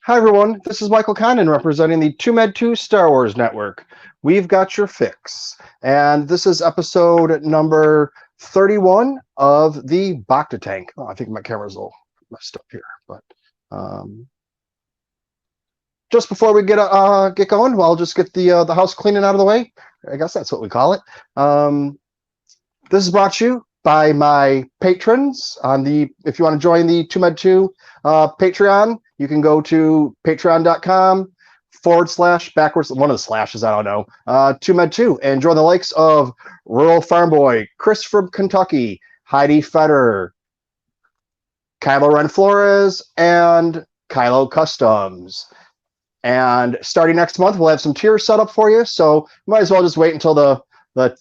Hi, everyone. This is Michael Condon representing the TooMedToo's Star Wars Network. We've got your fix. And this is episode number 31 of the Bacta tank. Oh, I think my camera's a little messed up here. But just before we get going, I'll just get the house cleaning out of the way. I guess that's what we call it. This is brought to you by my patrons if you want to join the TooMedToo Patreon, you can go to patreon.com/backwards, one of the slashes, I don't know, TooMedToo, and join the likes of Rural Farm Boy, Chris from Kentucky, Heidi Federer, Kylo Ren Flores, and Kylo Customs. And starting next month, we'll have some tiers set up for you, so you might as well just wait until the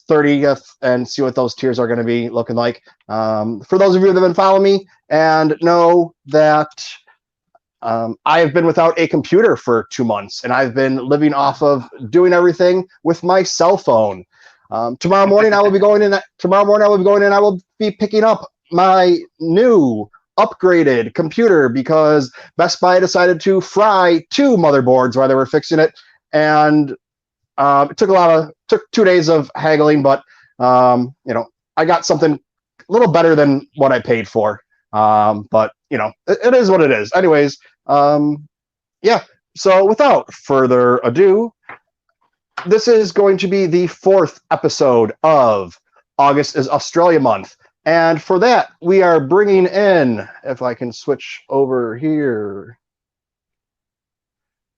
30th and see what those tiers are going to be looking like. For those of you that have been following me and know that I have been without a computer for 2 months, and I've been living off of doing everything with my cell phone. Tomorrow morning I will be going in. I will be picking up my new upgraded computer because Best Buy decided to fry 2 motherboards while they were fixing it, and it took 2 days of haggling, but I got something a little better than what I paid for. But it is what it is. Anyways, yeah. So without further ado, this is going to be the 4th episode of August is Australia month. And for that, we are bringing in, if I can switch over here.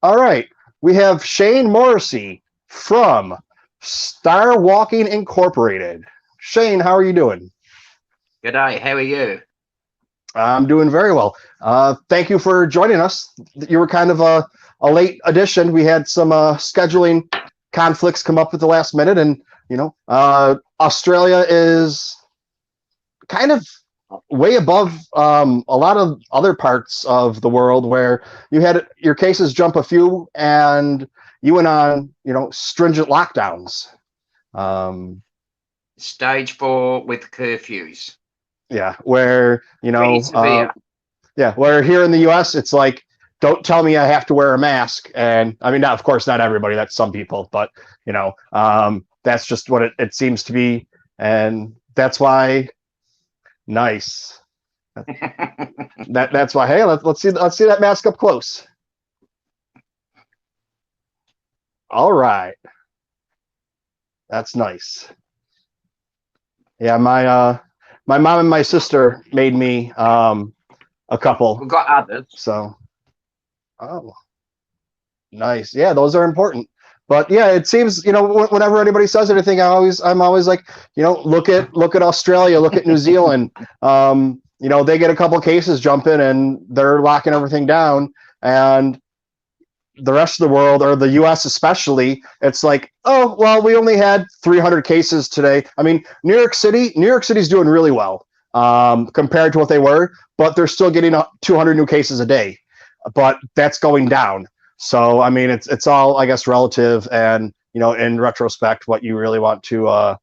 All right. We have Shane Morrissey from Star Walking Incorporated. Shane, how are you doing? G'day, how are you? I'm doing very well. Thank you for joining us. You were kind of a late addition. We had some scheduling conflicts come up at the last minute, and Australia is kind of way above a lot of other parts of the world where you had your cases jump a few, and you went on, stringent lockdowns. Stage 4 with curfews. Yeah, where where here in the U.S. it's like, don't tell me I have to wear a mask, and I mean, of course, not everybody. That's some people, but that's just what it seems to be, and that's why. Nice. That's why. Hey, let's see that mask up close. All right, that's nice. Yeah, my mom and my sister made me a couple. We've got others. So, oh, nice. Yeah, those are important. But yeah, it seems whenever anybody says anything, I'm always like, look at Australia, look at New Zealand. They get a couple cases jumping and they're locking everything down, and the rest of the world, or the U.S. especially, it's like, oh, well, we only had 300 cases today. I mean, New York City's doing really well compared to what they were, but they're still getting 200 new cases a day. But that's going down. So, I mean, it's all, I guess, relative, and, in retrospect, what you really want to,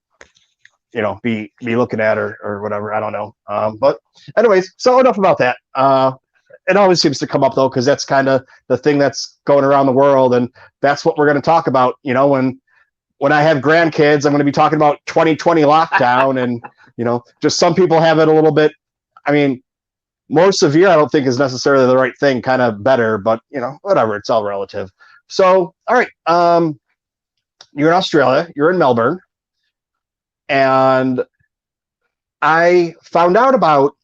be looking at or whatever. I don't know. But anyways, so enough about that. It always seems to come up, though, because that's kind of the thing that's going around the world, and that's what we're going to talk about. When I have grandkids, I'm going to be talking about 2020 lockdown, and just some people have it a little bit. I mean, more severe, I don't think is necessarily the right thing. Kind of better, but whatever. It's all relative. So, all right, you're in Australia. You're in Melbourne, and I found out about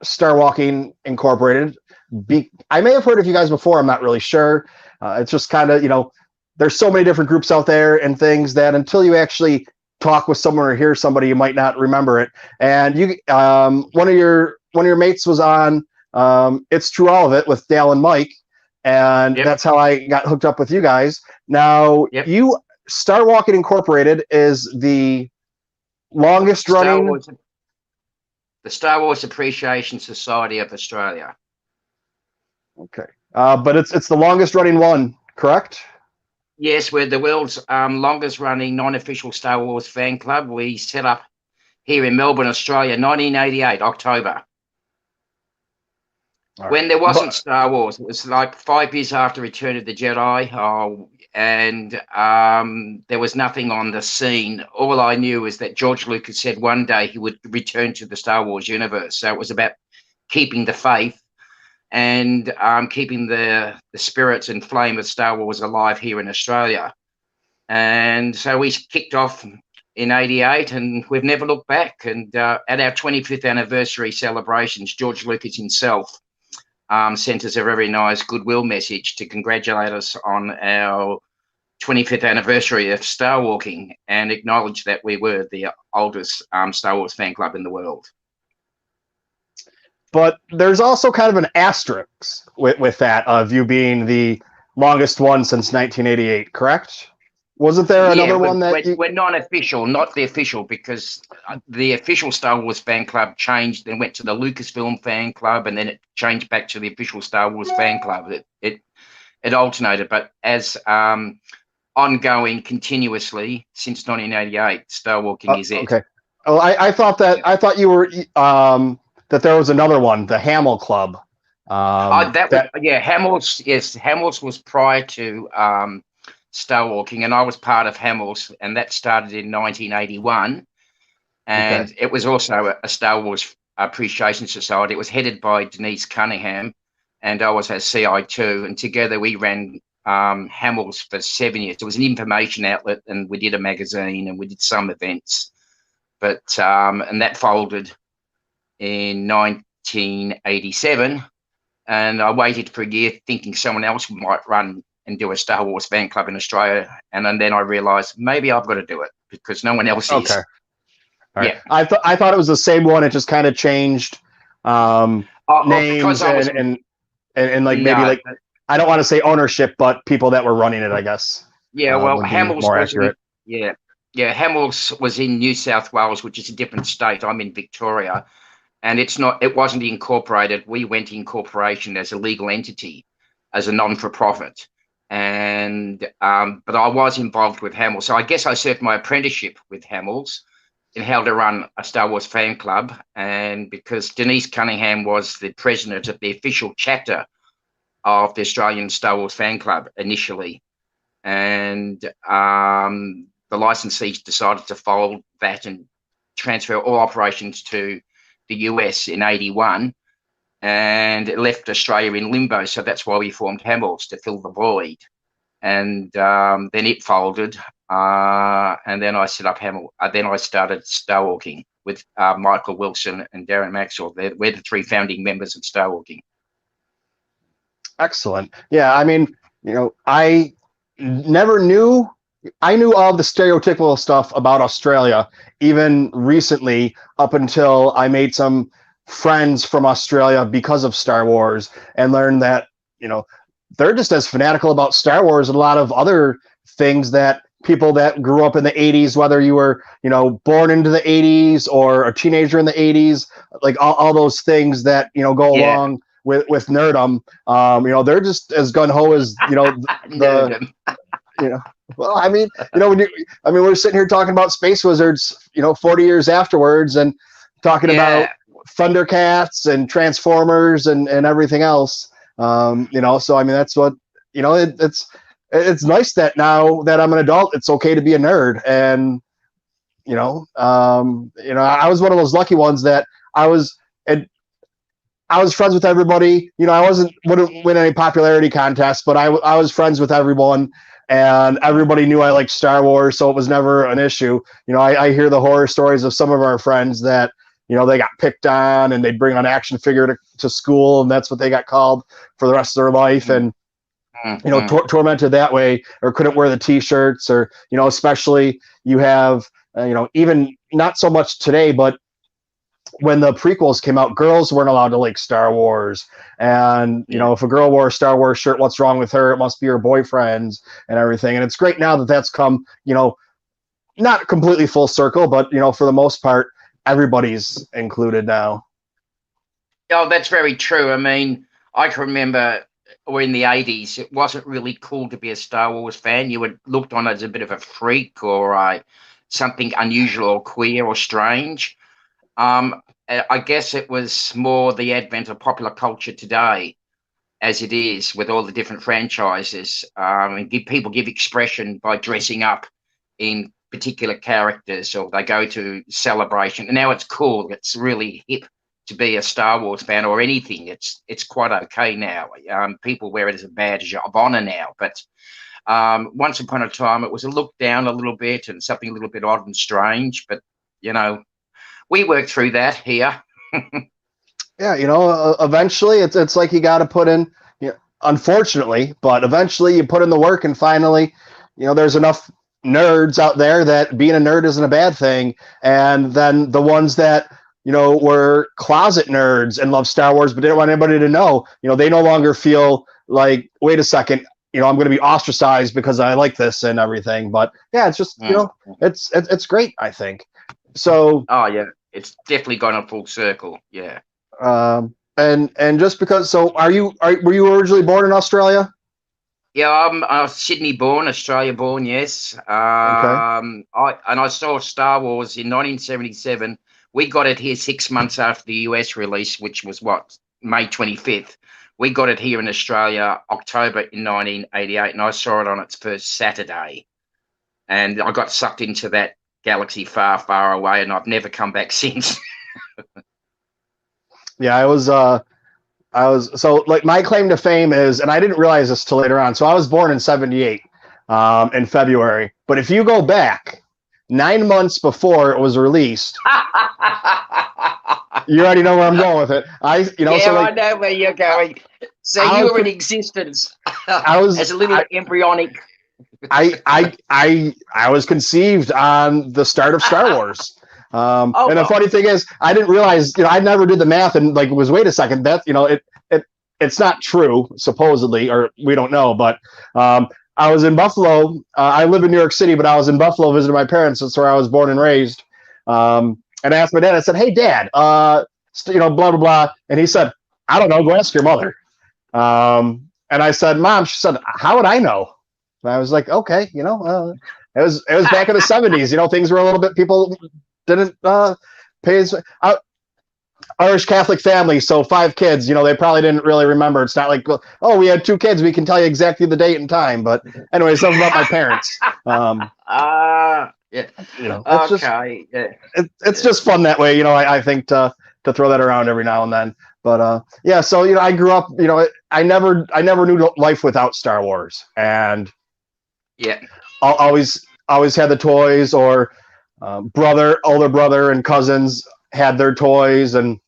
Star Walking Incorporated. I may have heard of you guys before. I'm not really sure. It's just kind of, there's so many different groups out there and things that until you actually talk with someone or hear somebody, you might not remember it. And you, one of your mates was on It's True All of It with Dale and Mike, and that's how I got hooked up with you guys. Now, you Star Walking Incorporated is the longest running. The Star Wars Appreciation Society of Australia. Okay, but it's the longest running one, correct? Yes, we're the world's longest running non-official Star Wars fan club. We set up here in Melbourne, Australia, 1988, October. All right. When there wasn't But Star Wars, it was like 5 years after Return of the Jedi, and there was nothing on the scene. All I knew is that George Lucas said one day he would return to the Star Wars universe. So it was about keeping the faith and keeping the spirits and flame of Star Wars alive here in Australia. And so we kicked off in '88, and we've never looked back. And at our 25th anniversary celebrations, George Lucas himself sent us a very nice goodwill message to congratulate us on our 25th anniversary of Star Walking and acknowledge that we were the oldest Star Wars fan club in the world. but there's also kind of an asterisk with that of you being the longest one since 1988, correct? Wasn't there Yeah, another one that we're non-official, not the official, because the official Star Wars fan club changed and went to the Lucasfilm fan club, and then it changed back to the official Star Wars fan club. It alternated, but as ongoing continuously since 1988, Star Walking is it. Okay. Oh, I thought you were that there was another one, the Hamill Club. Hamill's. Yes, Hamill's was prior to Star Walking, and I was part of Hamill's, and that started in 1981, and Okay. it was also a Star Wars Appreciation Society. It was headed by Denise Cunningham, and I was her CI2, and together we ran Hamill's for 7 years. It was an information outlet, and we did a magazine, and we did some events, but and that folded in 1987, and I waited for a year thinking someone else might run and do a Star Wars fan club in Australia, and then I realised maybe I've got to do it because no one else is. Okay. All right. Yeah. I thought it was the same one. It just kind of changed names and like maybe like I don't want to say ownership, but people that were running it, I guess. Yeah, well, Hamill's more accurate. Hamill's was in New South Wales, which is a different state. I'm in Victoria, and it wasn't incorporated. We went incorporation as a legal entity, as a non-for-profit. And but I was involved with Hamill's, so I guess I served my apprenticeship with Hamill's in how to run a Star Wars fan club. And because Denise Cunningham was the president of the official chapter of the Australian Star Wars fan club initially, and the licensees decided to fold that and transfer all operations to the US in '81. And it left Australia in limbo. So that's why we formed Hamill's, to fill the void. And then it folded. And then I set up Hamill. Then I started Star Walking with Michael Wilson and Darren Maxwell. We're the three founding members of Star Walking. Excellent. Yeah, I mean, I never knew. I knew all the stereotypical stuff about Australia, even recently, up until I made some friends from Australia because of Star Wars and learned that, they're just as fanatical about Star Wars and a lot of other things that people that grew up in the 80s, whether you were, born into the 80s or a teenager in the 80s, like all those things that, go along with nerdom, they're just as gung-ho as, well, I mean, we're sitting here talking about Space Wizards, 40 years afterwards and talking about Thundercats and Transformers and everything else. So I mean that's what it's nice that now that I'm an adult, it's okay to be a nerd. And I was one of those lucky ones that I was friends with everybody. I wouldn't win any popularity contests, but I was friends with everyone. And everybody knew I liked Star Wars, so it was never an issue. I hear the horror stories of some of our friends that they got picked on and they'd bring an action figure to school, and that's what they got called for the rest of their life. And, tormented that way, or couldn't wear the T-shirts, or, especially you have, even not so much today, but when the prequels came out, girls weren't allowed to like Star Wars. And, if a girl wore a Star Wars shirt, what's wrong with her? It must be her boyfriend's and everything. And it's great now that that's come, not completely full circle, but, for the most part, everybody's included now. Oh, that's very true. I mean, I can remember in the 80s, it wasn't really cool to be a Star Wars fan. You were looked on as a bit of a freak or something unusual or queer or strange. I guess it was more the advent of popular culture today, as it is with all the different franchises, and people give expression by dressing up in particular characters, or they go to celebration. And now it's cool. It's really hip to be a Star Wars fan or anything. It's quite okay now. People wear it as a badge of honor now, but once upon a time it was a look down a little bit and something a little bit odd and strange. But we worked through that here. Yeah, eventually it's like you got to put in, unfortunately, but eventually you put in the work, and finally, there's enough nerds out there that being a nerd isn't a bad thing. And then the ones that, were closet nerds and loved Star Wars but didn't want anybody to know, they no longer feel like, wait a second, I'm going to be ostracized because I like this and everything. But yeah, it's just, it's great, I think. So. Oh yeah, it's definitely gone a full circle. Yeah. And just because, so were you originally born in Australia? Yeah, I'm Sydney born, Australia born, yes. Okay. I saw Star Wars in 1977. We got it here 6 months after the US release, which was May 25th. We got it here in Australia, October in 1988, and I saw it on its first Saturday. And I got sucked into that galaxy far, far away, and I've never come back since. Yeah, I was so, like, my claim to fame is, and I didn't realize this till later on. So I was born in 78, in February. But if you go back 9 months before it was released, you already know where I'm going with it. I know where you're going. So you were in existence. I was as a little embryonic. I was conceived on the start of Star Wars. The funny thing is, I didn't realize, I never did the math and was, wait a second, that, it's not true, supposedly, or we don't know, but, I was in Buffalo. I live in New York City, but I was in Buffalo visiting my parents. That's where I was born and raised. And I asked my dad, I said, hey Dad, blah, blah, blah. And he said, I don't know, go ask your mother. And I said, Mom, she said, how would I know? And I was like, okay, it was back in the 70s, things were a little bit, people didn't pay Irish Catholic family, so 5 kids, they probably didn't really remember. It's not like, oh, we had 2 kids, we can tell you exactly the date and time. But anyway, something about my parents. Yeah. It's okay. It's just fun that way, I think to throw that around every now and then. But yeah, so I grew up, I never knew life without Star Wars, and yeah, always had the toys, or older brother and cousins had their toys and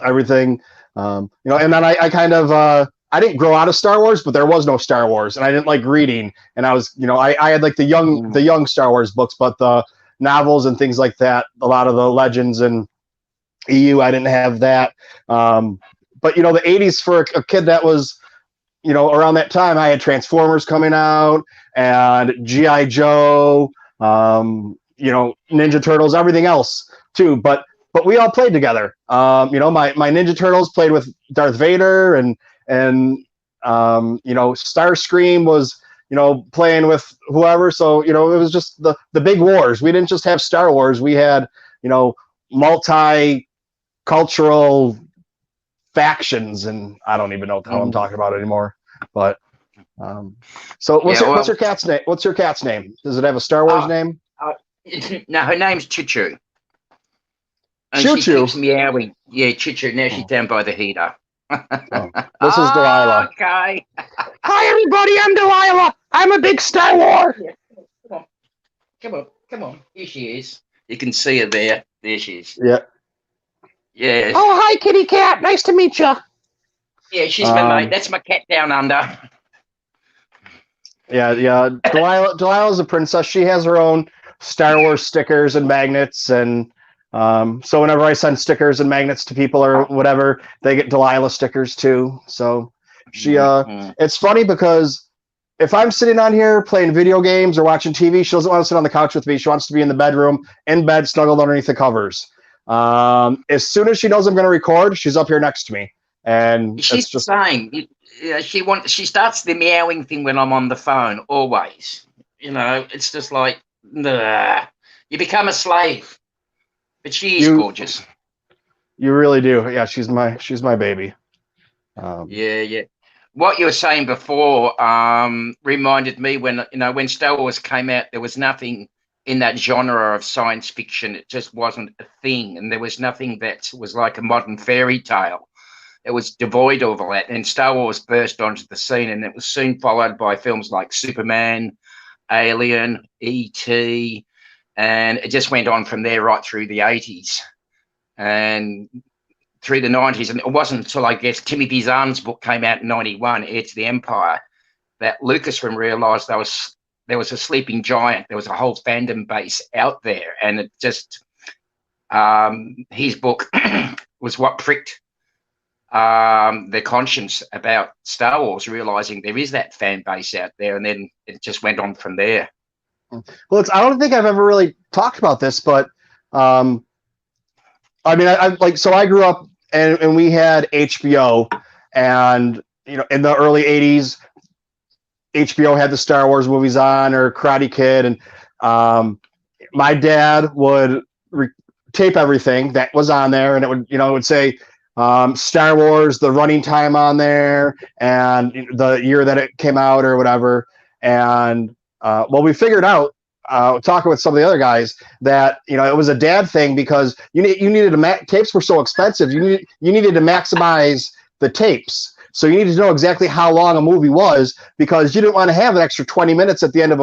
everything, and then I kind of I didn't grow out of Star Wars, but there was no Star Wars, and I didn't like reading, and I was I had like the young Star Wars books, but the novels and things like that, a lot of the Legends and EU, I didn't have that. But the 80s, for a kid that was around that time, I had Transformers coming out and G.I. Joe, Ninja Turtles, everything else too. But we all played together. My Ninja Turtles played with Darth Vader, and Starscream was playing with whoever. So it was just the big wars. We didn't just have Star Wars. We had multi-cultural factions, and I don't even know what the hell I'm talking about anymore. But so what's your cat's name? What's your cat's name? Does it have a Star Wars name? No, her name's Choo-Choo. And Choo-Choo. She keeps meowing. Yeah, Choo-Choo. Now she's down by the heater. This is Delilah. Okay. Hi, everybody. I'm Delilah. I'm a big Star Wars. Yeah. Come on. Here she is. You can see her there. There she is. Yeah. Yeah. Oh, hi, kitty cat. Nice to meet you. Yeah, she's my mate. That's my cat down under. Yeah. Delilah's a princess. She has her own Star Wars stickers and magnets, and so whenever I send stickers and magnets to people or whatever, they get Delilah stickers too. So she it's funny because if I'm sitting on here playing video games or watching TV, she doesn't want to sit on the couch with me. She wants to be in the bedroom, in bed, snuggled underneath the covers. As soon as she knows I'm going to record, she's up here next to me, and she's just the same. She starts the meowing thing when I'm on the phone always. It's just like, nah. You become a slave. But she is gorgeous. You really do. Yeah, she's my baby. Yeah. What you were saying before reminded me when Star Wars came out, there was nothing in that genre of science fiction. It just wasn't a thing, and there was nothing that was like a modern fairy tale. It was devoid of all that. And Star Wars burst onto the scene, and it was soon followed by films like Superman, Alien, E.T., and it just went on from there right through the 80s. And through the 90s, and it wasn't until I guess Timothy Zahn's book came out in 91, Heir to the Empire, that Lucasfilm realised there was a sleeping giant. There was a whole fandom base out there, and it just his book was what pricked their conscience about Star Wars, realising there is that fan base out there, and then it just went on from there. Well, I don't think I've ever really talked about this, but I mean, I grew up and we had HBO, and in the early '80s, HBO had the Star Wars movies on, or Karate Kid, and my dad would tape everything that was on there, and it would say Star Wars, the running time on there, and the year that it came out or whatever. And we figured out, talking with some of the other guys, that it was a dad thing, because you needed tapes were so expensive. You needed to maximize the tapes, so you needed to know exactly how long a movie was, because you didn't want to have an extra 20 minutes at the end of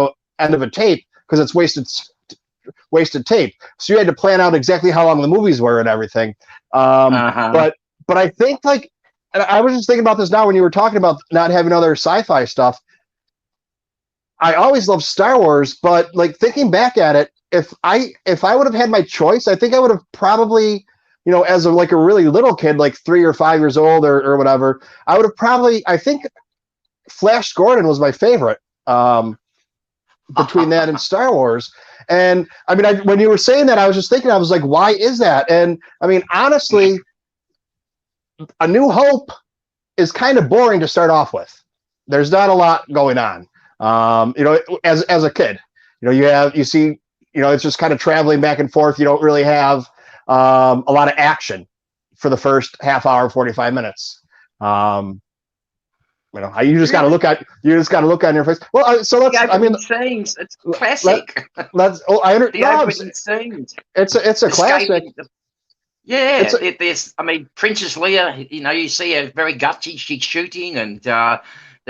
a tape, because it's wasted tape. So you had to plan out exactly how long the movies were and everything. But I think, and I was just thinking about this now when you were talking about not having other sci-fi stuff. I always loved Star Wars, but thinking back at it, if I would have had my choice, I think I would have probably, as a really little kid, 3 or 5 years old or whatever, I would have probably, I think Flash Gordon was my favorite between that and Star Wars. And I mean, when you were saying that, I was just thinking, I was like, why is that? And I mean, honestly, A New Hope is kind of boring to start off with. There's not a lot going on. As a kid, you see, it's just kind of traveling back and forth. You don't really have a lot of action for the first half hour, 45 minutes. You just got to look on your face. Well, so let's. I mean, scenes, it's classic. It's a classic. Yeah, there's. I mean, Princess Leia. You see her very gutsy. She's shooting, and the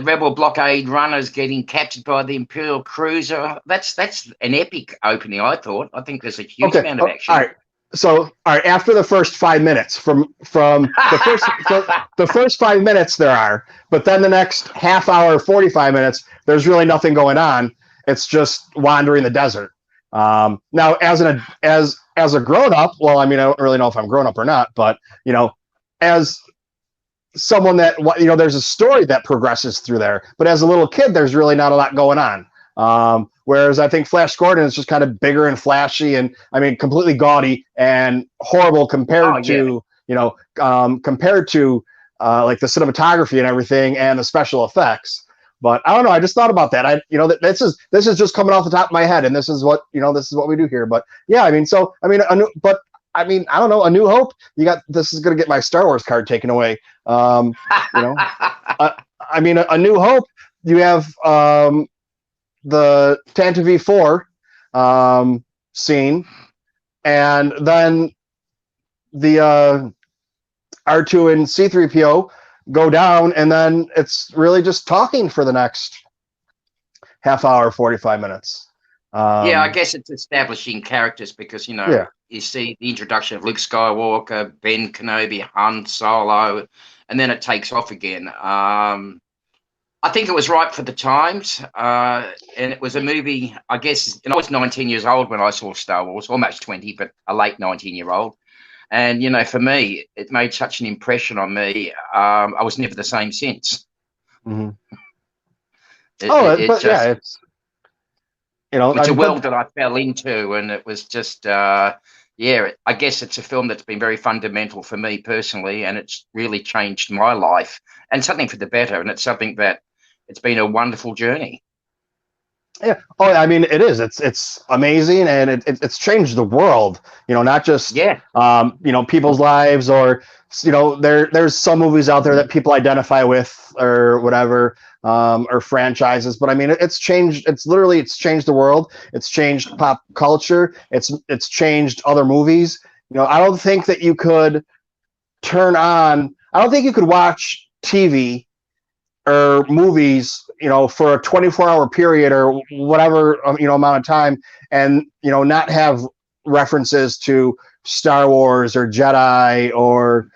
rebel blockade runners getting captured by the Imperial cruiser. That's an epic opening, I thought. I think there's a huge amount of action. All right. So, after the first 5 minutes, from the first 5 minutes there are, but then the next half hour, 45 minutes, there's really nothing going on. It's just wandering the desert. Now, as a grown up, well, I mean, I don't really know if I'm grown up or not, but as someone that there's a story that progresses through there, but as a little kid, there's really not a lot going on. Whereas I think Flash Gordon is just kind of bigger and flashy, and I mean, completely gaudy and horrible compared to the cinematography and everything and the special effects. But I don't know. I just thought about that. This is just coming off the top of my head, and this is what we do here. But yeah, I mean, I don't know. A New Hope. This is going to get my Star Wars card taken away. I mean, A New Hope. You have the Tantive 4 scene, and then the R2 and C-3PO go down, and then it's really just talking for the next half hour, 45 minutes. I guess it's establishing characters, because you see the introduction of Luke Skywalker, Ben Kenobi, Han Solo, and then it takes off again. I think it was right for the times, and it was a movie, I guess, I was 19 years old when I saw Star Wars, almost 20, but a late 19-year-old. And, for me, it made such an impression on me. I was never the same since. Mm-hmm. It's a world that I fell into, and it was just, I guess it's a film that's been very fundamental for me personally, and it's really changed my life, and something for the better, and it's something that it's been a wonderful journey. Yeah. Oh, I mean, it is. It's amazing, and it's changed the world. Not just Yeah. people's lives, or there's some movies out there that people identify with or whatever, or franchises. But I mean, it's changed. It's changed the world. It's changed pop culture. It's changed other movies. I don't think that you could turn on. I don't think you could watch TV or movies, for a 24-hour period or whatever, amount of time, and not have references to Star Wars or Jedi or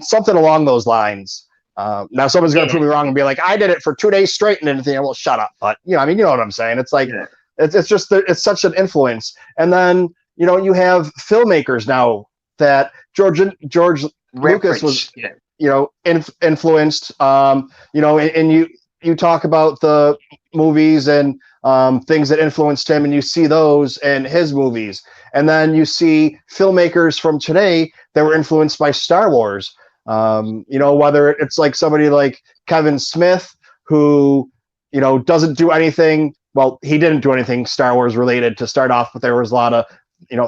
something along those lines. Now someone's going to Yeah. prove me wrong and be like, I did it for 2 days straight and anything. Well, shut up. But I mean, you know what I'm saying? It's like, Yeah. it's just it's such an influence. And then you have filmmakers now that George Lucas was Reference. Yeah. influenced, and you talk about the movies and things that influenced him, and you see those in his movies, and then you see filmmakers from today that were influenced by Star Wars. Whether it's like somebody like Kevin Smith, who doesn't do anything. Well, he didn't do anything Star Wars related to start off, but there was a lot of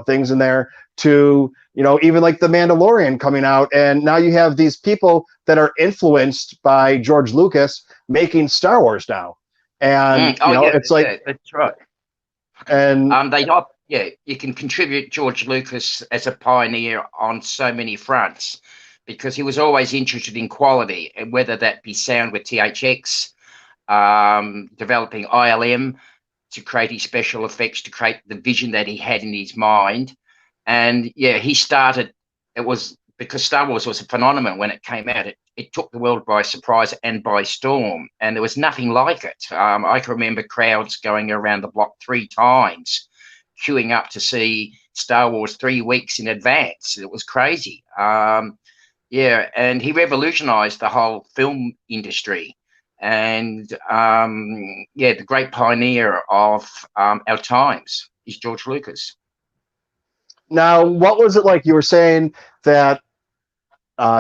things in there, to even like The Mandalorian coming out, and now you have these people that are influenced by George Lucas making Star Wars now, and Oh yeah, it's like, yeah, that's right. and Yeah, you can contribute George Lucas as a pioneer on so many fronts because he was always interested in quality, and whether that be sound with THX, developing ILM to create his special effects, to create the vision that he had in his mind. And yeah, he started, it was because Star Wars was a phenomenon when it came out. It took the world by surprise and by storm, and there was nothing like it. I can remember crowds going around the block 3 times, queuing up to see Star Wars 3 weeks in advance. It was crazy. Yeah, and he revolutionized the whole film industry. And yeah, the great pioneer of our times is George Lucas. now what was it like? You were saying that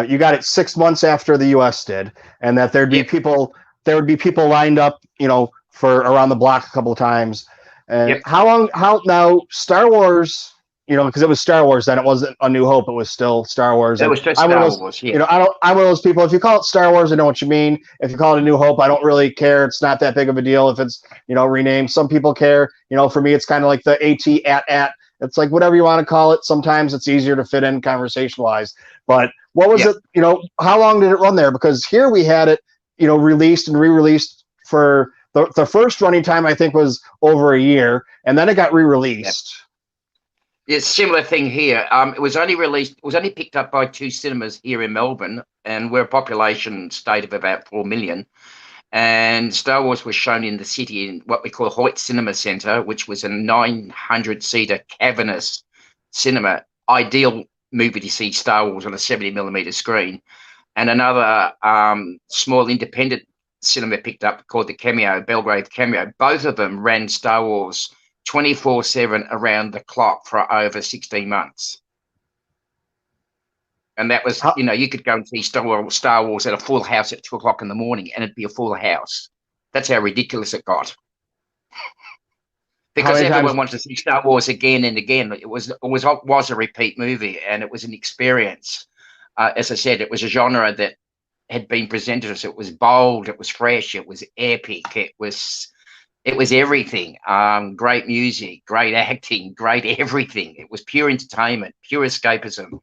you got it 6 months after the U.S. did, and that Yep, there would be people lined up, for around the block a couple of times. And yep. how long? How now? Star Wars, because it was Star Wars then. It wasn't A New Hope. It was still Star Wars. It And was just I'm one of Star those. Wars. Yeah, I don't. I'm one of those people. If you call it Star Wars, I know what you mean. If you call it A New Hope, I don't really care. It's not that big of a deal if it's renamed. Some people care. For me, it's kind of like the at. It's like whatever you want to call it. Sometimes it's easier to fit in conversation wise. But what was yeah. it? How long did it run there? Because here we had it, released and re-released for the first running time. I think was over a year, and then it got Yep. re-released. It's a similar thing here. It was only released, it was only picked up by 2 cinemas here in Melbourne, and we're a population state of about 4 million. And Star Wars was shown in the city in what we call Hoyt Cinema Centre, which was a 900-seater cavernous cinema, ideal movie to see Star Wars on a 70 millimeter screen. And another small independent cinema picked up called the Cameo, Belgrave Cameo. Both of them ran Star Wars 24/7 around the clock for over 16 months. And that was, How, you could go and see Star Wars at a full house at 2 o'clock in the morning, and it'd be a full house. That's how ridiculous it got. how Because many times? everyone wanted to see Star Wars again and again. It was a repeat movie, and it was an experience. As I said, it was a genre that had been presented as it was bold, it was fresh, it was epic, it was everything. Great music, great acting, great everything. It was pure entertainment, pure escapism,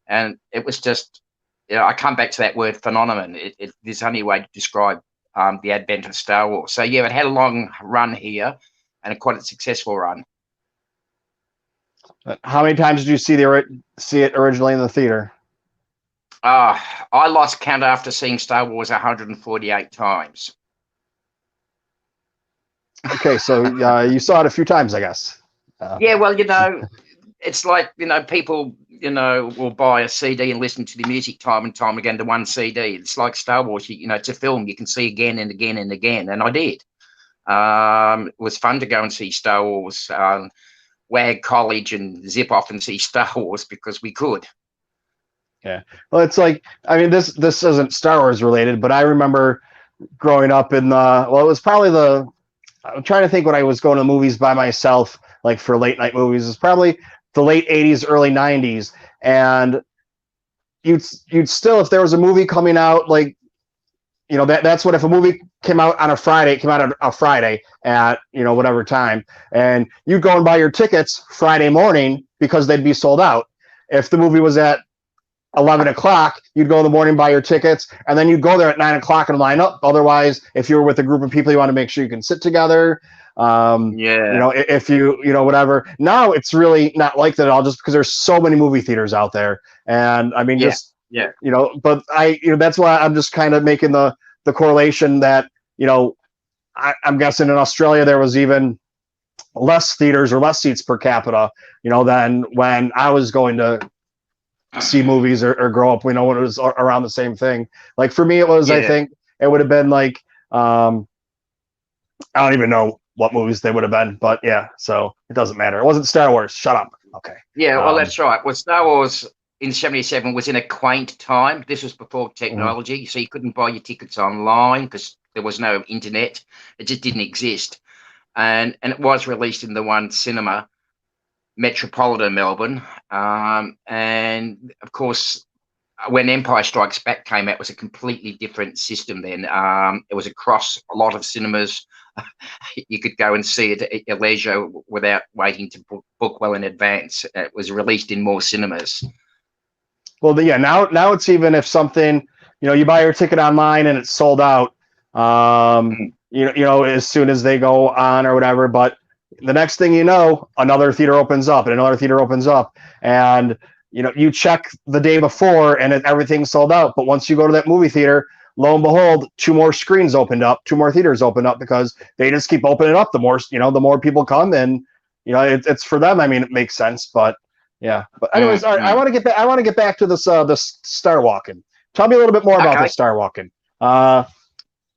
and it was just. I come back to that word phenomenon. There's only a way to describe the advent of Star Wars. So yeah, it had a long run here, and quite a successful run. How many times did you see it originally in the theater? I lost count after seeing Star Wars 148 times. Okay, so you saw it a few times, I guess. Yeah, well, it's like, people, will buy a CD and listen to the music time and time again to one CD. It's like Star Wars, it's a film you can see again and again and again. And I did. It was fun to go and see Star Wars, wag college and zip off and see Star Wars because we could. Yeah. Well, it's like, I mean, this isn't Star Wars related, but I remember growing up in it was probably I'm trying to think when I was going to movies by myself, like for late night movies. It's probably the late '80s, early '90s, and you'd still, if there was a movie coming out, like, that's what, if a movie came out on a Friday, it came out on a Friday at, whatever time, and you'd go and buy your tickets Friday morning because they'd be sold out. If the movie was at 11 o'clock, you'd go in the morning, buy your tickets, and then you'd go there at 9 o'clock and line up. Otherwise, if you were with a group of people, you want to make sure you can sit together. Yeah. If whatever. Now it's really not like that at all, just because there's so many movie theaters out there. And I mean, Yeah. just, Yeah. but that's why I'm just kind of making the correlation that, I'm guessing in Australia, there was even less theaters or less seats per capita, than when I was going to see movies or grow up, when it was around the same thing. Like for me, it was, I Yeah. think it would have been like, I don't even know what movies they would have been, but yeah, so it doesn't matter. It wasn't Star Wars. Shut up. Okay. Yeah, well, that's right. Well, Star Wars in '77 was in a quaint time. This was before technology, so you couldn't buy your tickets online because there was no internet. It just didn't exist. And it was released in the one cinema, Metropolitan Melbourne. And of course, when Empire Strikes Back came out, it was a completely different system then. It was across a lot of cinemas. You could go and see it at your leisure without waiting to book well in advance. It was released in more cinemas. Well, yeah, now it's, even if something, you buy your ticket online and it's sold out, as soon as they go on or whatever, but the next thing you know, another theater opens up and another theater opens up, and you check the day before and everything's sold out. But once you go to that movie theater, lo and behold, two more screens opened up, two more theaters opened up, because they just keep opening up. The more, the more people come, and it's for them. I mean, it makes sense, but yeah. But anyways, all right, I want to get back. I want to get back to this star walking. Tell me a little bit more about this star walking.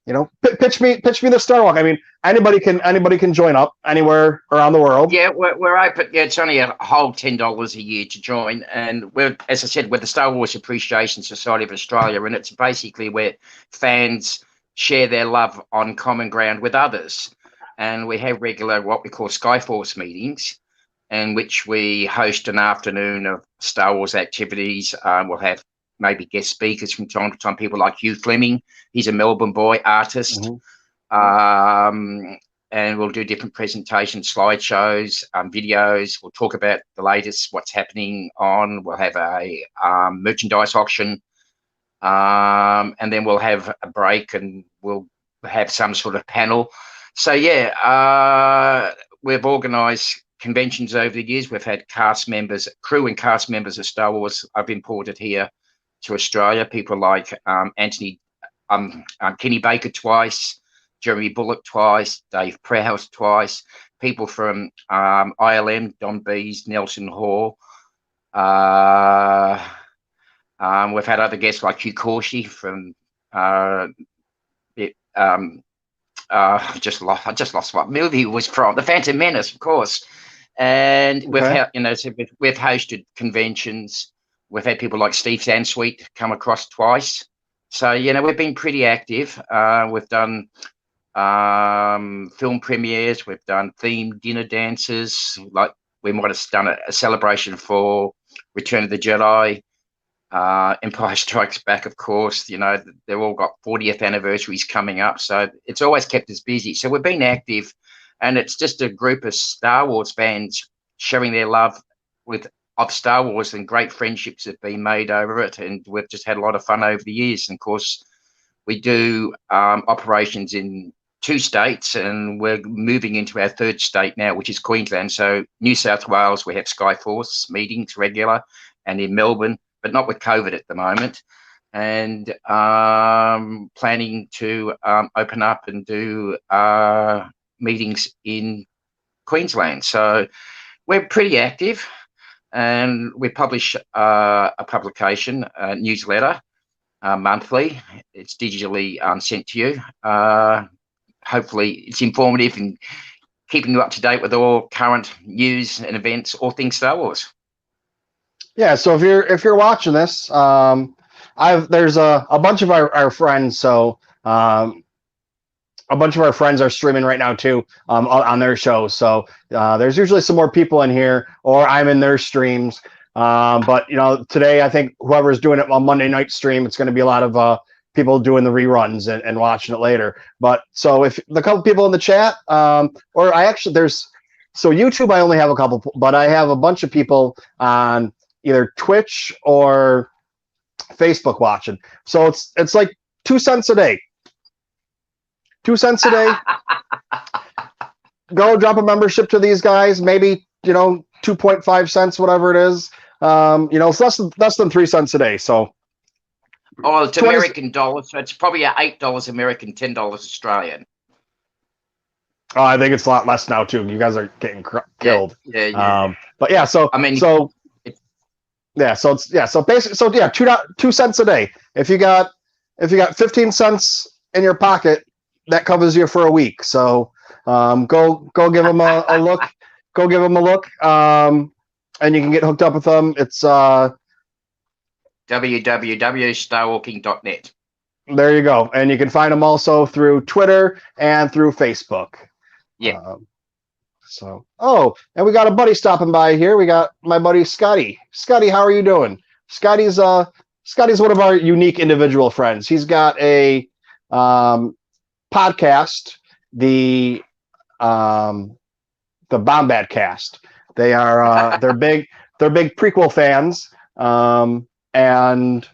Pitch me the Star Walk. I mean, anybody can join up anywhere around the world. Yeah, we're open. Yeah, it's only a whole $10 a year to join, and we're, as I said, we're the Star Wars Appreciation Society of Australia, and it's basically where fans share their love on common ground with others. And we have regular what we call Skyforce meetings, in which we host an afternoon of Star Wars activities. We'll have maybe guest speakers from time to time, people like Hugh Fleming. He's a Melbourne boy, artist. And we'll do different presentations, slideshows, videos. We'll talk about the latest, what's happening on. We'll have a merchandise auction. And then we'll have a break and we'll have some sort of panel. So, yeah, we've organised conventions over the years. We've had crew and cast members of Star Wars I've imported here to Australia. People like Kenny Baker twice, Jeremy Bullock twice, Dave Prowse twice, people from ILM, Don Bees, Nelson Hall. We've had other guests like Hugh Corshi from I just lost what movie he was from. The Phantom Menace, of course. And we've had, we've hosted conventions. We've had people like Steve Sansweet come across twice. So, we've been pretty active. We've done film premieres. We've done themed dinner dances. Like we might have done a celebration for Return of the Jedi, Empire Strikes Back, of course. They've all got 40th anniversaries coming up. So it's always kept us busy. So we've been active. And it's just a group of Star Wars fans sharing their love of Star Wars, and great friendships have been made over it. And we've just had a lot of fun over the years. And of course, we do operations in 2 states, and we're moving into our 3rd state now, which is Queensland. So New South Wales, we have Skyforce meetings regular, and in Melbourne, but not with COVID at the moment. And planning to open up and do meetings in Queensland. So we're pretty active, and we publish a publication, a newsletter, monthly. It's digitally sent to you. Hopefully it's informative and keeping you up to date with all current news and events, all things Star Wars. Yeah, so if you're watching this, there's a bunch of our friends. So a bunch of our friends are streaming right now too, on their shows. So there's usually some more people in here, or I'm in their streams. But today I think whoever's doing it on Monday night stream, it's going to be a lot of people doing the reruns and watching it later. But so if the couple people in the chat, or I actually so YouTube I only have a couple, but I have a bunch of people on either Twitch or Facebook watching. So it's like 2 cents a day. 2 cents a day. Go drop a membership to these guys. Maybe 2.5 cents, whatever it is. It's less than 3 cents a day. So. Oh, it's American dollars, so it's probably $8 American, $10 Australian. Oh, I think it's a lot less now too. You guys are getting killed. Yeah. But yeah, so I mean, so basically, 2 cents a day. If you got 15 cents in your pocket, that covers you for a week. So go give them a look. Go give them a look, and you can get hooked up with them. It's www.starwalking.net. There you go, and you can find them also through Twitter and through Facebook. Yeah. And we got a buddy stopping by here. We got my buddy Scotty. Scotty, how are you doing? Scotty's one of our unique individual friends. He's got a podcast, the Bombat Cast. They are they're big prequel fans, and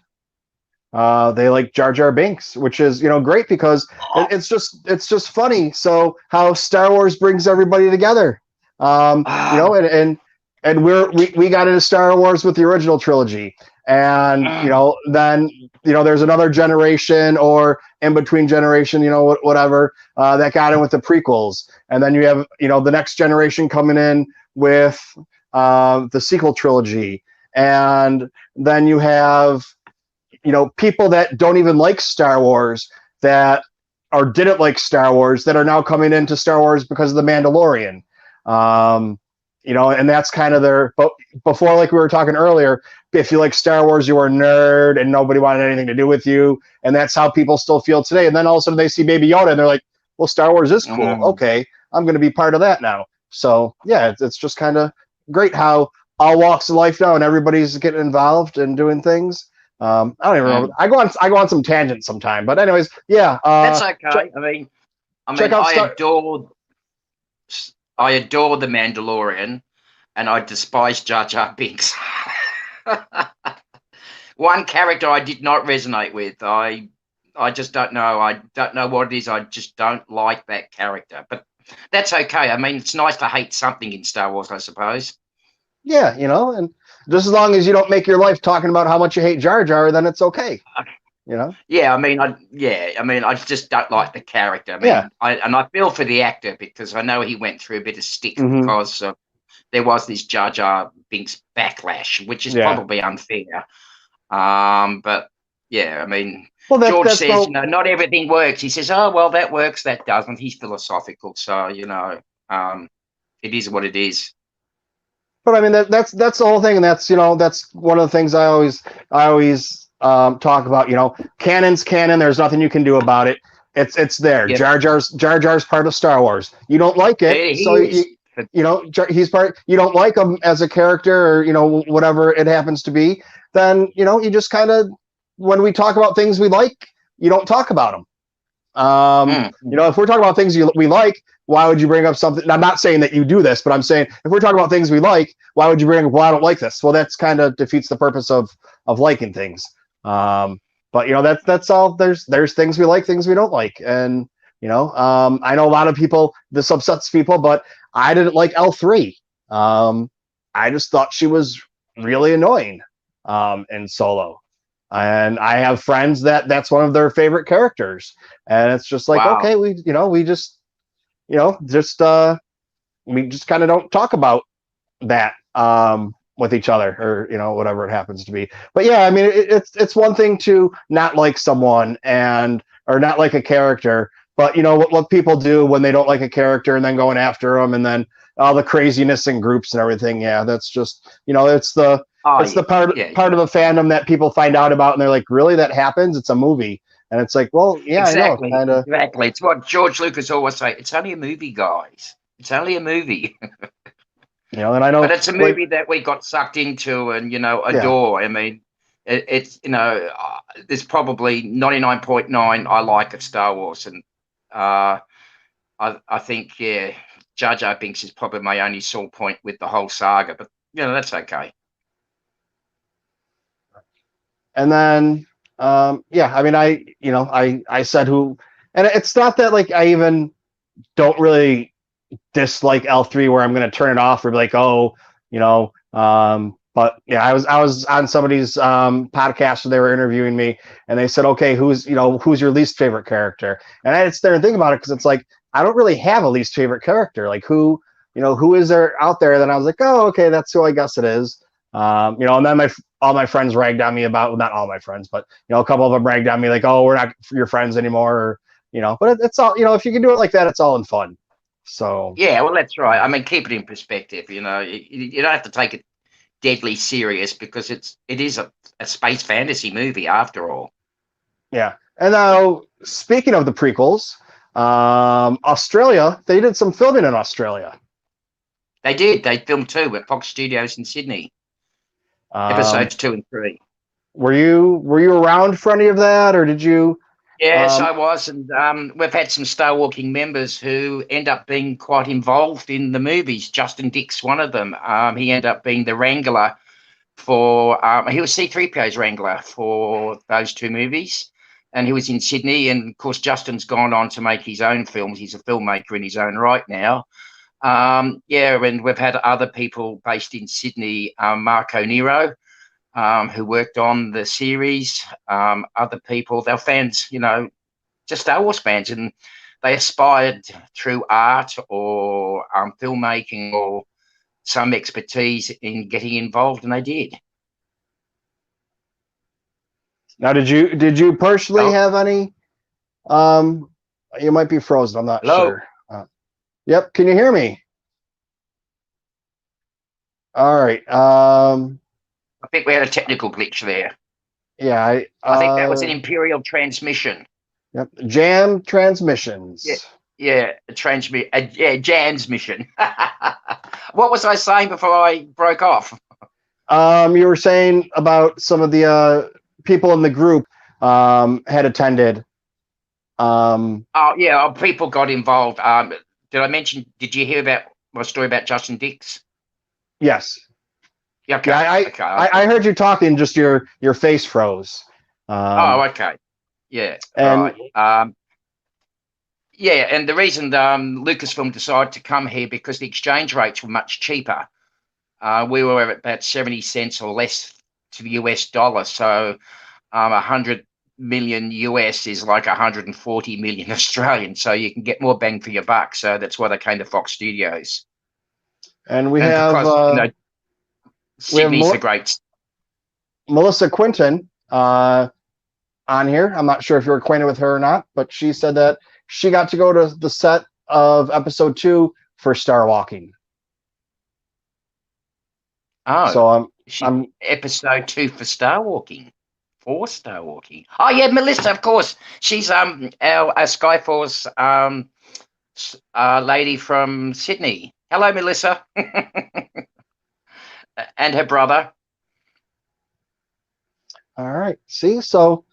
they like Jar Jar Binks, which is great because it's just funny. So how Star Wars brings everybody together, and we got into Star Wars with the original trilogy, and then there's another generation or in between generation, whatever, that got in with the prequels, and then you have the next generation coming in with the sequel trilogy, and then you have people that don't even like Star Wars or didn't like Star Wars that are now coming into Star Wars because of the Mandalorian. And that's kind of but before, like we were talking earlier, if you like Star Wars, you were a nerd and nobody wanted anything to do with you. And that's how people still feel today. And then all of a sudden they see Baby Yoda and they're like, well, Star Wars is cool. Okay, I'm going to be part of that now. So yeah, it's just kind of great how all walks of life now and everybody's getting involved and doing things. I don't even remember. I go on some tangents sometime, but anyways, yeah. That's okay. I adore the Mandalorian, and I despise Jar Jar Binks. One character I did not resonate with. I just don't know. I don't know what it is. I just don't like that character. But that's okay. I mean, it's nice to hate something in Star Wars, I suppose. Yeah, and just as long as you don't make your life talking about how much you hate Jar Jar, then it's okay. Yeah, I just don't like the character. I feel for the actor because I know he went through a bit of stick because there was this Jar Jar Binks backlash, which is probably unfair. But yeah, George says, not everything works. He says, oh, well, that works, that doesn't. He's philosophical, so it is what it is. But I mean, that's the whole thing, and that's one of the things I always talk about. Canon's canon. There's nothing you can do about it. It's there. Yep. Jar Jar's part of Star Wars. You don't like it, he's part. You don't like him as a character, or whatever it happens to be. Then you just kind of, when we talk about things we like, you don't talk about them. If we're talking about things we like, why would you bring up something? And I'm not saying that you do this, but I'm saying if we're talking about things we like, why would you bring up, well, I don't like this? Well, that's kind of defeats the purpose of liking things. But that's all. There's things we like, things we don't like, and I know a lot of people, this upsets people, but I didn't like L3. I just thought she was really annoying in Solo. And I have friends that's one of their favorite characters, and it's just like, okay, we just kind of don't talk about that with each other, or whatever it happens to be. But yeah, I mean, it's one thing to not like someone or not like a character, but what people do when they don't like a character and then going after them, and then all the craziness in groups and everything. Yeah, that's just it's the part of the fandom that people find out about, and they're like, really, that happens? It's a movie. And it's like, well, yeah, I know, Exactly, kind of, exactly. It's what George Lucas always say. It's only a movie, guys. It's only a movie. and I But know, it's a like, movie that we got sucked into and, yeah, adore. I mean, it's, there's probably 99.9 I like of Star Wars. And I think, yeah, Jar Jar Binks is probably my only sore point with the whole saga. But, that's okay. and then, yeah, I mean, I said who, and it's not that like I even don't really dislike L3 where I'm going to turn it off or be like, oh, but yeah, I was on somebody's podcast where they were interviewing me and they said, okay, who's your least favorite character? And I had to sit there and think about it because it's like I don't really have a least favorite character. Like who is there out there? Then I was like, oh, okay, that's who I guess it is. And then all my friends ragged on me about, well, not all my friends, but a couple of them ragged on me like, oh, we're not your friends anymore, or but it's all if you can do it like that, it's all in fun. So Yeah, well, that's right. I mean, keep it in perspective. You don't have to take it deadly serious because it is a space fantasy movie after all. yeah. And now speaking of the prequels, Australia, they did some filming in Australia. They did. They filmed two at Fox Studios in Sydney, Um, episodes 2 and 3. were you around for any of that, or did you? Yes, Um, I was, and we've had some Star Walking members who end up being quite involved in the movies. Justin Dick's one of them. He ended up being the wrangler for. He was C-3PO's wrangler for those two movies, and he was in Sydney. And of course, Justin's gone on to make his own films. He's a filmmaker in his own right now. Yeah, and we've had other people based in Sydney. Marco Nero, who worked on the series, other people, they're fans, just Star Wars fans, and they aspired through art or filmmaking or some expertise in getting involved, and they did. Now, did you personally Oh, have any? Um, you might be frozen. I'm not hello. sure. Yep. Can you hear me? All right. I think we had a technical glitch there. Yeah. I think that was an Imperial transmission. Yep. Jam transmissions. Yeah, yeah, yeah, Jan's mission. What was I saying before I broke off? You were saying about some of the people in the group had attended. Oh yeah, people got involved. Did I mention? Did you hear about my story about Justin Dix? Yes. Yeah, Yeah, okay, okay. I heard you talking. Just your face froze. Oh, okay. Yeah, And right. Yeah, and the reason Lucasfilm decided to come here because the exchange rates were much cheaper. We were at about 70 cents or less to the US dollar. So 100 million US is like 140 million Australian. So you can get more bang for your buck. So that's why they came to Fox Studios. we And have because, we have Sydney's a great. Melissa Quinton on here. I'm not sure if you're acquainted with her or not, but she said that she got to go to the set of episode 2 for Star Walking. Oh, So she I'm episode 2 for Star Walking. For Star Walking. Oh yeah, Melissa, of course. She's our Skyforce lady from Sydney. Hello, Melissa. And her brother. all right. See, so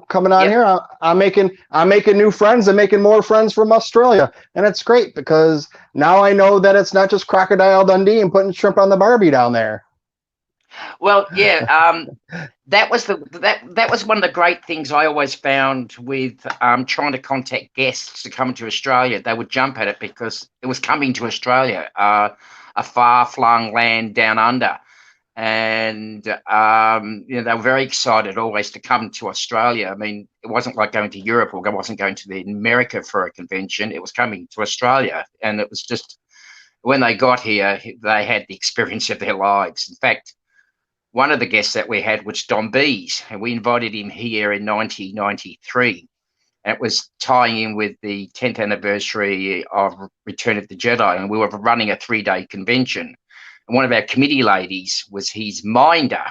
coming on Yep. here, I'm making new friends and making more friends from Australia, and it's great because now I know that it's not just Crocodile Dundee and putting shrimp on the Barbie down there. Well, yeah, that was that was one of the great things I always found with trying to contact guests to come to Australia. They would jump at it because it was coming to Australia, a far-flung land down under, and they were very excited always to come to Australia. I mean, it wasn't like going to Europe or wasn't going to America for a convention. It was coming to Australia, and it was just when they got here, they had the experience of their lives. In fact, one of the guests that we had was Don Bees, and we invited him here in 1993. And it was tying in with the 10th anniversary of Return of the Jedi, and we were running a 3-day convention. And one of our committee ladies was his minder,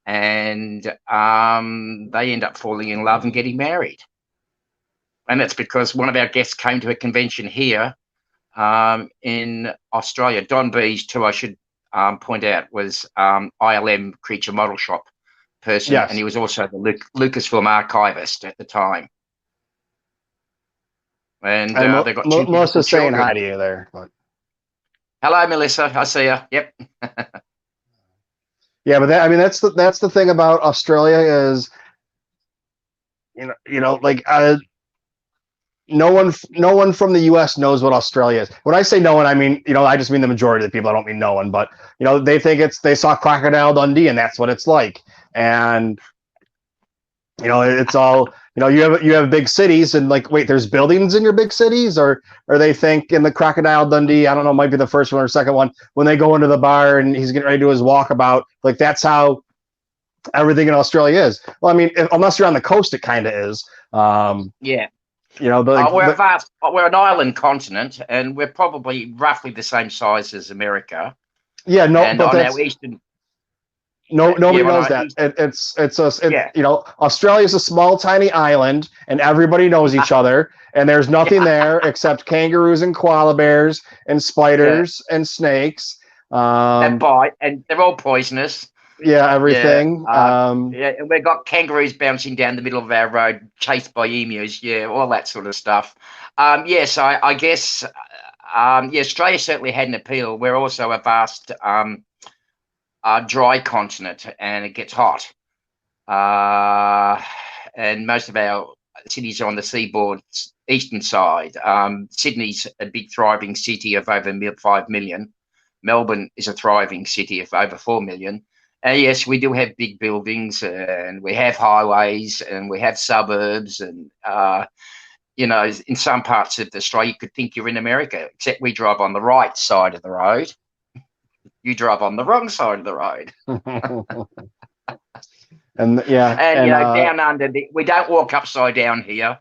and they end up falling in love and getting married. And that's because one of our guests came to a convention here in Australia. Don Bees, too, I should point out, was ILM Creature Model Shop person, Yes. and he was also the Lucasfilm archivist at the time. And they've got two Melissa's saying children. hi to you there. But. Hello, Melissa. I see you. Yep. Yeah, but that's the thing about Australia is, like no one from the U.S. knows what Australia is. When I say no one, I mean I just mean the majority of the people. I don't mean no one, but they think they saw Crocodile Dundee and that's what it's like, and it's all you have big cities and like wait, there's buildings in your big cities, or they think in the Crocodile Dundee, I don't know, might be the first one or second one, when they go into the bar and he's getting ready to do his walkabout, like that's how everything in Australia is. Well, I mean, unless you're on the coast, it kind of is. Yeah. We're an island continent, and we're probably roughly the same size as America. Yeah, no, and but on that's our eastern. nobody knows that. Australia's a small, tiny island, and everybody knows each other. And there's nothing there except kangaroos and koala bears and spiders and snakes. That bite, and they're all poisonous. Yeah, everything. And we've got kangaroos bouncing down the middle of our road, chased by emus. Yeah, all that sort of stuff. Yes, I guess. Australia certainly had an appeal. We're also a vast dry continent, and it gets hot. And most of our cities are on the seaboard eastern side. Sydney's a big thriving city of over 5 million. Melbourne is a thriving city of over 4 million. Yes, we do have big buildings, and we have highways, and we have suburbs, and in some parts of Australia, you could think you're in America, except we drive on the right side of the road. You drive on the wrong side of the road. and down under, we don't walk upside down here.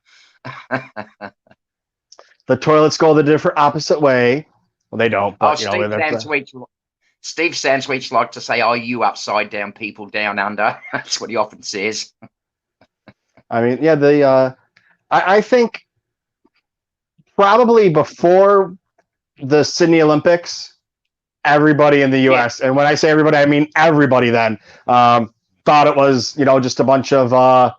The toilets go the different opposite way. Well, they don't. But, Steve Sansweet likes to say, "Are you upside down people down under?" That's what he often says. I mean, yeah, I think probably before the Sydney Olympics, everybody in the U.S. and when I say everybody, I mean everybody then thought it was just a bunch of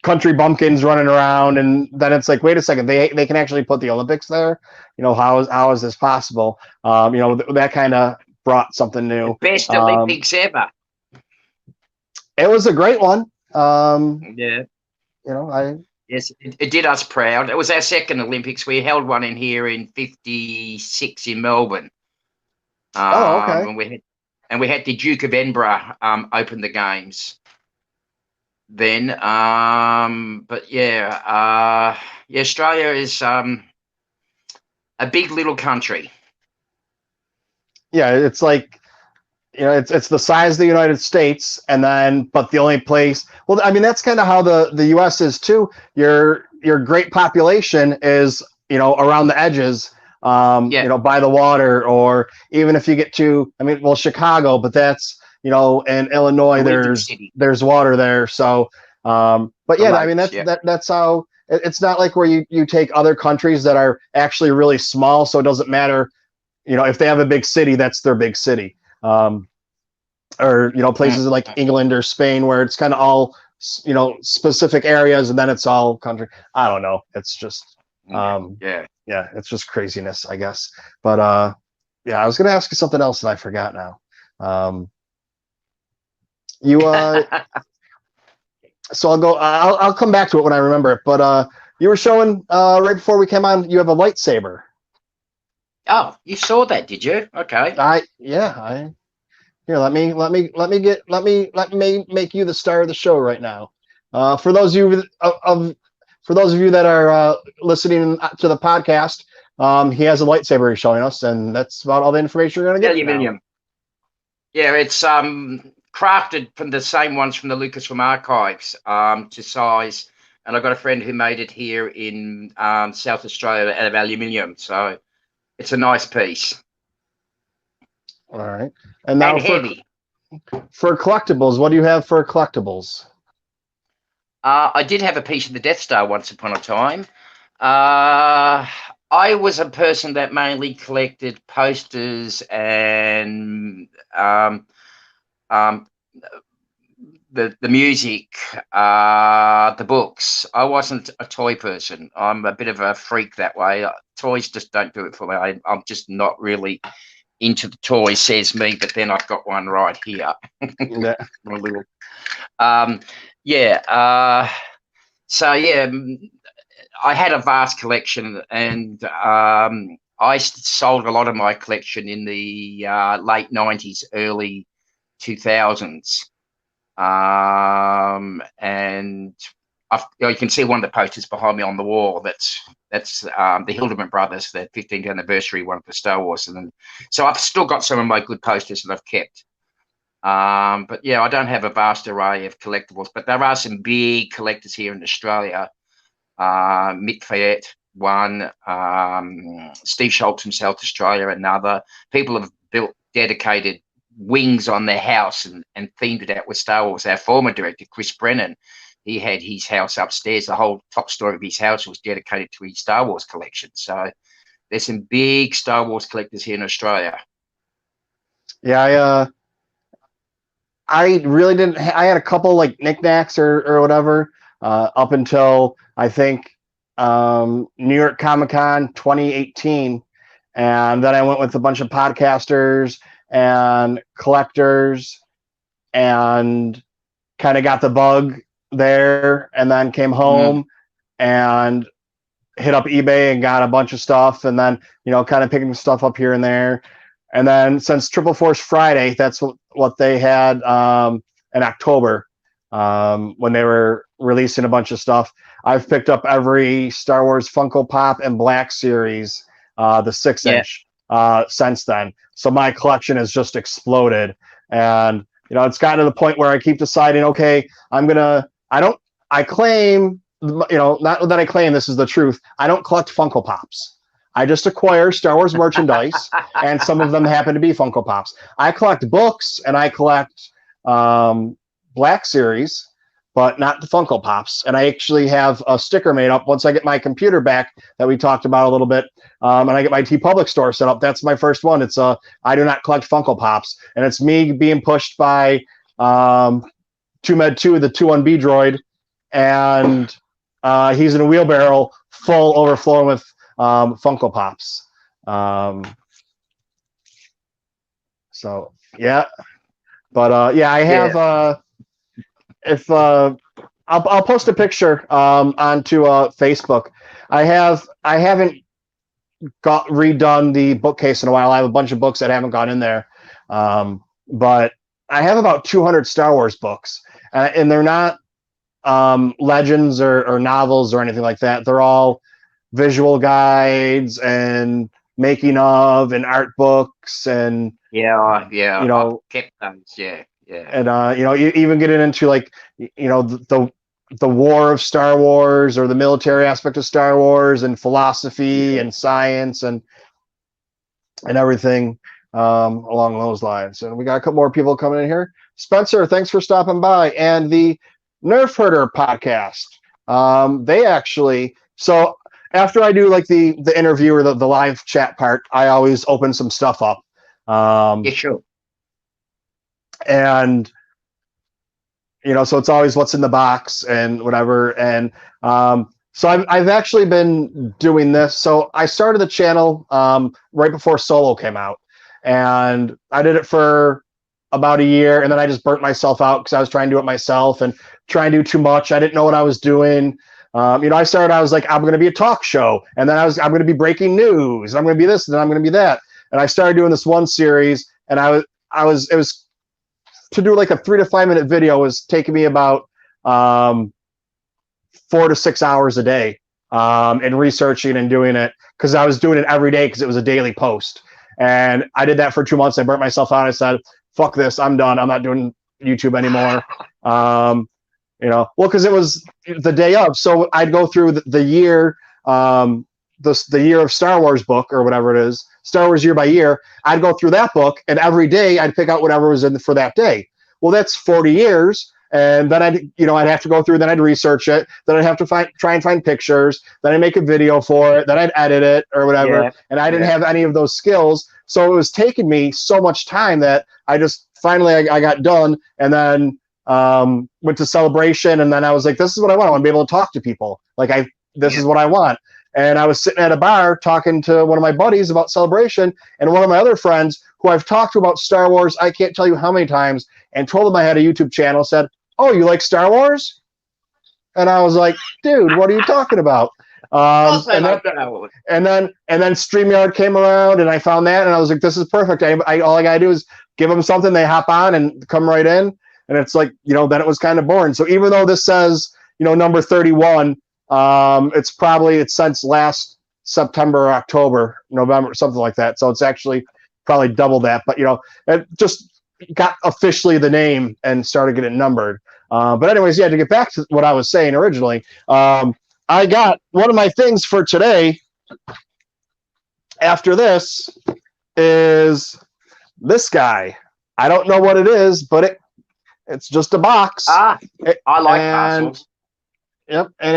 country bumpkins running around, and then it's like, wait a second, they can actually put the Olympics there. How is this possible? That kind of brought something new. The best Olympics ever. It was a great one. Yes, it did us proud. It was our second Olympics. We held one in here in '56 in Melbourne. Okay. And we had the Duke of Edinburgh open the games. Then, Australia is a big little country. Yeah, it's like it's the size of the United States, but the only place. Well, I mean that's kind of how the U.S. is too. Your great population is around the edges, by the water, or even if you get to Chicago, but that's in Illinois, there's water there. So, that's how. It's not like where you take other countries that are actually really small, so it doesn't matter, if they have a big city, that's their big city. Or places like England or Spain where it's kind of all specific areas and then it's all country. I don't know. It's just it's just craziness, I guess. But I was gonna ask you something else and I forgot now. So I'll come back to it when I remember it. But you were showing right before we came on, you have a lightsaber. Oh, you saw that, did you? Okay. Here, let me make you the star of the show right now. For those of you that are listening to the podcast, he has a lightsaber he's showing us, and that's about all the information we're going to get. Million. Yeah, it's crafted from the same ones from the Lucasfilm archives to size, and I've got a friend who made it here in South Australia out of aluminium, so it's a nice piece. All right, and now heavy. For collectibles, what do you have for collectibles? I did have a piece of the Death Star once upon a time. I was a person that mainly collected posters and um, the music, the books. I wasn't a toy person. I'm a bit of a freak that way. Toys just don't do it for me. I'm just not really into the toys, says me. But then I've got one right here. Yeah. A little, um, yeah. So yeah, I had a vast collection, and I sold a lot of my collection in the late '90s, early 2000s. And you can see one of the posters behind me on the wall. That's the Hildeman brothers, their 15th anniversary one for Star Wars, and so I've still got some of my good posters that I've kept. But yeah, I don't have a vast array of collectibles, but there are some big collectors here in Australia. Mick Fayette, one, Steve Schultz from South Australia, another. People have built dedicated wings on their house and themed it out with Star Wars. Our former director, Chris Brennan, he had his house upstairs. The whole top story of his house was dedicated to his Star Wars collection. So there's some big Star Wars collectors here in Australia. Yeah, I really didn't. I had a couple like knickknacks or whatever up until I think New York Comic Con 2018, and then I went with a bunch of podcasters and collectors, and kind of got the bug there, and then came home and hit up eBay and got a bunch of stuff, and then kind of picking stuff up here and there. And then since Triple Force Friday, that's what they had in October when they were releasing a bunch of stuff. I've picked up every Star Wars Funko Pop and Black Series, the 6-inch, since then. So my collection has just exploded. And, it's gotten to the point where I keep deciding, okay, I claim, not that I claim this is the truth. I don't collect Funko Pops. I just acquire Star Wars merchandise, and some of them happen to be Funko Pops. I collect books, and I collect Black Series, but not the Funko Pops. And I actually have a sticker made up once I get my computer back that we talked about a little bit, and I get my TeePublic store set up. That's my first one. It's I do not collect Funko Pops, and it's me being pushed by TooMedToo's, the 2-1B droid, and he's in a wheelbarrow full overflowing with Funko Pops. So yeah, but yeah, I have if I'll post a picture onto Facebook. I haven't got redone the bookcase in a while. I have a bunch of books that haven't gone in there, but I have about 200 Star Wars books, and they're not legends or novels or anything like that. They're all visual guides and making of and art books, and I've kept those, and you even getting into like the war of Star Wars, or the military aspect of Star Wars, and philosophy and science and everything along those lines. And we got a couple more people coming in here. Spencer, thanks for stopping by. And the Nerf Herder podcast, they actually, so after I do like the interview or the live chat part, I always open some stuff up. yeah, sure. And so it's always what's in the box and whatever. And so I've actually been doing this. So I started the channel right before Solo came out, and I did it for about a year, and then I just burnt myself out because I was trying to do it myself and trying to do too much. I didn't know what I was doing. I was like, I'm going to be a talk show, and then I'm going to be breaking news, and I'm going to be this, and then I'm going to be that. And I started doing this one series, and it was to do like a 3 to 5 minute video was taking me about 4 to 6 hours a day and researching and doing it, because I was doing it every day because it was a daily post. And I did that for 2 months. I burnt myself out. I said, fuck this, I'm done. I'm not doing YouTube anymore. Well, because it was the day of. So I'd go through the year, the year of Star Wars book or whatever it is, Star Wars year by year. I'd go through that book, and every day I'd pick out whatever was in for that day. Well, that's 40 years. And then I'd have to go through, then I'd research it, then I'd have to try and find pictures, then I'd make a video for it, then I'd edit it or whatever. Yeah. And I didn't have any of those skills. So it was taking me so much time that I just finally I got done, and then went to Celebration, and then I was like, this is what I want. I want to be able to talk to people. Like this is what I want. And I was sitting at a bar talking to one of my buddies about Celebration, and one of my other friends who I've talked to about Star Wars, I can't tell you how many times, and told him I had a YouTube channel, said, "Oh, you like Star Wars?" And I was like, "Dude, what are you talking about?" And then StreamYard came around, and I found that, and I was like, "This is perfect." All I gotta do is give them something, they hop on and come right in, and it's like, then it was kind of boring. So even though this says, number 31, it's since last September, or October, November, something like that. So it's actually probably double that, but it just got officially the name and started getting numbered. But anyways, to get back to what I was saying originally, I got one of my things for today after this is this guy. I don't know what it is, but it's just a box. I like parcels. Yep, and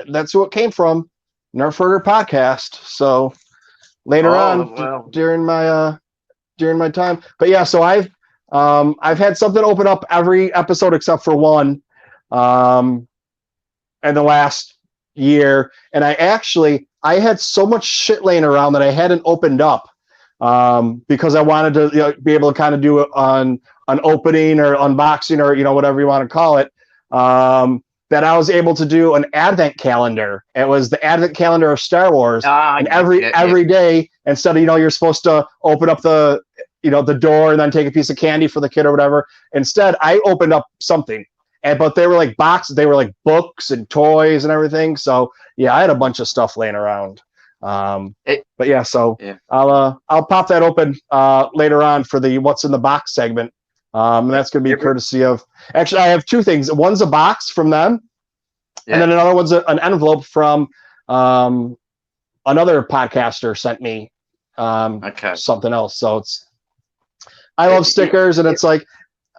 that's who it came from, Nerfurger Podcast. So later on during my time, but yeah, so I've had something open up every episode except for one, in the last year, and I had so much shit laying around that I hadn't opened up, because I wanted to be able to kind of do it on an opening or unboxing or whatever you want to call it. That I was able to do an advent calendar. It was the advent calendar of Star Wars, and every day, instead of you're supposed to open up the the door and then take a piece of candy for the kid or whatever. Instead, I opened up something, but they were like boxes. They were like books and toys and everything. So yeah, I had a bunch of stuff laying around. But yeah, so I'll pop that open later on for the what's in the box segment. And that's going to be courtesy of. Actually, I have two things. One's a box from them, and then another one's an envelope from another podcaster sent me something else. So I love stickers, and it's like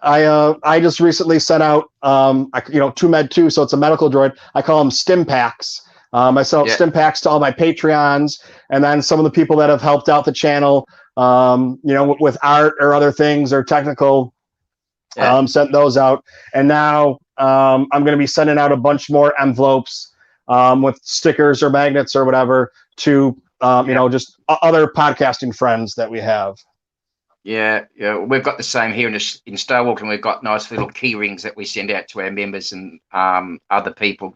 I just recently sent out TooMedToo's, so it's a medical droid. I call them stim packs. I sent out stim packs to all my Patreons, and then some of the people that have helped out the channel, with art or other things or technical. Sent those out, and now I'm going to be sending out a bunch more envelopes with stickers or magnets or whatever to just other podcasting friends that we have. Yeah, we've got the same here in Star Walk, and we've got nice little key rings that we send out to our members and other people.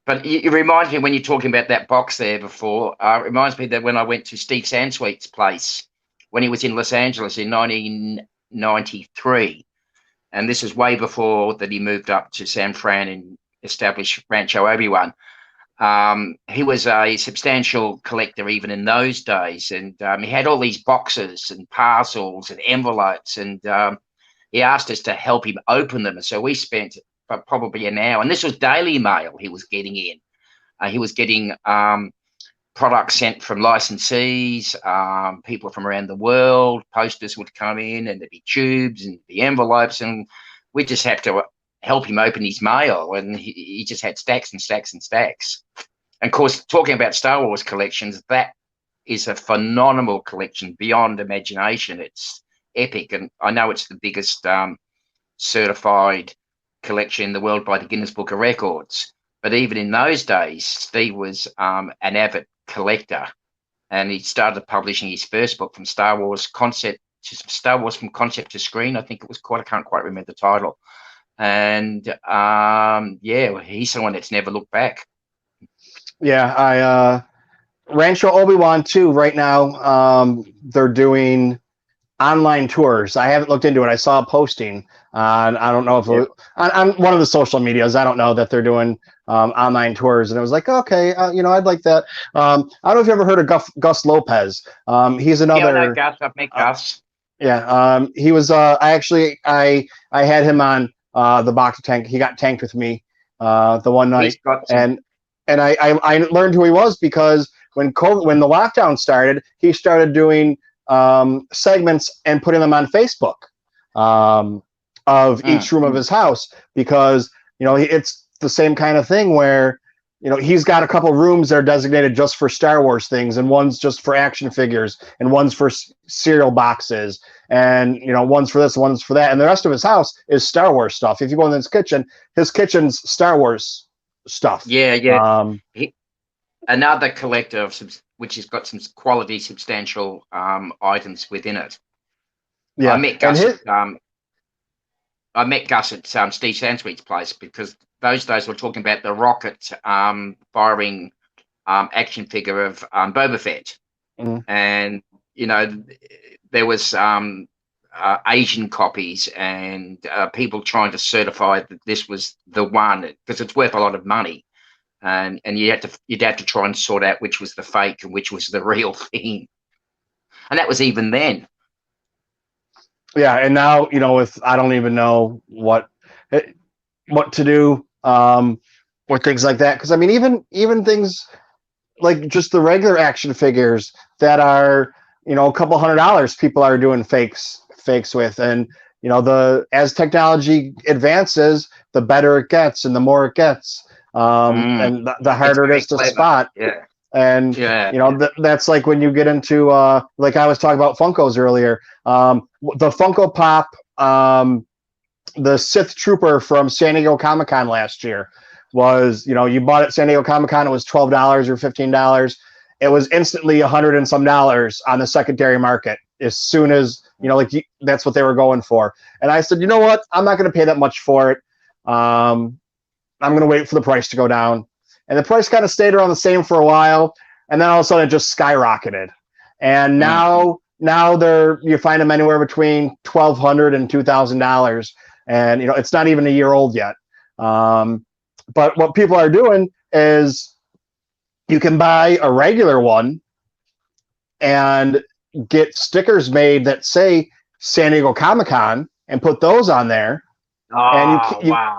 But it reminds me, when you're talking about that box there before, it reminds me that when I went to Steve Sansweet's place when he was in Los Angeles in 1993, and this is way before that he moved up to San Fran and established Rancho Obi-Wan. He was a substantial collector even in those days, and he had all these boxes and parcels and envelopes, and he asked us to help him open them. So we spent probably an hour, and this was daily mail he was getting in. He was getting products sent from licensees, people from around the world. Posters would come in, and there'd be tubes and the envelopes, and we just had to help him open his mail, and he just had stacks and stacks and stacks. And of course, talking about Star Wars collections, that is a phenomenal collection beyond imagination. It's epic, and I know it's the biggest certified collection in the world by the Guinness Book of Records. But even in those days, Steve was an avid collector, and he started publishing his first book from Star Wars from concept to screen. I think it was called. I can't quite remember the title. And he's someone that's never looked back. Yeah, I Rancho Obi-Wan too. Right now, they're doing online tours. I haven't looked into it. I saw a posting on, I don't know if on one of the social medias. I don't know that they're doing online tours, and it was like, okay, I'd like that. I don't know if you ever heard of Gus Lopez. He's another. Yeah, I know Gus. I've met Gus. He was. I had him on the Bacta tank. He got tanked with me the one night, and I learned who he was because when the lockdown started, he started doing segments and putting them on Facebook of each room of his house, because it's the same kind of thing where he's got a couple rooms that are designated just for Star Wars things, and one's just for action figures, and one's for cereal boxes, and one's for this, one's for that, and the rest of his house is Star Wars stuff. If you go in his kitchen's Star Wars stuff. Yeah. Another collector of which has got some quality, substantial items within it. Yeah, I met Gus at Steve Sansweet's place, because those days we're talking about the rocket firing action figure of Boba Fett. And there was Asian copies, and people trying to certify that this was the one, because it's worth a lot of money, and you'd have to try and sort out which was the fake and which was the real thing, and that was even then. Yeah, and now with I don't even know what to do or things like that, because I mean even things like just the regular action figures that are a couple $100, people are doing fakes with, and as technology advances, the better it gets and the more it gets, and the harder it is to spot. Yeah. And that's like when you get into like I was talking about Funkos earlier, the Funko Pop, the Sith Trooper from San Diego Comic-Con last year was, you bought it at San Diego Comic-Con, it was $12 or $15. It was instantly $100 and some on the secondary market as soon as that's what they were going for. And I said, you know what, I'm not going to pay that much for it. I'm going to wait for the price to go down. And the price kind of stayed around the same for a while, and then all of a sudden it just skyrocketed. And now you find them anywhere between $1,200 and $2,000, and it's not even a year old yet. But what people are doing is you can buy a regular one and get stickers made that say San Diego Comic-Con and put those on there. And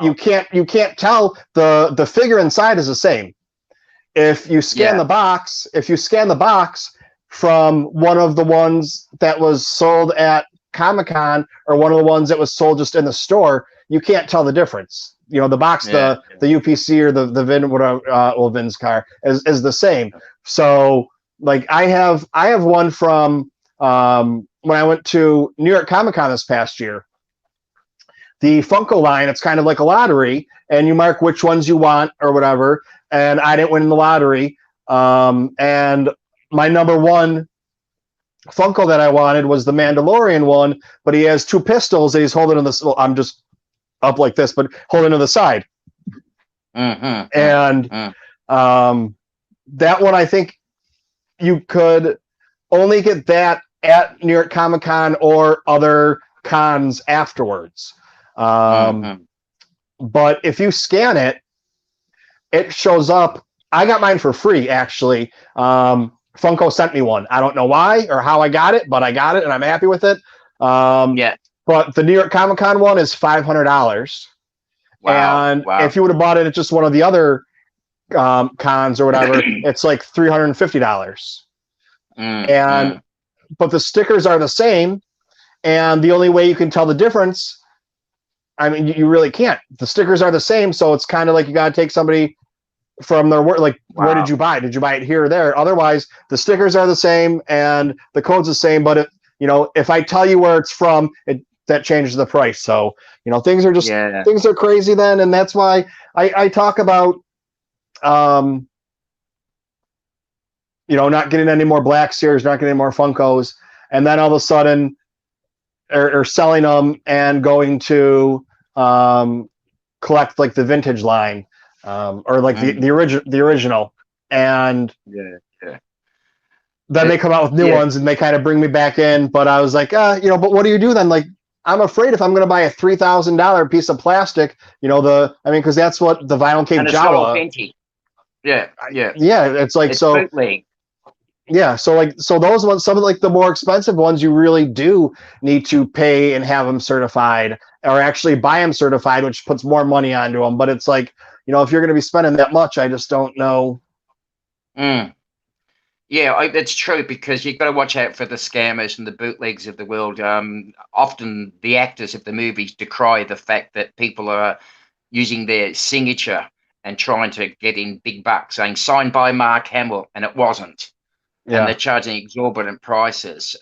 you can't tell, the figure inside is the same. If you scan the box, from one of the ones that was sold at Comic-Con or one of the ones that was sold just in the store, you can't tell the difference. The box, the UPC or the Vin, whatever, Vin's car is the same. So like I have one from when I went to New York Comic-Con this past year. The Funko line, it's kind of like a lottery, and you mark which ones you want or whatever. And I didn't win the lottery. And my number one Funko that I wanted was the Mandalorian one, but he has two pistols that he's holding on this. Well, I'm just up like this, but holding to the side. And that one, I think you could only get that at New York Comic-Con or other cons afterwards. But if you scan it, it shows up. I got mine for free, actually. Funko sent me one. I don't know why or how I got it, but I got it and I'm happy with it. But the New York Comic-Con one is $500. And if you would have bought it at just one of the other cons or whatever, it's like $350. But the stickers are the same, and the only way you can tell the difference, I mean, you really can't. The stickers are the same, so it's kind of like you got to take somebody from their work. Like, where did you buy it? Did you buy it here or there? Otherwise, the stickers are the same and the code's the same. But if I tell you where it's from, that changes the price. So things are just things are crazy then, and that's why I talk about not getting any more Black Series, not getting any more Funkos, and then all of a sudden, or selling them and going to collect like the vintage line, or like the original, and then they come out with new ones and they kind of bring me back in. But I was like, but what do you do then? Like, I'm afraid if I'm going to buy a $3,000 piece of plastic, because that's what the vinyl cake Jawa. It's like, it's bootleg. Yeah, so those ones, some of like the more expensive ones, you really do need to pay and have them certified, or actually buy them certified, which puts more money onto them. But it's like, if you're going to be spending that much, I just don't know. Yeah, that's true because you've got to watch out for the scammers and the bootlegs of the world. Often the actors of the movies decry the fact that people are using their signature and trying to get in big bucks, saying signed by Mark Hamill, and it wasn't. And they're Yeah. charging exorbitant prices.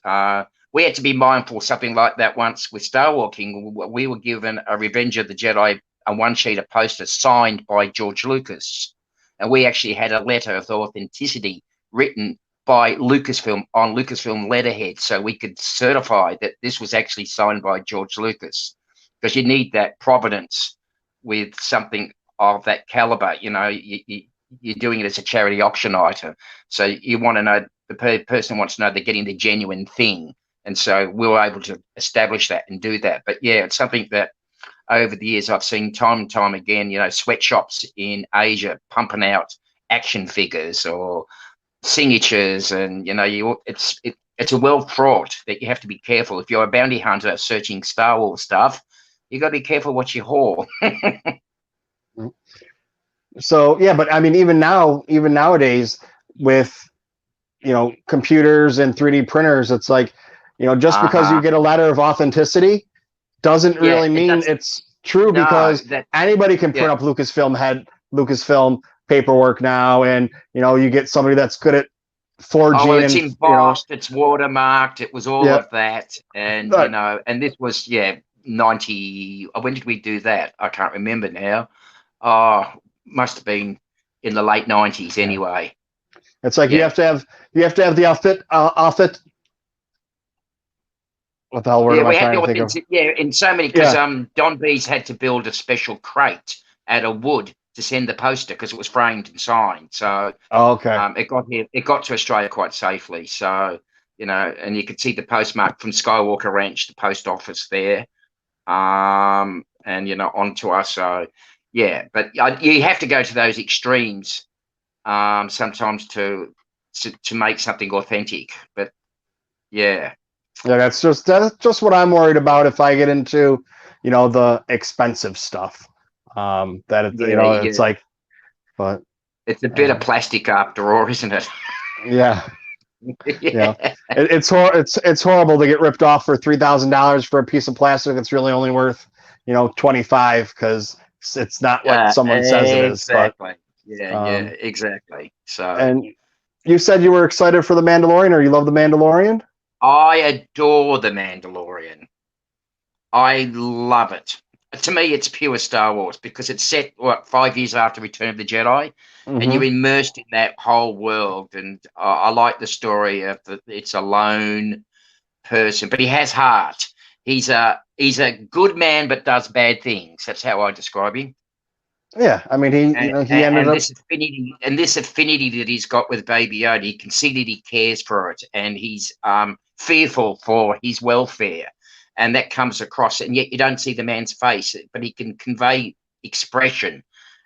We had to be mindful of something like that once with Star Walking. We were given a Revenge of the Jedi, a one-sheet of poster signed by George Lucas. And we actually had a letter of authenticity written by Lucasfilm on Lucasfilm letterhead, so we could certify that this was actually signed by George Lucas, because you need that provenance with something of that caliber. You're doing it as a charity auction item, so you want to know the person wants to know they're getting the genuine thing, and so we were able to establish that and do that. But yeah, it's something that over the years I've seen time and time again. Sweatshops in Asia pumping out action figures or signatures, and it's a world fraught that you have to be careful. If you're a bounty hunter searching Star Wars stuff, you got to be careful what you haul. So yeah, but I mean, even nowadays with computers and 3D printers, it's like just because you get a letter of authenticity doesn't Yeah, really mean it's true, no, because anybody can print up Lucasfilm paperwork now, and you get somebody that's good at forging. It's and embossed, it's watermarked, it was all of that, and and this was 90. When did we do that? I can't remember now. Must have been in the late 90s anyway. It's like you have to have the outfit. What the hell word am I trying to think of? Yeah, in so many, because Don B's had to build a special crate out of wood to send the poster because it was framed and signed. So it got here. It got to Australia quite safely. So and you could see the postmark from Skywalker Ranch, the post office there, and onto us. So yeah, but you have to go to those extremes sometimes to make something authentic. But yeah. Yeah, that's just what I'm worried about if I get into, the expensive stuff. It's like, but it's a bit of plastic after all, isn't it? Yeah. It's horrible to get ripped off for $3,000 for a piece of plastic that's really only worth, 25, because it's not what someone says it is. Exactly. But, exactly. So. And you said you were excited for The Mandalorian, or you love The Mandalorian? I adore The Mandalorian. I love it. To me, it's pure Star Wars because it's set 5 years after Return of the Jedi, and you're immersed in that whole world. And I like the story of it's a lone person, but he has heart. He's a good man, but does bad things. That's how I describe him. Yeah, I mean, he ended up this affinity that he's got with Baby Yoda. You can see that he cares for it, and he's fearful for his welfare, and that comes across. And yet, you don't see the man's face, but he can convey expression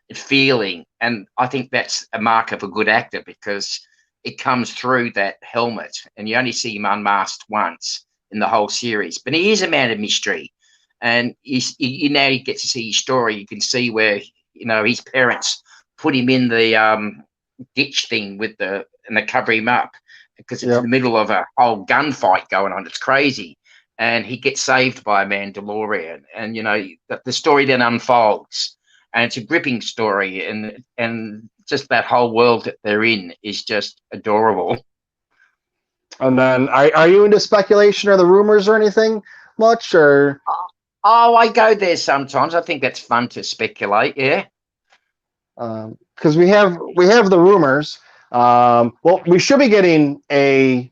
and feeling, and I think that's a mark of a good actor because it comes through that helmet, and you only see him unmasked once in the whole series. But he is a man of mystery, and now you get to see his story. You can see where his parents put him in the ditch thing and they cover him up because it's in the middle of a whole gunfight going on. It's crazy, and he gets saved by a Mandalorian, and the story then unfolds, and it's a gripping story, and just that whole world that they're in is just adorable. And then, are you into speculation or the rumors or anything much, or? I go there sometimes. I think that's fun to speculate. Yeah. Because we have the rumors. Well, we should be getting a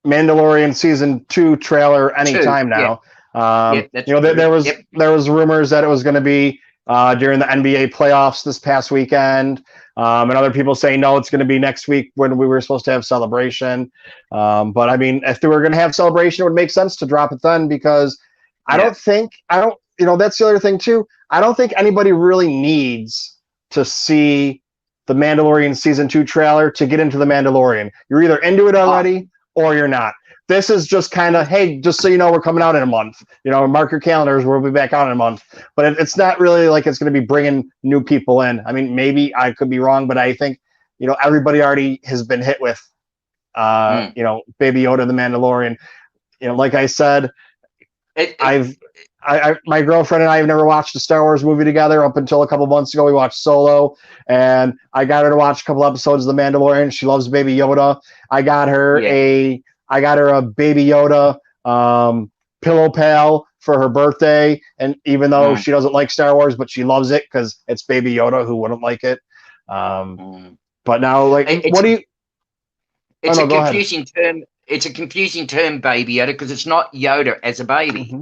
Mandalorian season 2 trailer anytime now. There was rumors that it was going to be during the NBA playoffs this past weekend, and other people say no, it's going to be next week when we were supposed to have Celebration. But I mean, if they were going to have Celebration, it would make sense to drop it then, because I don't that's the other thing too. I don't think anybody really needs to see the Mandalorian season 2 trailer to get into the Mandalorian. You're either into it already or you're not. This is just kind of, hey, just so you know, we're coming out in a month. Mark your calendars. We'll be back out in a month. But it's not really like it's going to be bringing new people in. I mean, maybe I could be wrong, but I think, everybody already has been hit with you know, Baby Yoda, the Mandalorian. You know, like I said, my girlfriend and I have never watched a Star Wars movie together up until a couple months ago. We watched Solo, and I got her to watch a couple episodes of The Mandalorian. She loves Baby Yoda. I got her a Baby Yoda pillow pal for her birthday, and even though she doesn't like Star Wars, but she loves it because it's Baby Yoda. Who wouldn't like it? But now, like, what do you? It's a confusing term. It's a confusing term, Baby Yoda, because it's not Yoda as a baby.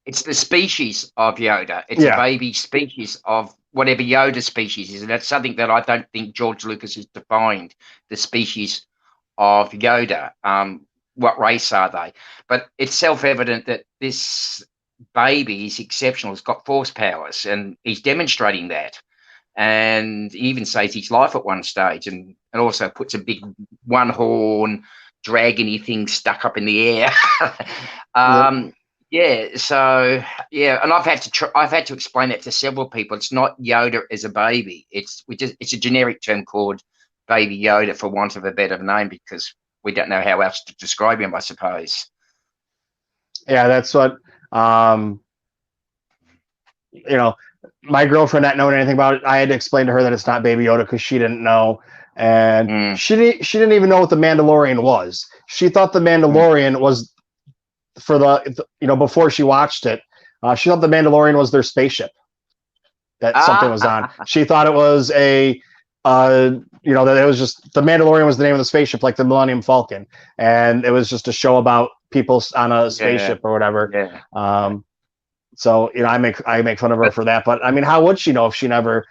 It's the species of Yoda. It's a baby species of whatever Yoda species is. And that's something that I don't think George Lucas has defined, the species of Yoda. What race are they? But it's self-evident that this baby is exceptional. He's got force powers, and he's demonstrating that. And he even saves his life at one stage, and also puts a big one-horn dragony thing stuck up in the air. So and I've had to explain that to several people. It's not Yoda as a baby. It's a generic term called Baby Yoda, for want of a better name, because we don't know how else to describe him, I suppose. Yeah, that's what you know. My girlfriend not knowing anything about it, I had to explain to her that it's not Baby Yoda because she didn't know, and she didn't even know what the Mandalorian was. She thought the Mandalorian was for before she watched it. She thought the Mandalorian was their spaceship that something was on. She thought it was that it was just the Mandalorian was the name of the spaceship, like the Millennium Falcon, and it was just a show about people on a spaceship or whatever. So, you know, I make fun of her for that, but I mean, how would she know if she never,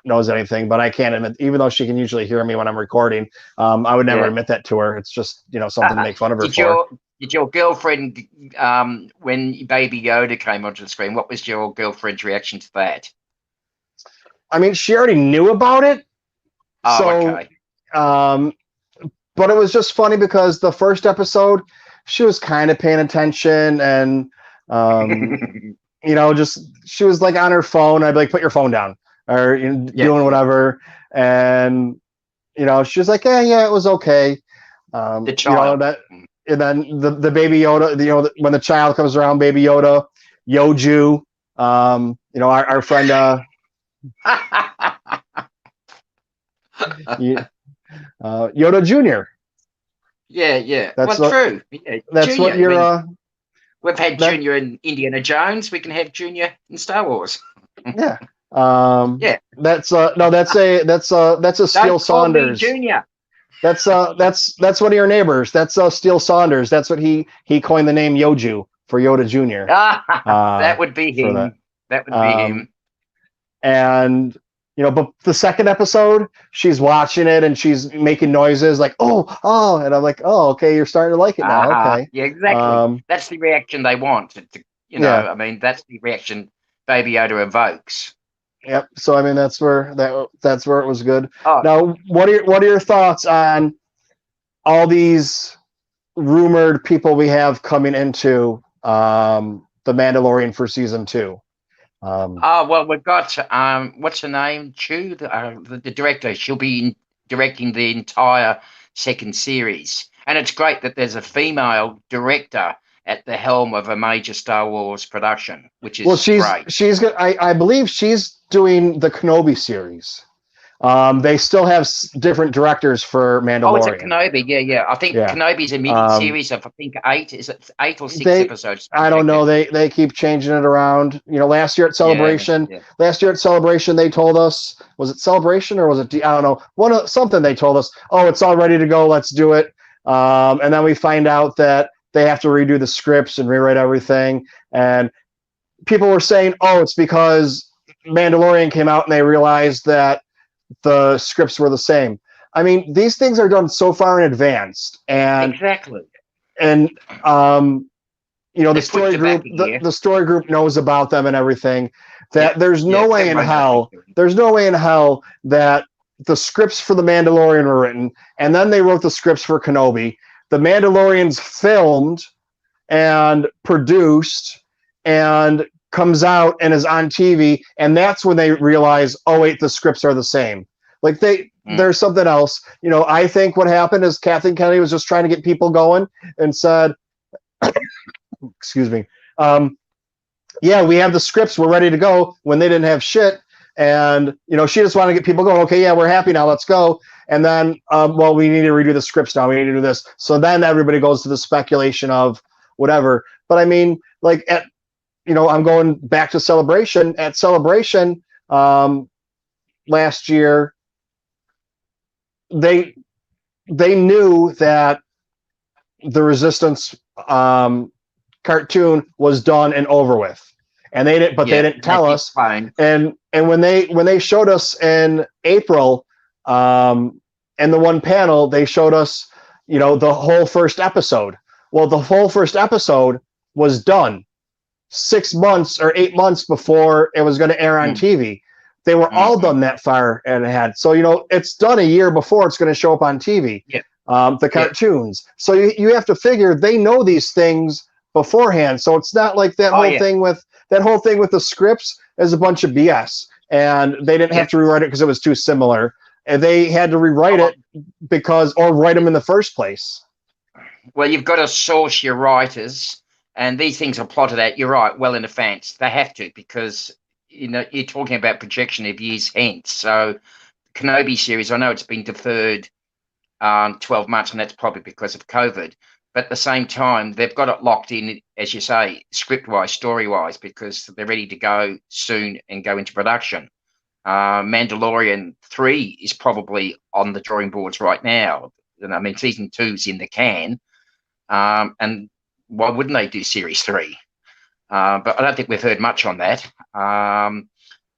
knows anything? But I can't admit, even though she can usually hear me when I'm recording, I would never admit that to her. It's just, something to make fun of her for. Did your girlfriend, when Baby Yoda came onto the screen, what was your girlfriend's reaction to that? I mean, she already knew about it. Okay. But it was just funny because the first episode, she was kind of paying attention, and she was like on her phone. I'd be like, put your phone down, or doing whatever. And, she was like, yeah, it was okay. The child. And then the Baby Yoda, when the child comes around, Baby Yoda, Yoju, our friend, Yoda Jr. Yeah. That's true. Yeah, that's Junior, what you're. We've had Junior in Indiana Jones. We can have Junior in Star Wars. Yeah. That's a Steele Saunders. Junior. That's one of your neighbors. That's Steele Saunders. That's what he coined the name Yoju for Yoda Jr. That would be him. That would be him. And but the second episode, she's watching it and she's making noises like oh, and I'm like, oh, okay, you're starting to like it now. Okay. Yeah, exactly. That's the reaction they want. I mean, that's the reaction Baby Yoda evokes. Yep. So I mean, that's where it was good. Now, what are your thoughts on all these rumored people we have coming into The Mandalorian for season 2? Well, we've got what's her name? Chu, the director. She'll be directing the entire second series, and it's great that there's a female director at the helm of a major Star Wars production, which is great. She's good. I believe she's doing the Kenobi series. They still have different directors for Mandalorian. Oh, it's a Kenobi. Yeah. I think Kenobi's a mini-series of, I think, 8. Is it 8 or 6 episodes? I don't know. They keep changing it around. Last year at Celebration, they told us, was it Celebration or was it, I don't know, something they told us, it's all ready to go, let's do it. And then we find out that they have to redo the scripts and rewrite everything. And people were saying, it's because Mandalorian came out and they realized that the scripts were the same. I mean, these things are done so far in advance, and exactly. And the story group knows about them and everything. That there's no way in hell that the scripts for The Mandalorian were written, and then they wrote the scripts for Kenobi. The Mandalorian's filmed and produced and comes out and is on TV, and that's when they realize, oh wait, the scripts are the same. Like there's something else. You know, I think what happened is Kathleen Kennedy was just trying to get people going and said, excuse me, yeah, we have the scripts, we're ready to go, when they didn't have shit. And, you know, she just wanted to get people going. Okay, yeah, we're happy now, let's go. And then, well, we need to redo the scripts now, we need to do this. So then everybody goes to the speculation of whatever. But I mean, like, I'm going back to Celebration. At Celebration last year, they knew that the Resistance cartoon was done and over with, and they didn't. But they didn't tell us. Fine. And when they showed us in April, in the one panel, they showed us, you know, the whole first episode. Well, the whole first episode was done 6 months or 8 months before it was going to air on TV. They were all done that far and ahead. So, you know, it's done a year before it's going to show up on TV. Yeah. The cartoons. So you have to figure they know these things beforehand. So it's not like that whole thing with the scripts is a bunch of BS. And they didn't have to rewrite it because it was too similar. And they had to rewrite it or write them in the first place. Well, you've got to source your writers, and these things are plotted out, you're right, well in advance. They have to, because, you know, you're talking about projection of years hence. So Kenobi series, I know it's been deferred 12 months, and that's probably because of COVID. But at the same time, they've got it locked in, as you say, script-wise, story-wise, because they're ready to go soon and go into production. Mandalorian 3 is probably on the drawing boards right now. And I mean, season 2's in the can. And why wouldn't they do series 3? But I don't think we've heard much on that.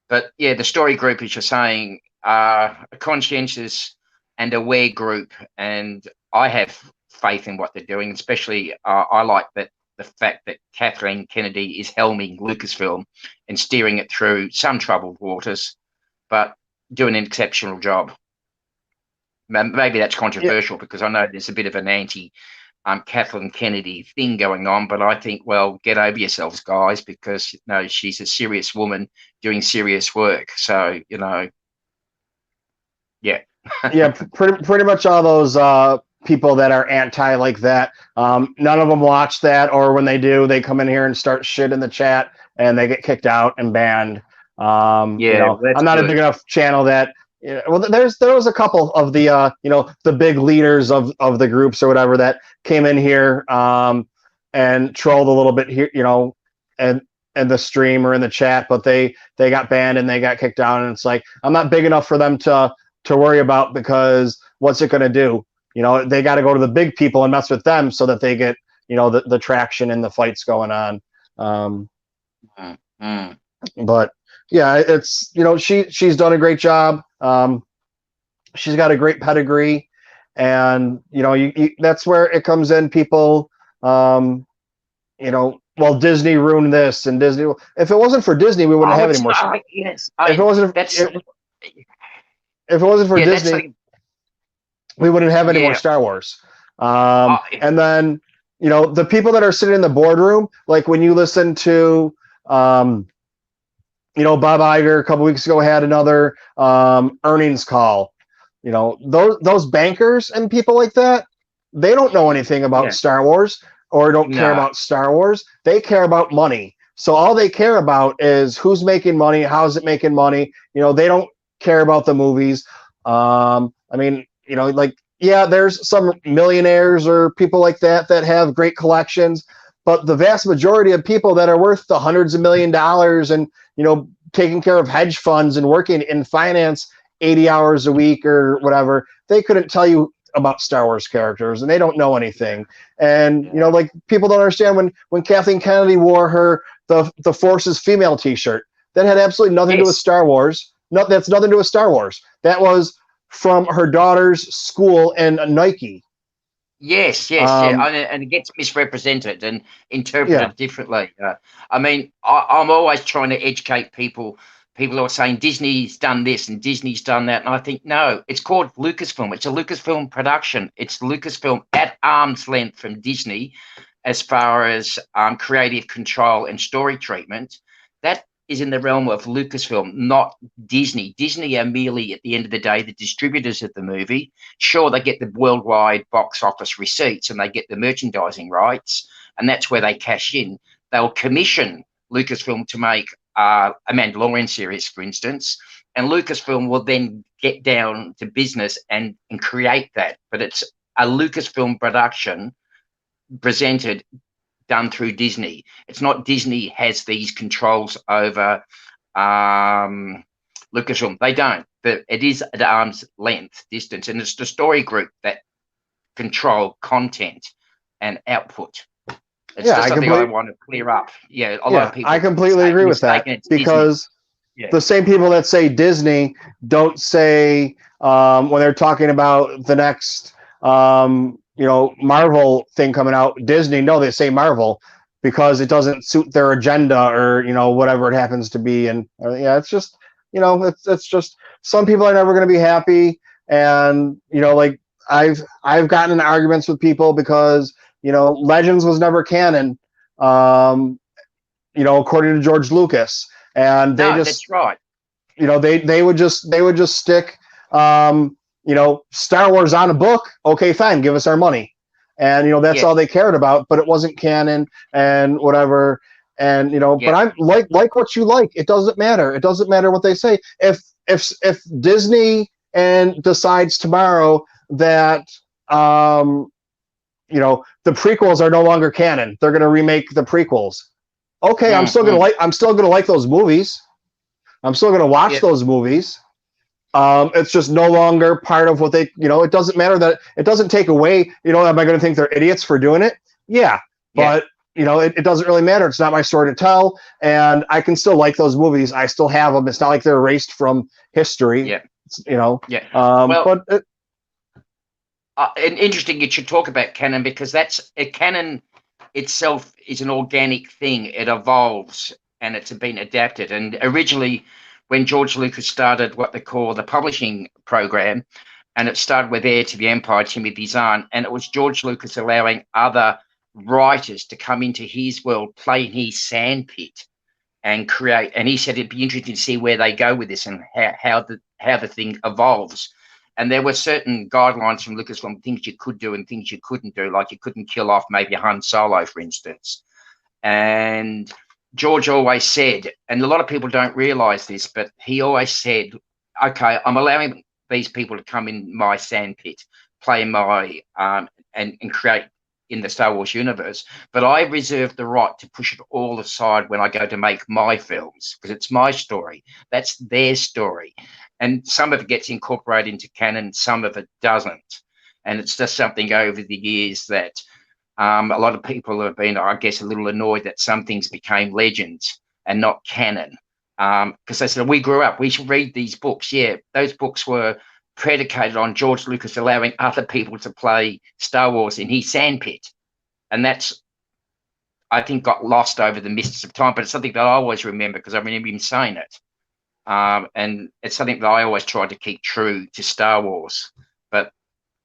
But yeah, the story group, as you're saying, a conscientious and aware group, and I have faith in what they're doing. Especially, I like that the fact that Kathleen Kennedy is helming Lucasfilm and steering it through some troubled waters, but doing an exceptional job. Maybe that's controversial because I know there's a bit of an anti Kathleen Kennedy thing going on, but I think, well, get over yourselves, guys, because, you know, she's a serious woman doing serious work. So, you know, yeah. Yeah, pretty much all those people that are anti like that, none of them watch that, or when they do, they come in here and start shit in the chat and they get kicked out and banned. I'm not a big enough channel that. Well, there was a couple of the the big leaders of the groups or whatever that came in here and trolled a little bit here, and the stream or in the chat, but they got banned and they got kicked out, and it's like, I'm not big enough for them to worry about, because what's it going to do? They got to go to the big people and mess with them so that they get the traction and the fights going on. But yeah, it's she's done a great job. She's got a great pedigree, and that's where it comes in. People, well, Disney ruined this, and Disney. If it wasn't for Disney, we wouldn't have any more. Yes, if it wasn't for Disney, we wouldn't have any more Star Wars. And then the people that are sitting in the boardroom, like when you listen to Bob Iger a couple weeks ago had another earnings call. Those bankers and people like that, they don't know anything about Star Wars or don't care about Star Wars. They care about money. So all they care about is who's making money, how's it making money. They don't care about the movies. There's some millionaires or people like that have great collections, but the vast majority of people that are worth the hundreds of $millions and taking care of hedge funds and working in finance 80 hours a week or whatever, they couldn't tell you about Star Wars characters, and they don't know anything. And people don't understand when Kathleen Kennedy wore the Force's female T-shirt, that had absolutely nothing to do with Star Wars. That's nothing to do with Star Wars. That was from her daughter's school and Nike. Yes, and it gets misrepresented and interpreted differently. I'm always trying to educate people. People are saying Disney's done this and Disney's done that, and I think, no, it's called Lucasfilm. It's a Lucasfilm production. It's Lucasfilm at arm's length from Disney, as far as creative control and story treatment. That is in the realm of Lucasfilm, not Disney. Disney are merely, at the end of the day, the distributors of the movie. Sure, they get the worldwide box office receipts and they get the merchandising rights, and that's where they cash in. They'll commission Lucasfilm to make a Mandalorian series, for instance, and Lucasfilm will then get down to business and create that. But it's a Lucasfilm production presented, done through Disney. It's not Disney has these controls over Lucasfilm. They don't. But it is at arm's length distance, and it's the story group that control content and output. It's just something I want to clear up. Yeah, a lot of people. I completely agree with that, because the same people that say Disney don't say when they're talking about the next Marvel thing coming out, Disney. No, they say Marvel because it doesn't suit their agenda or whatever it happens to be. And it's just it's just some people are never going to be happy, and like I've gotten in arguments with people because Legends was never canon, according to George Lucas, and that's right. They would just stick Star Wars on a book. Okay, fine, give us our money. And that's all they cared about, but it wasn't canon and whatever. And but I'm like what you like. It doesn't matter. It doesn't matter what they say. If Disney decides tomorrow that the prequels are no longer canon, they're going to remake the prequels. Okay, I'm still gonna like those movies. I'm still gonna watch those movies. It's just no longer part of what they, it doesn't matter that it doesn't take away, am I going to think they're idiots for doing it? Yeah. But, it doesn't really matter. It's not my story to tell. And I can still like those movies. I still have them. It's not like they're erased from history. Yeah. And interesting you should talk about canon, because canon itself is an organic thing. It evolves and it's been adapted. And originally, when George Lucas started what they call the publishing program, and it started with Heir to the Empire, Timothy Zahn, and it was George Lucas allowing other writers to come into his world, play in his sandpit, and create. And he said it'd be interesting to see where they go with this and how the thing evolves. And there were certain guidelines from Lucasfilm, things you could do and things you couldn't do, like you couldn't kill off maybe Han Solo, for instance. And George always said, and a lot of people don't realize this, but he always said, okay, I'm allowing these people to come in my sandpit, play my and create in the Star Wars universe, but I reserve the right to push it all aside when I go to make my films, because it's my story. That's their story. And some of it gets incorporated into canon, some of it doesn't. And it's just something over the years that a lot of people have been, I guess, a little annoyed that some things became legends and not canon. Because they said, we grew up, we should read these books. Yeah, those books were predicated on George Lucas allowing other people to play Star Wars in his sandpit. And that's, I think, got lost over the mists of time. But it's something that I always remember, because I remember him saying it. And it's something that I always tried to keep true to Star Wars. But,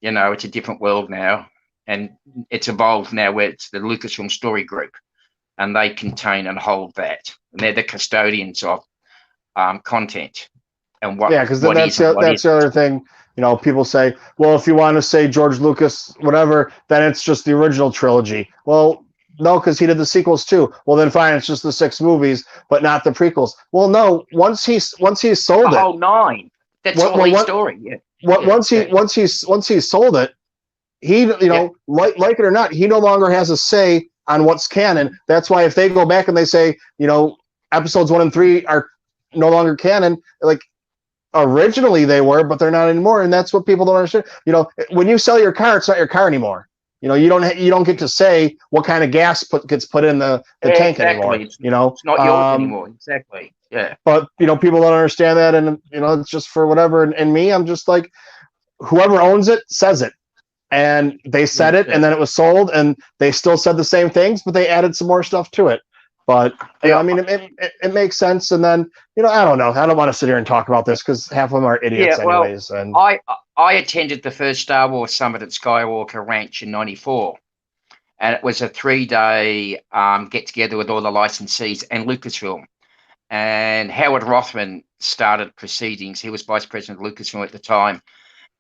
it's a different world now. And it's evolved now where it's the Lucasfilm Story Group, and they contain and hold that. And they're the custodians of content. And what? Yeah, because that's the other thing. People say, well, if you want to say George Lucas, whatever, then it's just the original trilogy. Well, no, because he did the sequels too. Well, then fine, it's just the 6 movies, but not the prequels. Well, no, once he's sold it, the whole 9. That's all his story. Yeah. Once he's sold it, he, like it or not, he no longer has a say on what's canon. That's why if they go back and they say, episodes 1 and 3 are no longer canon, like originally they were, but they're not anymore. And that's what people don't understand. When you sell your car, it's not your car anymore. You don't get to say what kind of gas gets put in the tank anymore. It's not yours anymore. Exactly. Yeah. But people don't understand that, and it's just for whatever. And me, I'm just like, whoever owns it says it. And they said it, and then it was sold, and they still said the same things, but they added some more stuff to it. But I mean, it makes sense. And then I don't know. I don't want to sit here and talk about this because half of them are idiots, anyways. And I attended the first Star Wars Summit at Skywalker Ranch in '94, and it was a 3-day get together with all the licensees and Lucasfilm. and Howard Rothman started proceedings. He was vice president of Lucasfilm at the time,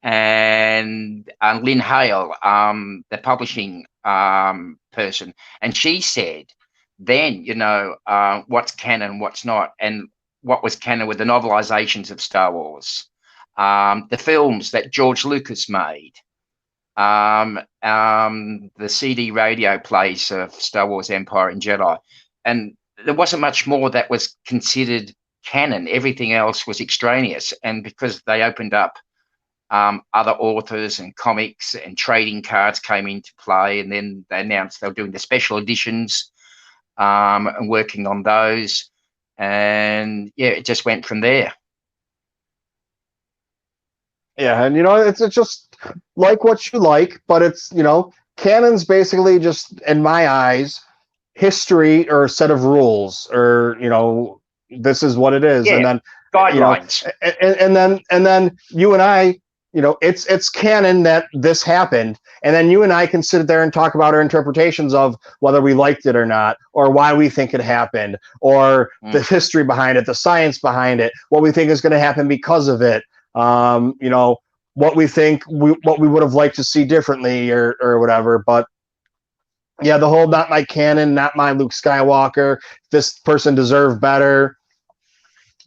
and Lynn Hale, the publishing person, and she said, then, what's canon, what's not, and what was canon were the novelizations of Star Wars, the films that George Lucas made, the CD radio plays of Star Wars Empire and Jedi, and there wasn't much more that was considered canon. Everything else was extraneous, and because they opened up, other authors and comics and trading cards came into play, and then they announced they were doing the special editions, and working on those, and yeah, it just went from there. Yeah, and it's just like what you like, but it's canon's basically just, in my eyes, history or a set of rules, or this is what it is, Yeah, and then guidelines, and then you and I, it's canon that this happened, and then you and I can sit there and talk about our interpretations of whether we liked it or not, or why we think it happened, or the history behind it, the science behind it, what we think is going to happen because of it. What we think what we would have liked to see differently, or whatever. But yeah, the whole not my canon, not my Luke Skywalker, this person deserved better.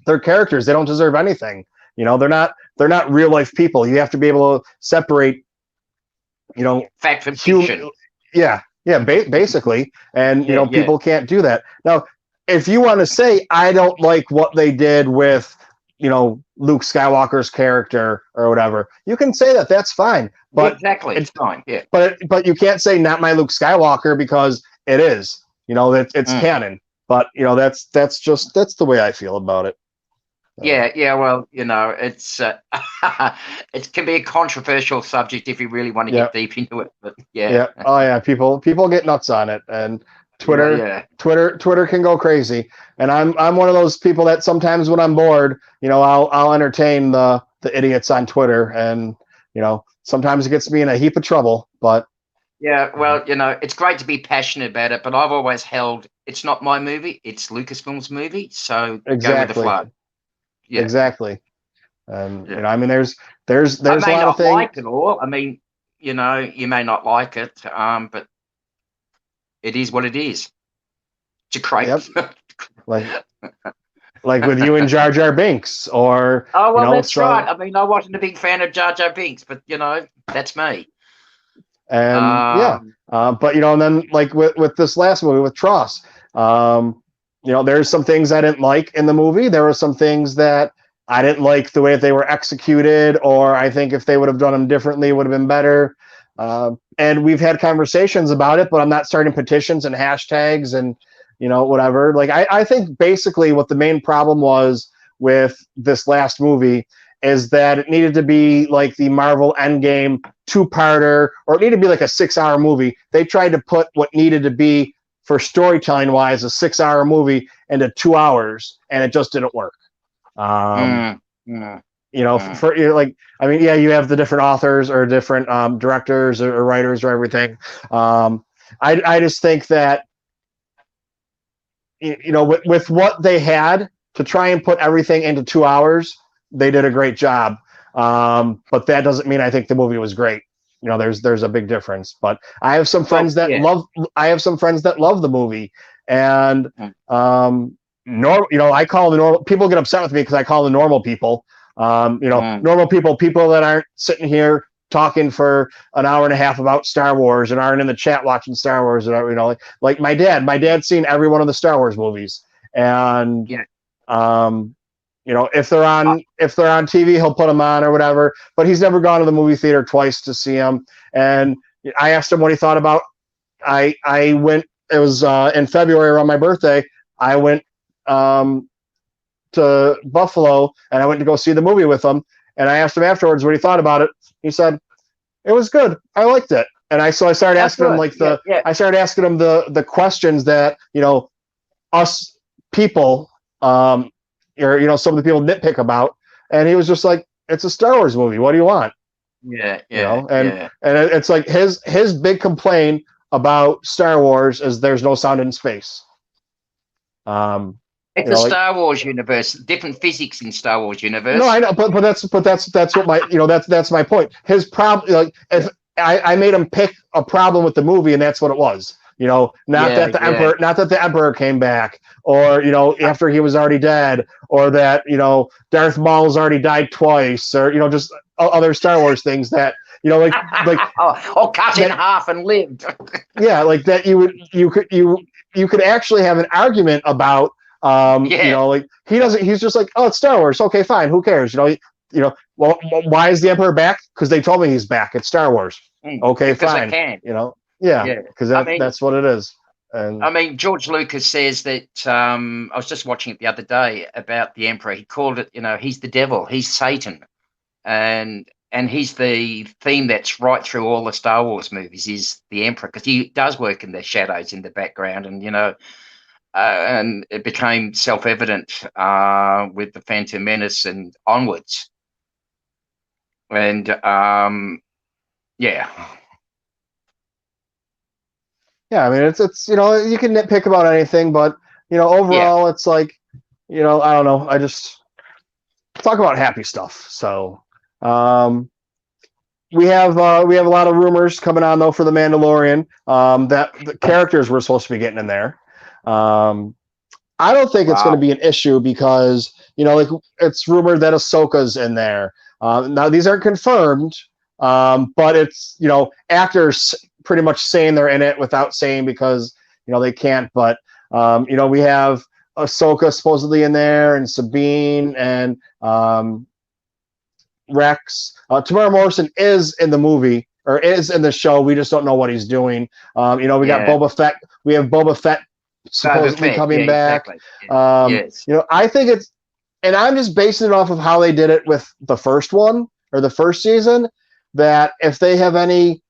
They're characters. They don't deserve anything. They're not real life people. You have to be able to separate, fact from fiction. Yeah, basically. And people can't do that. Now, if you want to say I don't like what they did with Luke Skywalker's character or whatever, you can say that. That's fine. But exactly, it's fine. Yeah. But you can't say not my Luke Skywalker, because it is. It's canon. But that's the way I feel about it. Yeah. Well, it's it can be a controversial subject if you really want to get deep into it. But yeah. Oh yeah, people get nuts on it, and Twitter can go crazy. And I'm one of those people that sometimes when I'm bored, I'll entertain the idiots on Twitter, and sometimes it gets me in a heap of trouble. But yeah, well, it's great to be passionate about it, but I've always held it's not my movie, it's Lucasfilm's movie, so go with the flow. Yeah, exactly. And there's a lot of things. Like it all. I mean, you may not like it, but it is what it is. It's a crate. Yep. like with you and Jar Jar Binks, or that's right. I mean, I wasn't a big fan of Jar Jar Binks, but that's me. And but and then like with this last movie with Tross, there's some things I didn't like in the movie. There were some things that I didn't like the way that they were executed, or I think if they would have done them differently, it would have been better. And we've had conversations about it, but I'm not starting petitions and hashtags and whatever. Like I think basically what the main problem was with this last movie is that it needed to be like the Marvel Endgame 2-parter, or it needed to be like a 6-hour movie. They tried to put what needed to be for storytelling wise a 6-hour movie into 2 hours, and it just didn't work. You have the different authors or different directors or writers or everything. I just think that with what they had to try and put everything into 2 hours, they did a great job. But that doesn't mean I think the movie was great. There's a big difference. But I have some friends that love the movie, and I call them the normal people. Get upset with me because I call them the normal people. Normal people that aren't sitting here talking for an hour and a half about Star Wars and aren't in the chat watching Star Wars, or like my dad. My dad's seen every one of the Star Wars movies, and if they're on TV, he'll put them on or whatever. But he's never gone to the movie theater twice to see them. And I asked him what he thought about. I went. It was in February around my birthday. I went to Buffalo, and I went to go see the movie with him. And I asked him afterwards what he thought about it. He said it was good. I liked it. And I started asking him I started asking him the questions that us people or some of the people nitpick about, and he was just like, it's a Star Wars movie. What do you want? And it's like his big complaint about Star Wars is there's no sound in space. It's a Star Wars universe, different physics in Star Wars universe. No, I know, but that's what my that's my point. His problem, like, if I made him pick a problem with the movie, and that's what it was. Not that the Emperor came back, or after he was already dead, or that Darth Maul's already died twice, or just other Star Wars things that like or cut in half and lived. Yeah, like that you could actually have an argument about. Like he's just like, oh, it's Star Wars. Okay, fine. Who cares? Well, why is the Emperor back? Because they told me he's back. It's Star Wars. Okay, because fine. I can. Yeah, because that's what it is. And I mean, George Lucas says that. I was just watching it the other day about the Emperor. He called it, he's the devil, he's Satan, and he's the theme that's right through all the Star Wars movies is the Emperor, because he does work in the shadows in the background, and it became self-evident with the Phantom Menace and onwards. And yeah. Yeah, I mean, it's you can nitpick about anything, but overall, it's like, I don't know. I just talk about happy stuff. So we have a lot of rumors coming on though for the Mandalorian that the characters we're supposed to be getting in there. I don't think it's going to be an issue because like it's rumored that Ahsoka's in there. Now these aren't confirmed, but it's actors pretty much saying they're in it without saying because they can't. But we have Ahsoka supposedly in there, and Sabine, and Rex. Tamara Morrison is in the movie or is in the show. We just don't know what he's doing. We got Boba Fett. We have Boba Fett supposedly coming back. Exactly. Yes. I think it's, and I'm just basing it off of how they did it with the first one or the first season, that if they have any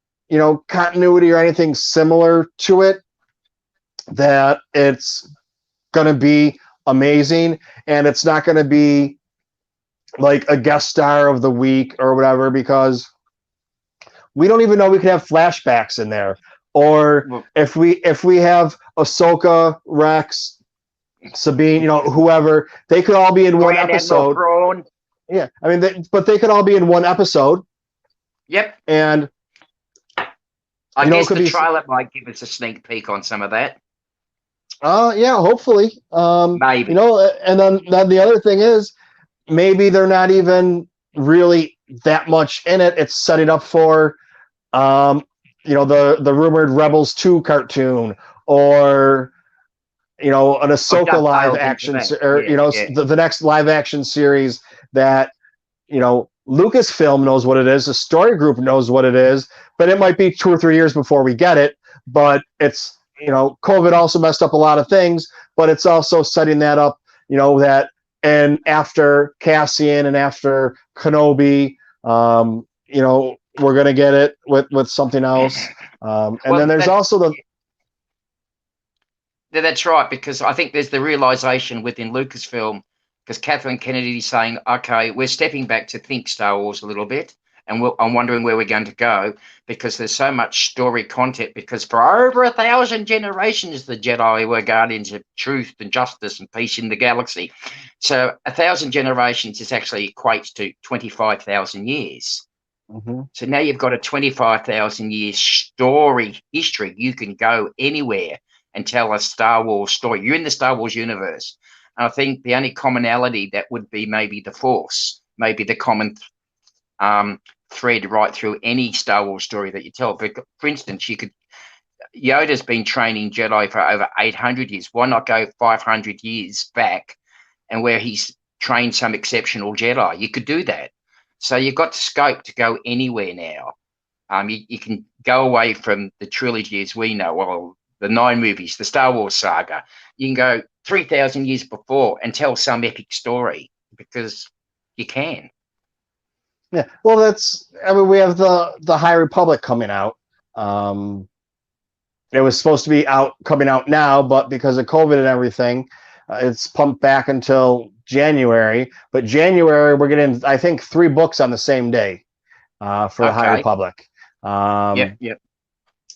continuity or anything similar to it, that it's going to be amazing, and it's not going to be like a guest star of the week or whatever, because we don't even know we could have flashbacks in there, or if we have Ahsoka, Rex, Sabine, whoever, they could all be in one episode. Yeah, I mean, but they could all be in one episode. Yep. And I guess the trailer might give us a sneak peek on some of that. Yeah, hopefully. Maybe. And then the other thing is, maybe they're not even really that much in it. It's setting up for, the rumored Rebels 2 cartoon, or an Ahsoka live action, or the next live action series that Lucasfilm knows what it is, the story group knows what it is, but it might be 2 or 3 years before we get it. But it's COVID also messed up a lot of things, but it's also setting that up, that, and after Cassian and after Kenobi, we're gonna get it with something else. And then there's also that's right, because I think there's the realization within Lucasfilm, because Kathleen Kennedy is saying, okay, we're stepping back to think Star Wars a little bit, and I'm wondering where we're going to go, because there's so much story content, because for over 1,000 generations, the Jedi were guardians of truth and justice and peace in the galaxy. So 1,000 generations is actually equates to 25,000 years. Mm-hmm. So now you've got a 25,000 years story history. You can go anywhere and tell a Star Wars story. You're in the Star Wars universe. And I think the only commonality that would be maybe the Force, maybe the common thread right through any Star Wars story that you tell. But for instance, Yoda's been training Jedi for over 800 years. Why not go 500 years back and where he's trained some exceptional Jedi? You could do that. So you've got the scope to go anywhere now. You can go away from the trilogy as we know, well, the 9 movies, the Star Wars saga. You can go 3,000 years before and tell some epic story, because you can. Yeah, well, we have the High Republic coming out. It was supposed to be coming out now, but because of COVID and everything, it's pumped back until January. But January, we're getting, I think, 3 books on the same day for the High Republic. Yep.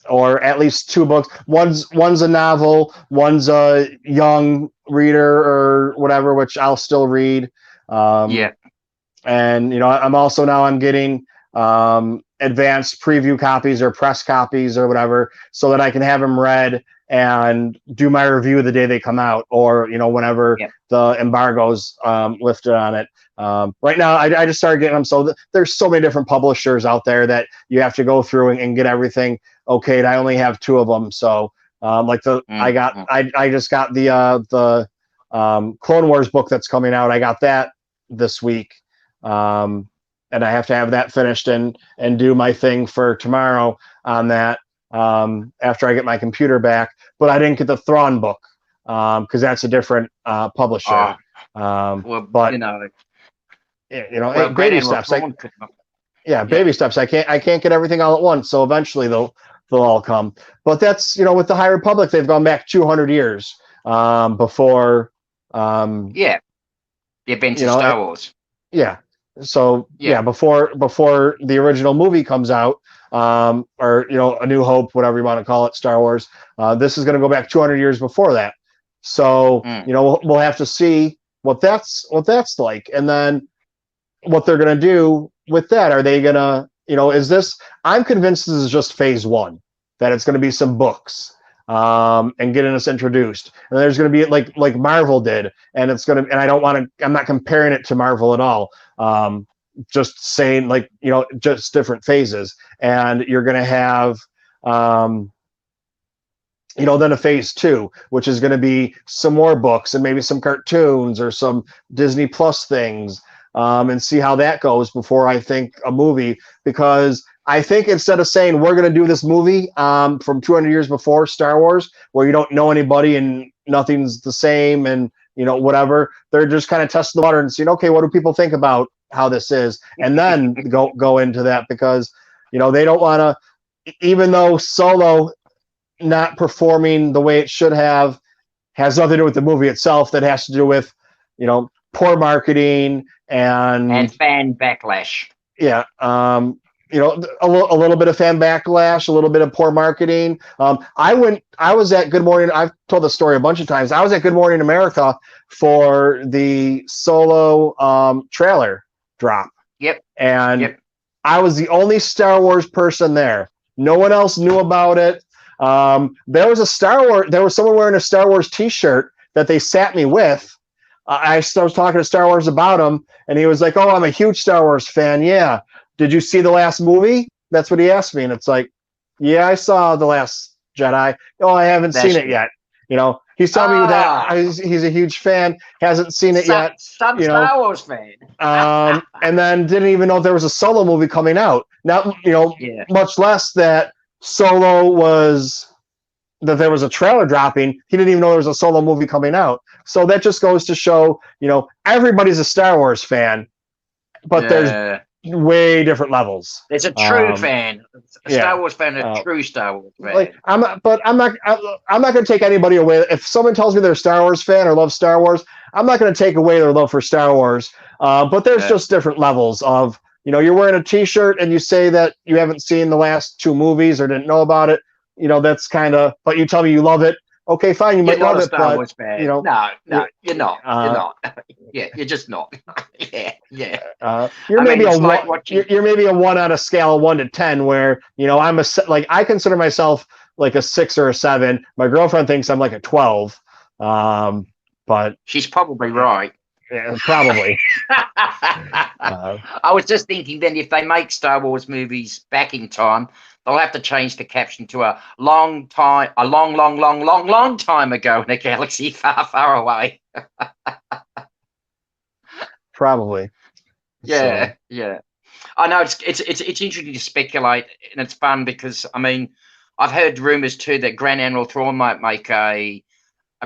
Or at least 2 books. One's a novel. One's a young reader or whatever, which I'll still read. Yeah. And I'm getting advanced preview copies or press copies or whatever, so that I can have them read and do my review the day they come out, or whenever the embargo's lifted on it. Right now, I just started getting them. So there's so many different publishers out there that you have to go through and get everything okayed. I only have 2 of them, so I just got the Clone Wars book that's coming out. I got that this week. And I have to have that finished and do my thing for tomorrow on that after I get my computer back. But I didn't get the Thrawn book because that's a different publisher. But baby steps. Baby steps. I can't get everything all at once. So eventually they'll all come. But that's with the High Republic, they've gone back 200 years before. The events of Star Wars. Yeah. So before the original movie comes out, or A New Hope, whatever you want to call it, Star Wars, this is going to go back 200 years before that. So we'll have to see what that's like, and then what they're going to do with that. Are they going to is this? I'm convinced this is just phase 1, that it's going to be some books. And getting us introduced, and there's going to be like Marvel did, and it's going to. And I'm not comparing it to Marvel at all. Just saying, just different phases, and you're going to have, then a phase 2, which is going to be some more books and maybe some cartoons or some Disney Plus things, and see how that goes before I think a movie, because I think instead of saying we're going to do this movie from 200 years before Star Wars, where you don't know anybody and nothing's the same and whatever, they're just kind of testing the water and seeing, okay, what do people think about how this is, and then go into that, because they don't want to, even though Solo not performing the way it should have has nothing to do with the movie itself. That has to do with poor marketing and fan backlash. Yeah. A little bit of fan backlash, a little bit of poor marketing. I was at Good Morning. I've told the story a bunch of times. I was at Good Morning America for the Solo trailer drop. Yep. And I was the only Star Wars person there. No one else knew about it. There was someone wearing a Star Wars T-shirt that they sat me with. I was talking to Star Wars about him, and he was like, "Oh, I'm a huge Star Wars fan. Yeah. Did you see the last movie?" That's what he asked me. And it's like, yeah, I saw The Last Jedi. Oh, I haven't seen it yet. He's telling me that he's a huge fan, hasn't seen it yet. Some Star Wars fan. And then didn't even know there was a Solo movie coming out. Now, much less that there was a trailer dropping. He didn't even know there was a Solo movie coming out. So that just goes to show, everybody's a Star Wars fan, but there's way different levels. There's a true fan, a Star Wars fan, a true Star Wars fan. I'm not going to take anybody away. If someone tells me they're a Star Wars fan or loves Star Wars, I'm not going to take away their love for Star Wars. But there's just different levels of, you're wearing a T-shirt and you say that you haven't seen the last 2 movies or didn't know about it. That's kind of, but you tell me you love it. Okay, fine. You might love it, Star Wars fan. No, you're not. You're not. You're just not. You're maybe a 1 on a scale of 1 to 10, where I consider myself like a 6 or a 7. My girlfriend thinks I'm like a 12. But she's probably right. Yeah, probably. I was just thinking, then, if they make Star Wars movies back in time, they'll have to change the caption to a long time ago in a galaxy far, far away. Probably. Yeah. I know it's interesting to speculate, and it's fun because I've heard rumors too that Grand Admiral Thrawn might make a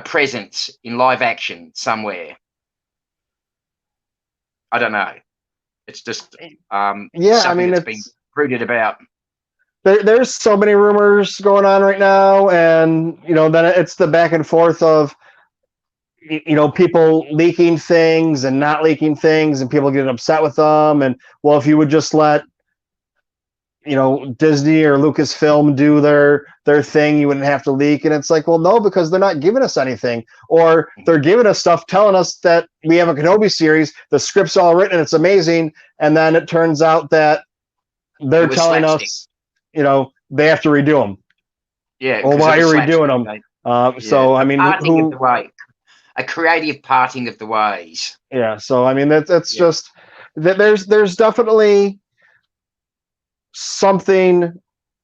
presence in live action somewhere. I don't know. It's just something that's been brooded about. There's so many rumors going on right now, and then it's the back and forth of people leaking things and not leaking things, and people getting upset with them. And well, if you would just let Disney or Lucasfilm do their thing, you wouldn't have to leak. And it's like, well, no, because they're not giving us anything, or they're giving us stuff telling us that we have a Kenobi series, the script's all written and it's amazing, and then it turns out that they're telling slapstick. us, they have to redo them. Yeah. Well, why are you redoing them? So I mean, parting of the way, a creative parting of the ways. Yeah. So I mean, that's just that. There's definitely something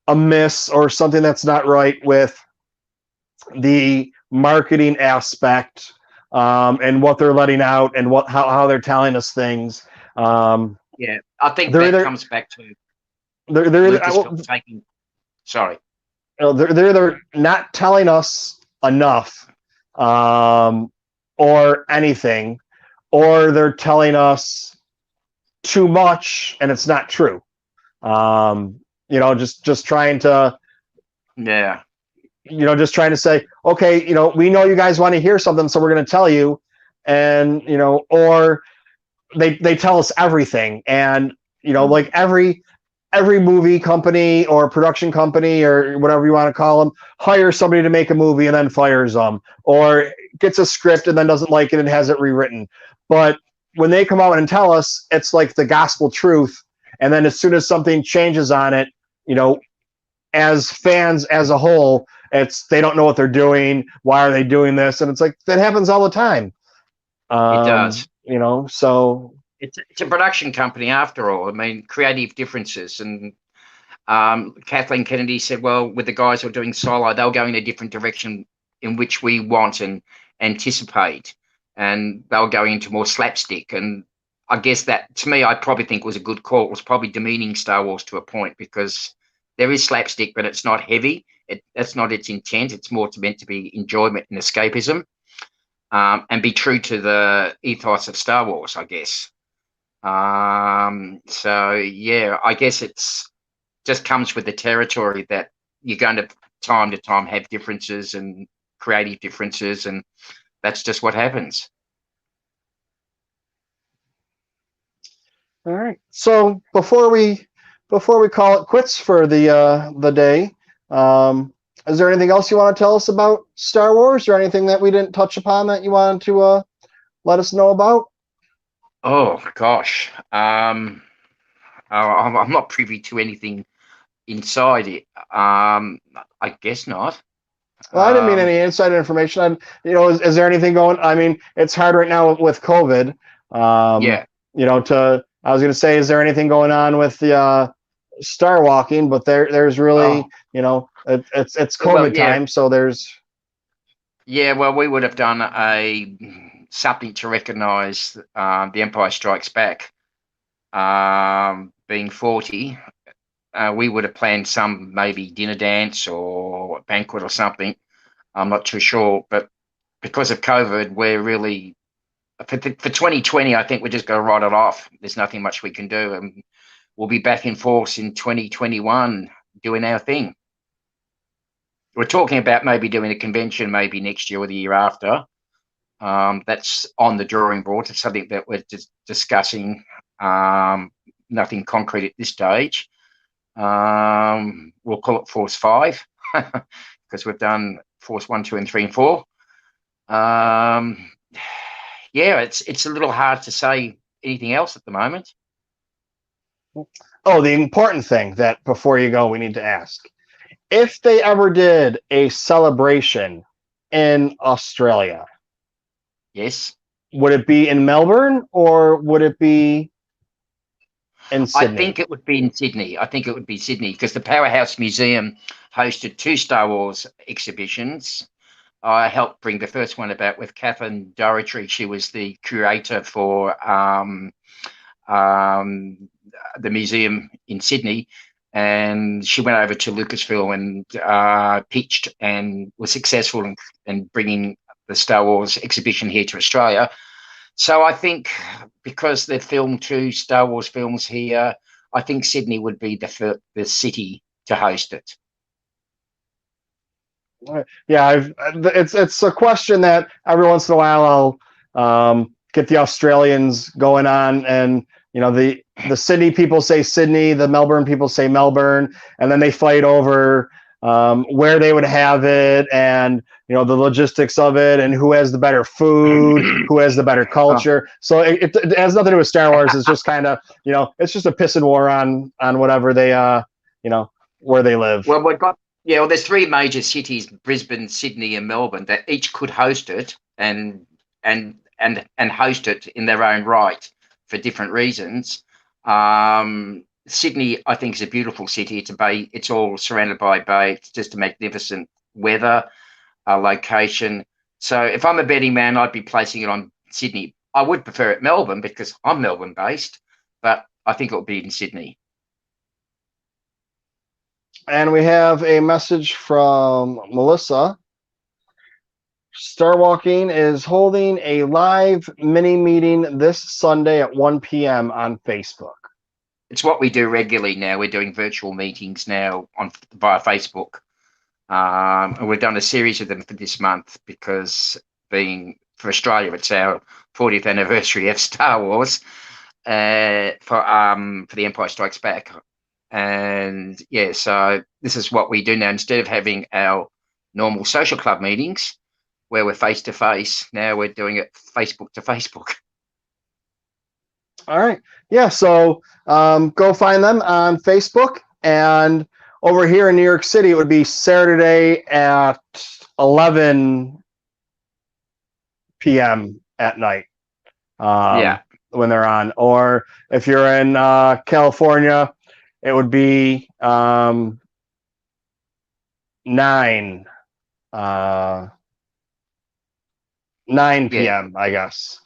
amiss or something that's not right with the marketing aspect, and what they're letting out and how they're telling us things. I think that comes back to Lucasfilm taking. Sorry. They're either not telling us enough, or anything, or they're telling us too much and it's not true. Just trying to, just trying to say, okay, we know you guys want to hear something, so we're going to tell you, and or they tell us everything, and like every movie company or production company or whatever you want to call them hires somebody to make a movie and then fires them, or gets a script and then doesn't like it and has it rewritten. But when they come out and tell us, it's like the gospel truth. And then as soon as something changes on it, as fans as a whole, they don't know what they're doing. Why are they doing this? And it's like, that happens all the time. It does. So it's a production company after all. I mean, creative differences. And Kathleen Kennedy said, well, with the guys who are doing Solo, they'll go in a different direction in which we want and anticipate. And they'll go into more slapstick. And I guess that, to me, I probably think was a good call. It was probably demeaning Star Wars to a point, because there is slapstick, but it's not heavy. That's not its intent. It's more meant to be enjoyment and escapism, and be true to the ethos of Star Wars, I guess. So, yeah, I guess it's just comes with the territory that you're going to time have differences and creative differences, and that's just what happens. All right. So before we call it quits for the day, is there anything else you want to tell us about Star Wars, or anything that we didn't touch upon that you wanted to let us know about? Oh gosh, I'm not privy to anything inside it. I guess not. Well, I didn't mean any inside information. Is there anything going? I mean, it's hard right now with COVID. I was going to say, is there anything going on with the Star Walking? But there's really, it's COVID time, so there's. Yeah, well, we would have done something to recognise The Empire Strikes Back, being 40. We would have planned some maybe dinner dance or banquet or something. I'm not too sure, but because of COVID, we're really for 2020. I think we're just going to write it off. There's nothing much we can do, and we'll be back in force in 2021 doing our thing. We're talking about maybe doing a convention maybe next year or the year after. That's on the drawing board. It's something that we're just discussing. Nothing concrete at this stage. We'll call it Force 5 because we've done Force 1, 2, and 3, and 4. Yeah, it's a little hard to say anything else at the moment. Oh, the important thing that before you go, we need to ask. If they ever did a celebration in Australia, yes, would it be in Melbourne or would it be in Sydney? I think it would be in Sydney. I think it would be Sydney because the Powerhouse Museum hosted 2 Star Wars exhibitions. I helped bring the first one about with Catherine Doherty. She was the curator for the museum in Sydney. And she went over to Lucasfilm and pitched and was successful in bringing the Star Wars exhibition here to Australia. So I think because they've filmed 2 Star Wars films here, I think Sydney would be the city to host it. Yeah, it's a question that every once in a while I'll get the Australians going on, and the Sydney people say Sydney, the Melbourne people say Melbourne, and then they fight over where they would have it, and the logistics of it, and who has the better food, who has the better culture. So it has nothing to do with Star Wars. It's just kind of it's just a pissing war on whatever they where they live. Well, there's three major cities: Brisbane, Sydney, and Melbourne, that each could host it and host it in their own right for different reasons. Sydney, I think, is a beautiful city. It's a bay. It's all surrounded by a bay. It's just a magnificent weather, location. So if I'm a betting man, I'd be placing it on Sydney. I would prefer it Melbourne because I'm Melbourne based, but I think it'll be in Sydney. And we have a message from Melissa. Star Walking is holding a live mini meeting this Sunday at 1 p.m. on Facebook. It's what we do regularly now. We're doing virtual meetings now via Facebook. And we've done a series of them for this month because for Australia, it's our 40th anniversary of Star Wars for The Empire Strikes Back. And yeah, so this is what we do now. Instead of having our normal social club meetings where we're face to face, now we're doing it Facebook to Facebook. All right. Yeah. So go find them on Facebook. And over here in New York City, it would be Saturday at 11 p.m. at night. When they're on. Or if you're in California, it would be 9 p.m. I guess.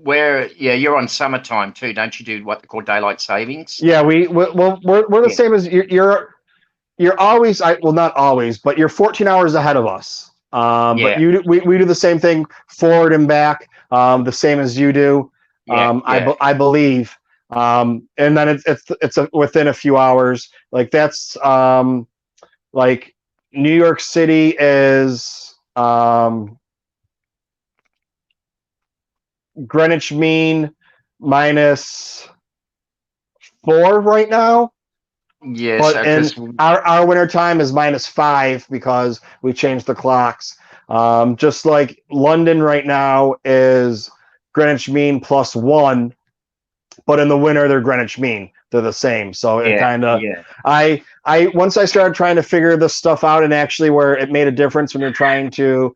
Where you're on summertime too, don't you? Do what they call daylight savings? Yeah, we're the same as you're always not always, but you're 14 hours ahead of us. But we do the same thing forward and back, the same as you do. I believe. And then it's within a few hours. Like that's like New York City is Greenwich Mean -4 right now. Yes, but our winter time is -5 because we changed the clocks. Just like London right now is Greenwich Mean +1, but in the winter they're Greenwich Mean. They're the same. So it kind of I once I started trying to figure this stuff out, and actually where it made a difference when you're trying to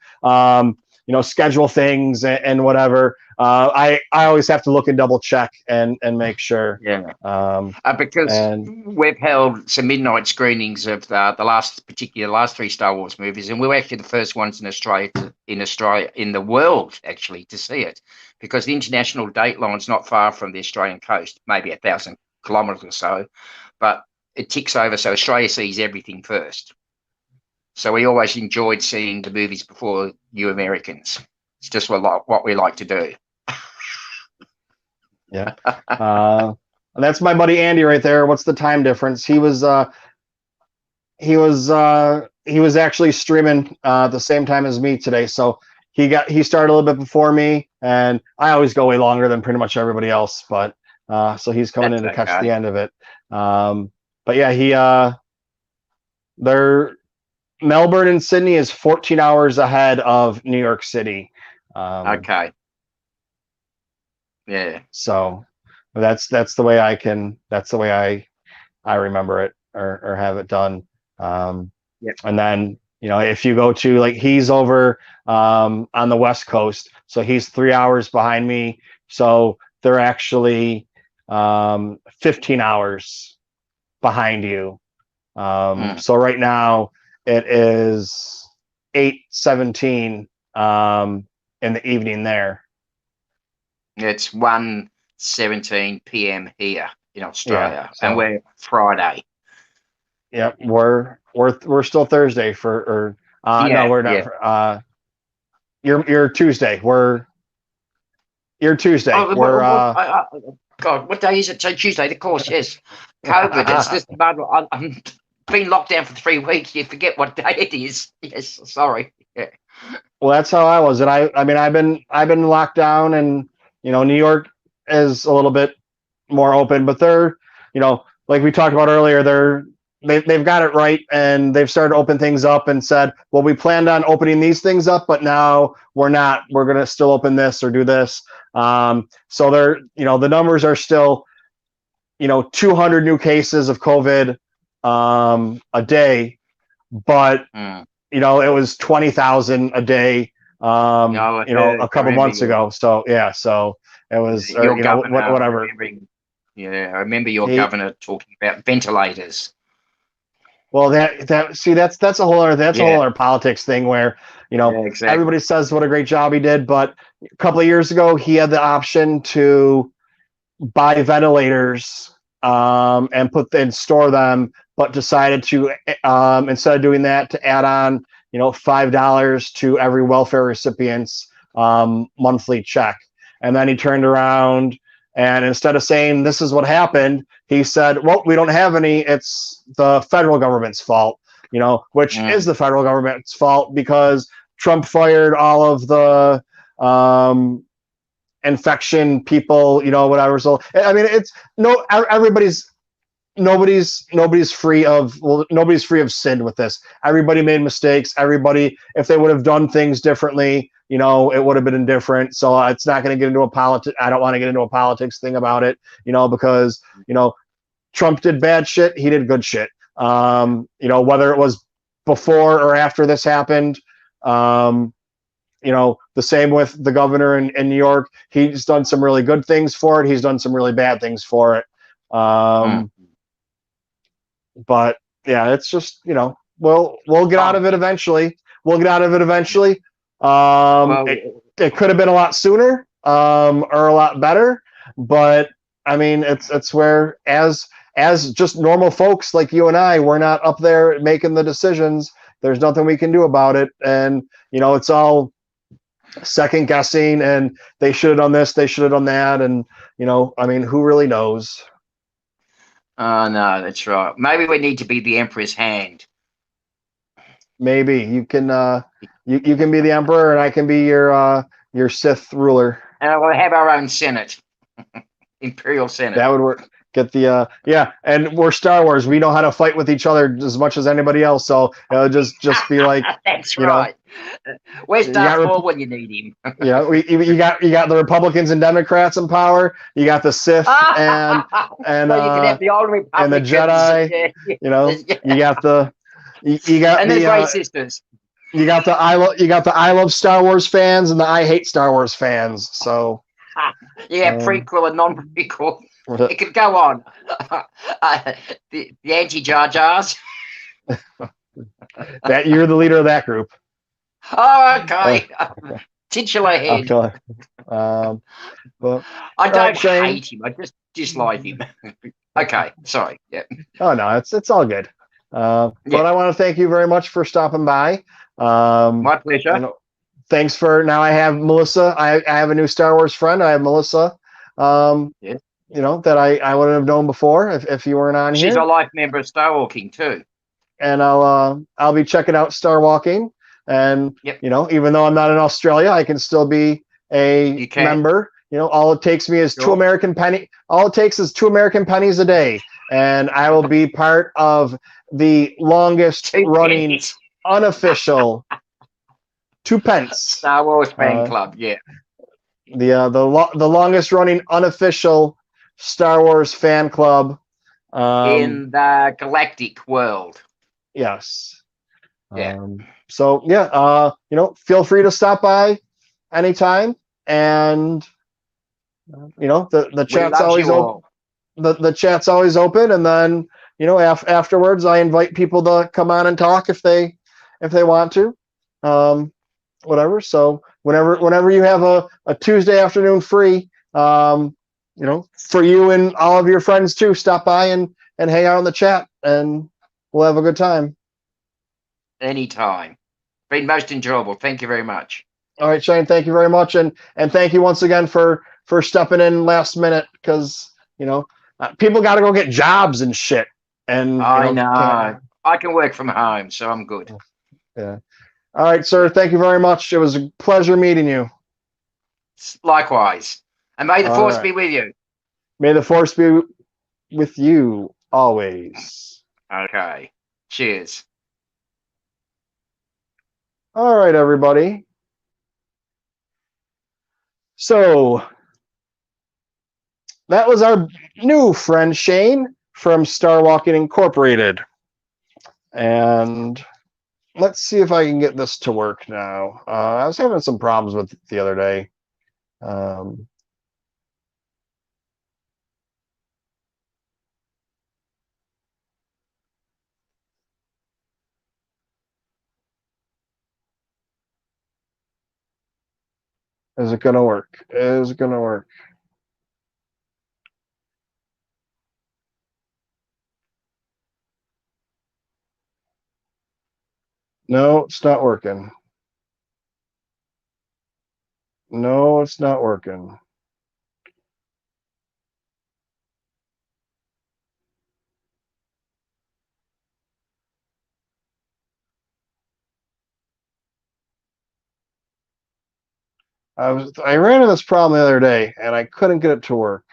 schedule things and whatever. I always have to look and double check and make sure. Because we've held some midnight screenings of the last 3 Star Wars movies, and we were actually the first ones in Australia, in the world actually, to see it, because the international date line's not far from the Australian coast, maybe 1,000 kilometres or so, but it ticks over, so Australia sees everything first. So we always enjoyed seeing the movies before you Americans. It's just what we like to do. Yeah. And that's my buddy Andy right there. What's the time difference? He was actually streaming the same time as me today. So he started a little bit before me, and I always go way longer than pretty much everybody else, but so he's coming in to catch the end of it. But yeah, Melbourne and Sydney is 14 hours ahead of New York City. Okay. Yeah. So that's the way I remember it or have it done. And then, if you go to, like, he's over on the West Coast, so he's 3 hours behind me. So they're actually 15 hours behind you. So right now it is 8:17 in the evening there. It's 1:17 p.m. here in Australia, and we're Friday. Yep, we're still Thursday no, we're not. You're Tuesday. You're Tuesday. God, what day is it? So Tuesday, of course. Yes, COVID. It's just I'm been locked down for 3 weeks. You forget what day it is. Yes, sorry. Yeah. Well, that's how I was, and I mean, I've been locked down, and New York is a little bit more open, but they're, like we talked about earlier, they've got it right, and they've started to open things up and said, well, we planned on opening these things up, but now we're not. We're going to still open this or do this. So they're, the numbers are still, 200 new cases of COVID a day, but it was 20,000 a day, a couple months ago. So yeah, so it was, whatever. I remember your governor talking about ventilators. Well, that's a whole other politics thing where, exactly. Everybody says what a great job he did, but a couple of years ago he had the option to buy ventilators and store them, but decided to instead of doing that, to add on $5 to every welfare recipient's monthly check. And then he turned around, and instead of saying this is what happened, he said, well, we don't have any, it's the federal government's fault, which is the federal government's fault, because Trump fired all of the infection people, whatever. So I mean, it's nobody's free of sin with this. Everybody made mistakes. Everybody, if they would have done things differently, it would have been different. So it's not going to get into I don't want to get into a politics thing about it, because, Trump did bad shit. He did good shit. Whether it was before or after this happened, the same with the governor in New York. He's done some really good things for it. He's done some really bad things for it. But yeah, it's just, we'll get out of it eventually. It could have been a lot sooner, or a lot better, but I mean, it's where as just normal folks like you and I, we're not up there making the decisions. There's nothing we can do about it. And, it's all second guessing, and they should have done this, they should have done that. And, I mean, who really knows? No, that's right. Maybe we need to be the emperor's hand. Maybe you can you can be the emperor, and I can be your Sith ruler. And we'll have our own Senate, Imperial Senate. That would work. Get the and we're Star Wars. We know how to fight with each other as much as anybody else. So just be like, that's right. Where's Darth Maul when you need him? You got the Republicans and Democrats in power. You got the Sith and well, you can have the old Republicans and the Jedi. You got the and the Grey Sisters. You got the I love Star Wars fans and the I hate Star Wars fans. So prequel and non-prequel. It could go on. The anti-Jar Jars. That you're the leader of that group. Oh, okay. Titular head. Okay. But I don't hate him. I just dislike him. Okay, sorry. Yeah. Oh no, it's all good. But I want to thank you very much for stopping by. My pleasure. Thanks for now. I have Melissa. I have a new Star Wars friend. I have Melissa. That I wouldn't have known before if you weren't on here. She's a life member of Star Walking too. And I'll be checking out Star Walking. And even though I'm not in Australia, I can still be a member. All it takes me is two American penny. All it takes is 2 American pennies a day, and I will be part of the longest running unofficial 2 pence Star Wars fan club. Yeah. The longest running unofficial Star Wars fan club in the galactic world. Yes. Yeah. Feel free to stop by anytime, and the chat's always open. The chat's always open, and then afterwards I invite people to come on and talk if they want to. Whatever. So whenever you have a Tuesday afternoon free, for you and all of your friends too, stop by and hang out in the chat, and we'll have a good time. Anytime. Been most enjoyable. Thank you very much. All right, Shane, thank you very much, and thank you once again for stepping in last minute, because people got to go get jobs and shit. And I know. I can work from home, so I'm good. Yeah. All right, sir. Thank you very much. It was a pleasure meeting you. Likewise. And may the All force right. be with you. May the force be with you always. Okay. Cheers. All right, everybody. So that was our new friend Shane from Star Walking Incorporated. And let's see if I can get this to work now. I was having some problems with it the other day. Is it going to work? Is it going to work? No, it's not working. No, it's not working. I ran into this problem the other day and I couldn't get it to work.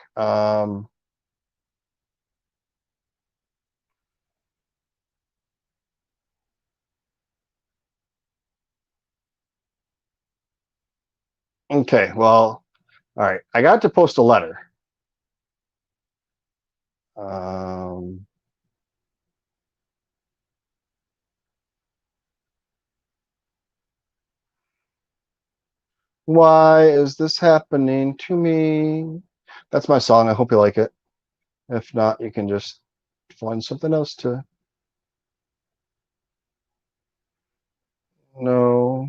Okay, well, all right. I got to post a letter. Why is this happening to me? That's my song. I hope you like it. If not, you can just find something else to. No,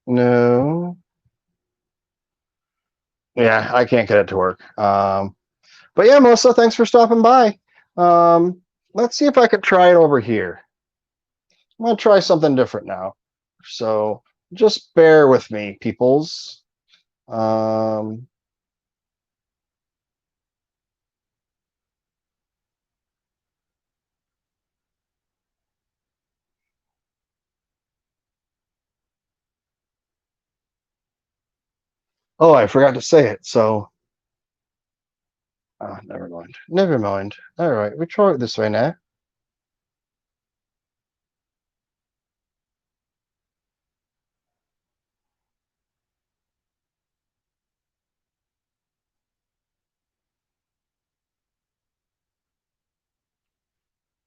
no. Yeah, I can't get it to work. But yeah, Melissa, thanks for stopping by. Let's see if I could try it over here. I'm gonna try something different now. So just bear with me, peoples. Um, oh, I forgot to say it. So, never mind. Never mind. All right, we try it this way now.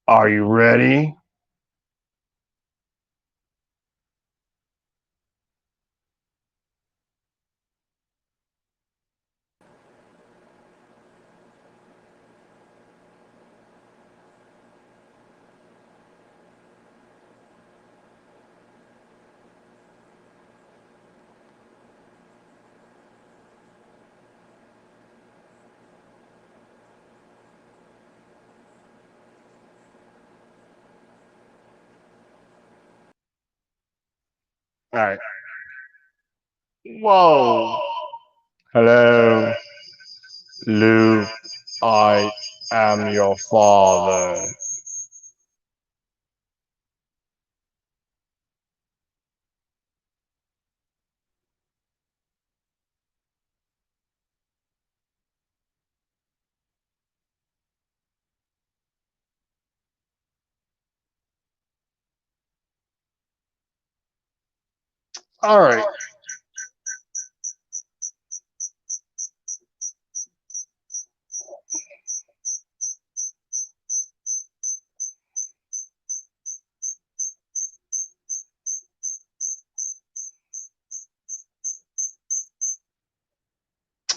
Are you ready? All right. Whoa. Hello, Luke. I am your father. All right.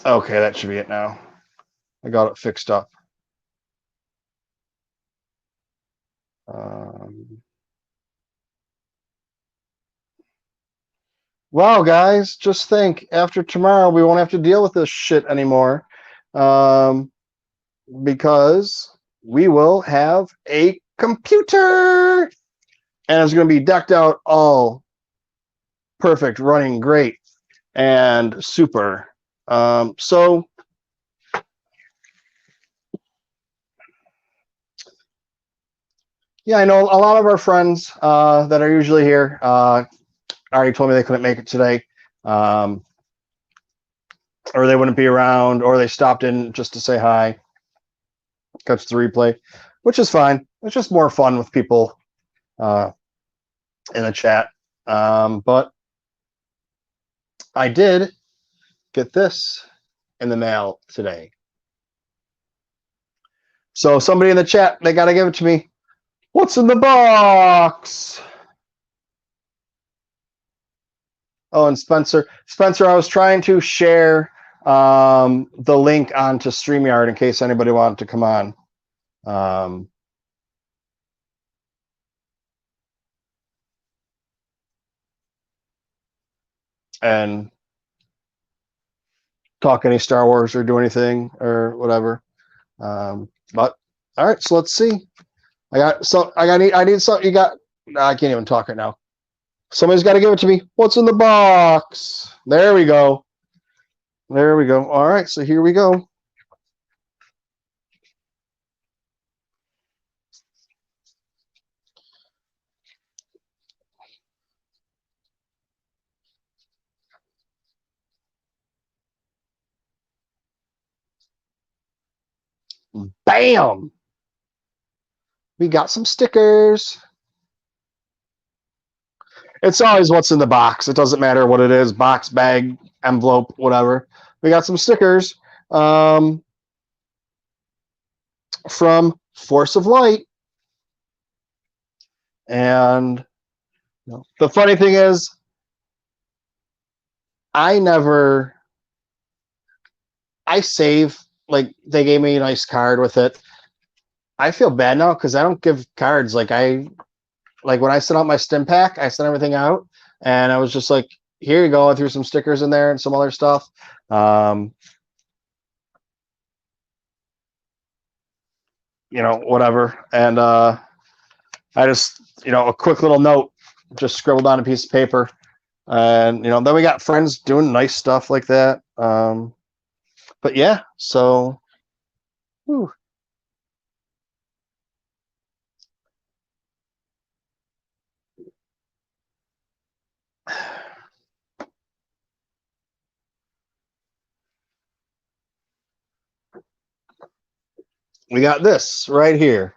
Okay, that should be it now. I got it fixed up. Um, wow, guys, just think after tomorrow, we won't have to deal with this shit anymore. Um, because we will have a computer and it's going to be decked out all perfect, running great and super. So yeah, I know a lot of our friends that are usually here already told me they couldn't make it today. Um, or they wouldn't be around, or they stopped in just to say hi, catch the replay, which is fine. It's just more fun with people in the chat. But I did get this in the mail today. So somebody in the chat, they got to give it to me. What's in the box? Oh, and Spencer, I was trying to share the link onto StreamYard in case anybody wanted to come on. And talk any Star Wars or do anything or whatever. But all right, so let's see. I need something. You got? I can't even talk right now. Somebody's got to give it to me. What's in the box? There we go. There we go. All right, so here we go. Bam! We got some stickers. It's always what's in the box. It doesn't matter what it is, box, bag, envelope, whatever. We got some stickers from Force of Light. And the funny thing is, I save, like, they gave me a nice card with it. I feel bad now because I don't give cards. Like when I sent out my stim pack, I sent everything out, and I was just like, here you go. I threw some stickers in there and some other stuff. Whatever. And I just, a quick little note, just scribbled on a piece of paper. And, then we got friends doing nice stuff like that. But yeah, so, whew. We got this right here.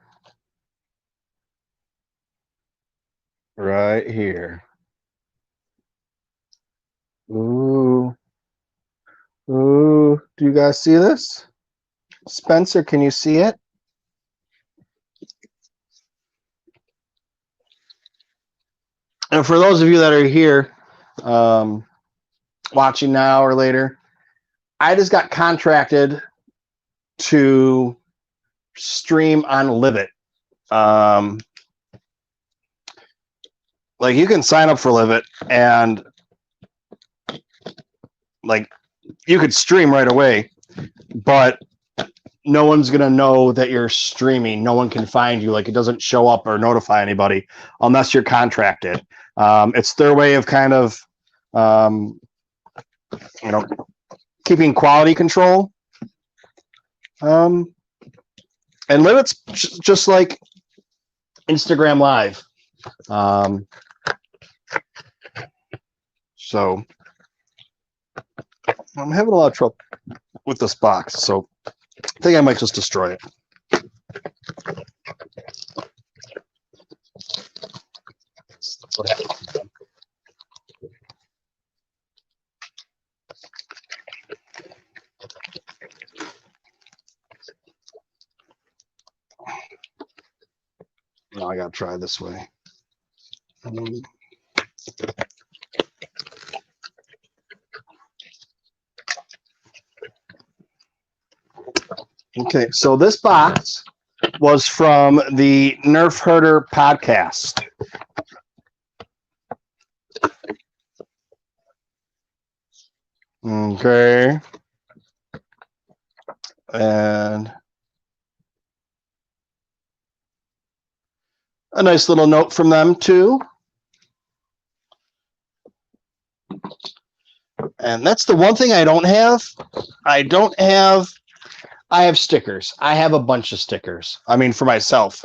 Right here. Ooh. Ooh. Do you guys see this? Spencer, can you see it? And for those of you that are here, watching now or later, I just got contracted to stream on Live like, you can sign up for Live and like, you could stream right away, but no one's gonna know that you're streaming. No one can find you. Like, it doesn't show up or notify anybody unless you're contracted. It's their way of kind of keeping quality control. And Live's just like Instagram Live. So I'm having a lot of trouble with this box, so I think I might just destroy it. That's what happened. Now I gotta try this way. Okay, so this box was from the Nerf Herder podcast. Okay. And a nice little note from them too. And that's the one thing I don't have. I have stickers. I have a bunch of stickers. I mean, for myself.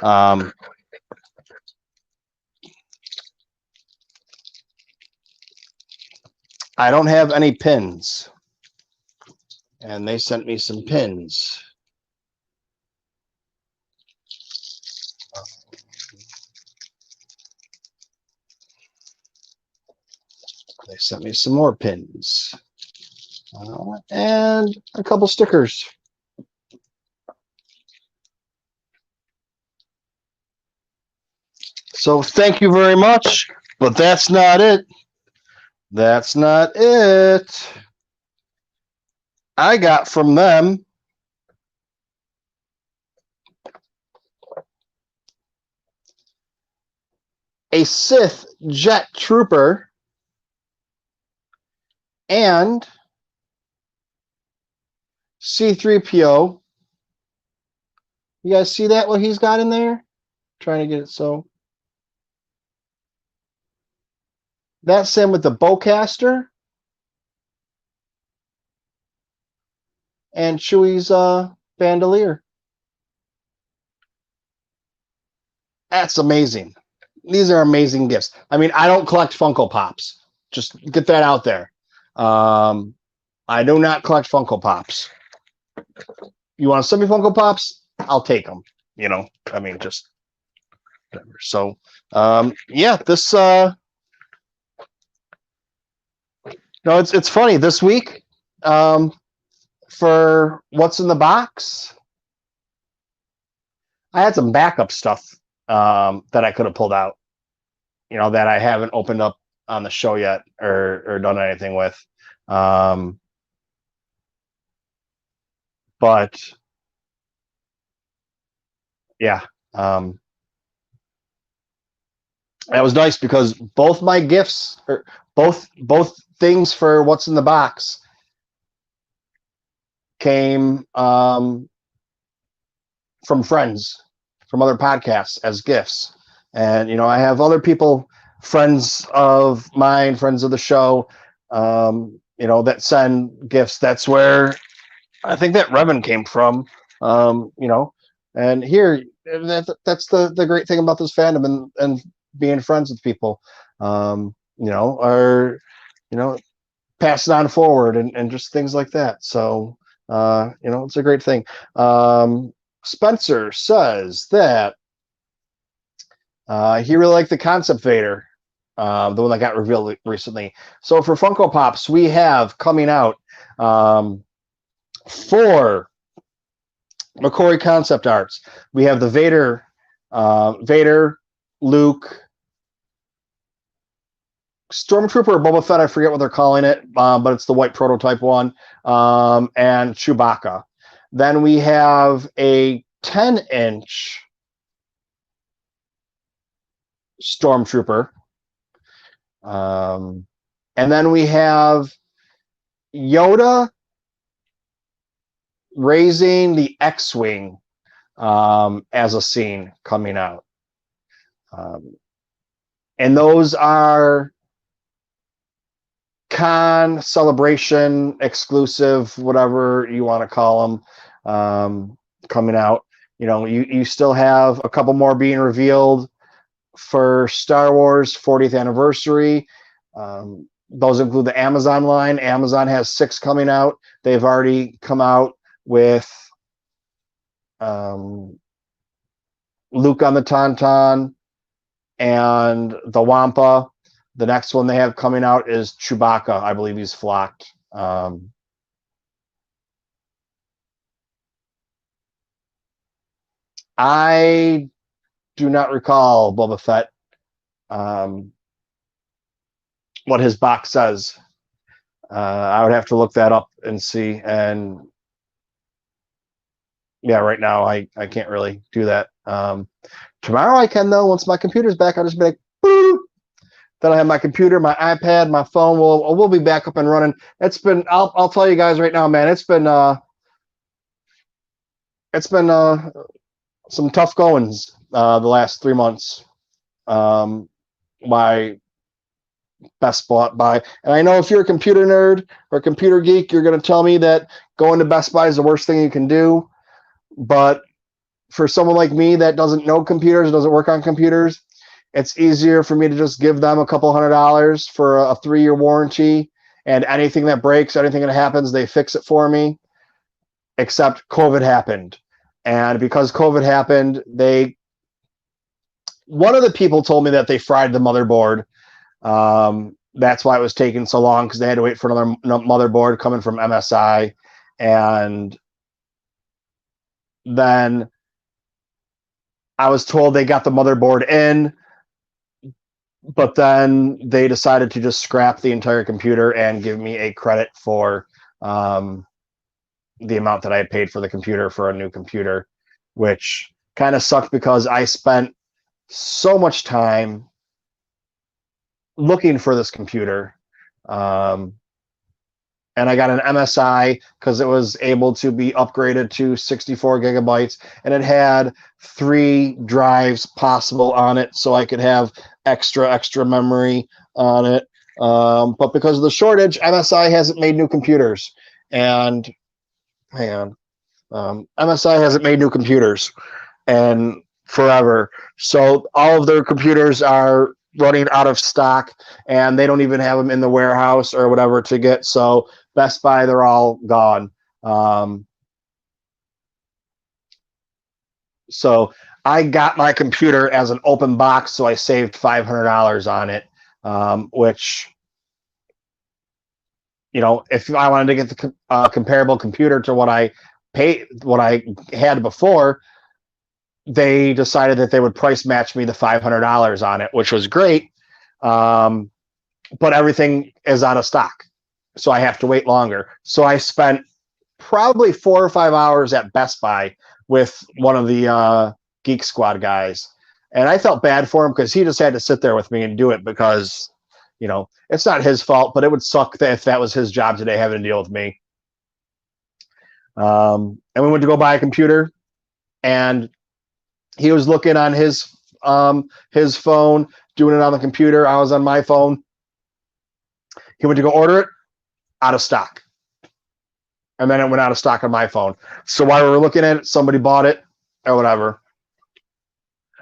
I don't have any pins. and they sent me some pins. They sent me some more pins and a couple stickers. So thank you very much, but that's not it. That's not it. I got from them a Sith Jet Trooper and C-3PO. You guys see that, what he's got in there? Trying to get it so. That's him with the bowcaster and Chewie's bandolier. That's amazing. These are amazing gifts. I mean, I don't collect Funko Pops. Just get that out there. I do not collect Funko Pops. You want to send me Funko Pops? I'll take them. You know, I mean, just whatever. So, yeah, this. No, it's funny this week. For what's in the box, I had some backup stuff that I could have pulled out. You know, that I haven't opened up on the show yet or done anything with. But yeah, that was nice because both my gifts, or both things for what's in the box, came from friends from other podcasts as gifts. And you know, I have other people, friends of mine, friends of the show, you know, that send gifts. That's where I think that Revan came from. You know, and here that's the great thing about this fandom and being friends with people. You know, are, you know, pass it on forward and just things like that. So you know, it's a great thing. Spencer says that he really liked the concept Vader, the one that got revealed recently. So for Funko Pops, we have coming out 4 McCory concept arts. We have the Vader, Luke, Stormtrooper or Boba Fett, I forget what they're calling it, but it's the white prototype one, and Chewbacca. Then we have a 10-inch Stormtrooper. And then we have Yoda raising the X-Wing as a scene coming out. And those are con, celebration, exclusive, whatever you want to call them, coming out. You know, you still have a couple more being revealed for Star Wars 40th anniversary. Those include the Amazon line. Amazon has 6 coming out. They've already come out with Luke on the Tauntaun and the Wampa. The next one they have coming out is Chewbacca. I believe he's flocked. I do not recall Boba Fett, what his box says. I would have to look that up and see. And yeah, right now I can't really do that. Tomorrow I can, though. Once my computer's back, I'll just be like, boop. Then I have my computer, my iPad, my phone. We'll be back up and running. It's been, I'll tell you guys right now, man. It's been some tough goings the last 3 months. My Best Buy, and I know if you're a computer nerd or a computer geek, you're going to tell me that going to Best Buy is the worst thing you can do. But for someone like me that doesn't know computers, doesn't work on computers, it's easier for me to just give them a couple $100 for a 3-year warranty, and anything that breaks, anything that happens, they fix it for me. except COVID happened. And because COVID happened, one of the people told me that they fried the motherboard. That's why it was taking so long, because they had to wait for another motherboard coming from MSI. And then I was told they got the motherboard in, but then they decided to just scrap the entire computer and give me a credit for the amount that I had paid for the computer for a new computer, which kind of sucked because I spent so much time looking for this computer. And I got an MSI because it was able to be upgraded to 64 gigabytes, and it had 3 drives possible on it, so I could have extra memory on it. But because of the shortage, MSI hasn't made new computers. And hang on, MSI hasn't made new computers and forever. So all of their computers are running out of stock, and they don't even have them in the warehouse or whatever to get. So Best Buy, they're all gone. So I got my computer as an open box, so I saved $500 on it, which, if I wanted to get the comparable computer to what I had before, they decided that they would price match me the $500 on it, which was great. But everything is out of stock, so I have to wait longer. So I spent probably 4 or 5 hours at Best Buy with one of the Geek Squad guys. And I felt bad for him because he just had to sit there with me and do it because, it's not his fault, but it would suck if that was his job today, having to deal with me. And we went to go buy a computer, and he was looking on his phone, doing it on the computer. I was on my phone. He went to go order it, out of stock. And then it went out of stock on my phone. So while we were looking at it, somebody bought it or whatever.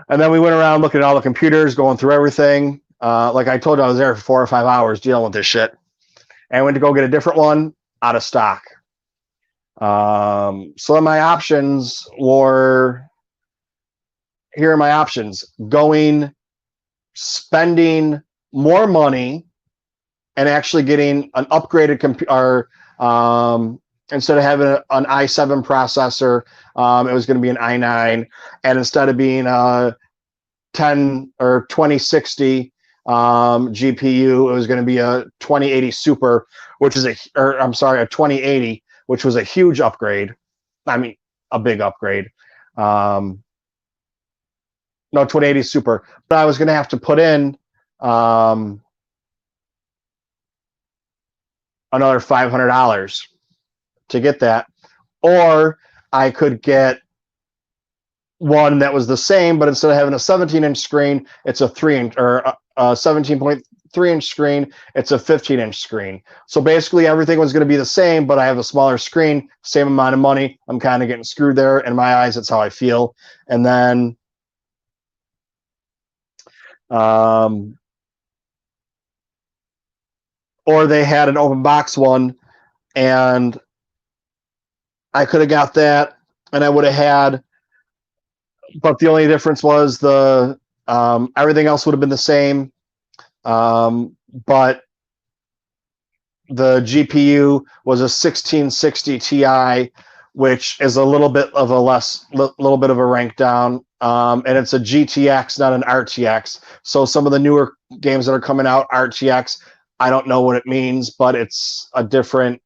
And then we went around looking at all the computers, going through everything. Like I told you, I was there for 4 or 5 hours dealing with this shit. And I went to go get a different one, out of stock. So then my options were, here are my options: spending more money and actually getting an upgraded computer. Instead of having an i7 processor, it was going to be an i9, and instead of being a 10 or 2060 GPU, it was going to be a 2080 Super, which is a 2080, which was a huge upgrade. I mean, a big upgrade. No, 2080 Super, but I was going to have to put in another $500 to get that, or I could get one that was the same, but instead of having a 17-inch screen, it's a 3-inch or a 17.3-inch screen. It's a 15-inch screen. So basically, everything was going to be the same, but I have a smaller screen, same amount of money. I'm kind of getting screwed there. In my eyes, that's how I feel. And then, or they had an open box one, and I could have got that, and I would have had, but the only difference was the everything else would have been the same, but the GPU was a 1660 Ti, which is a little bit of a rank down, and it's a GTX, not an RTX. So some of the newer games that are coming out, RTX, I don't know what it means, but it's a different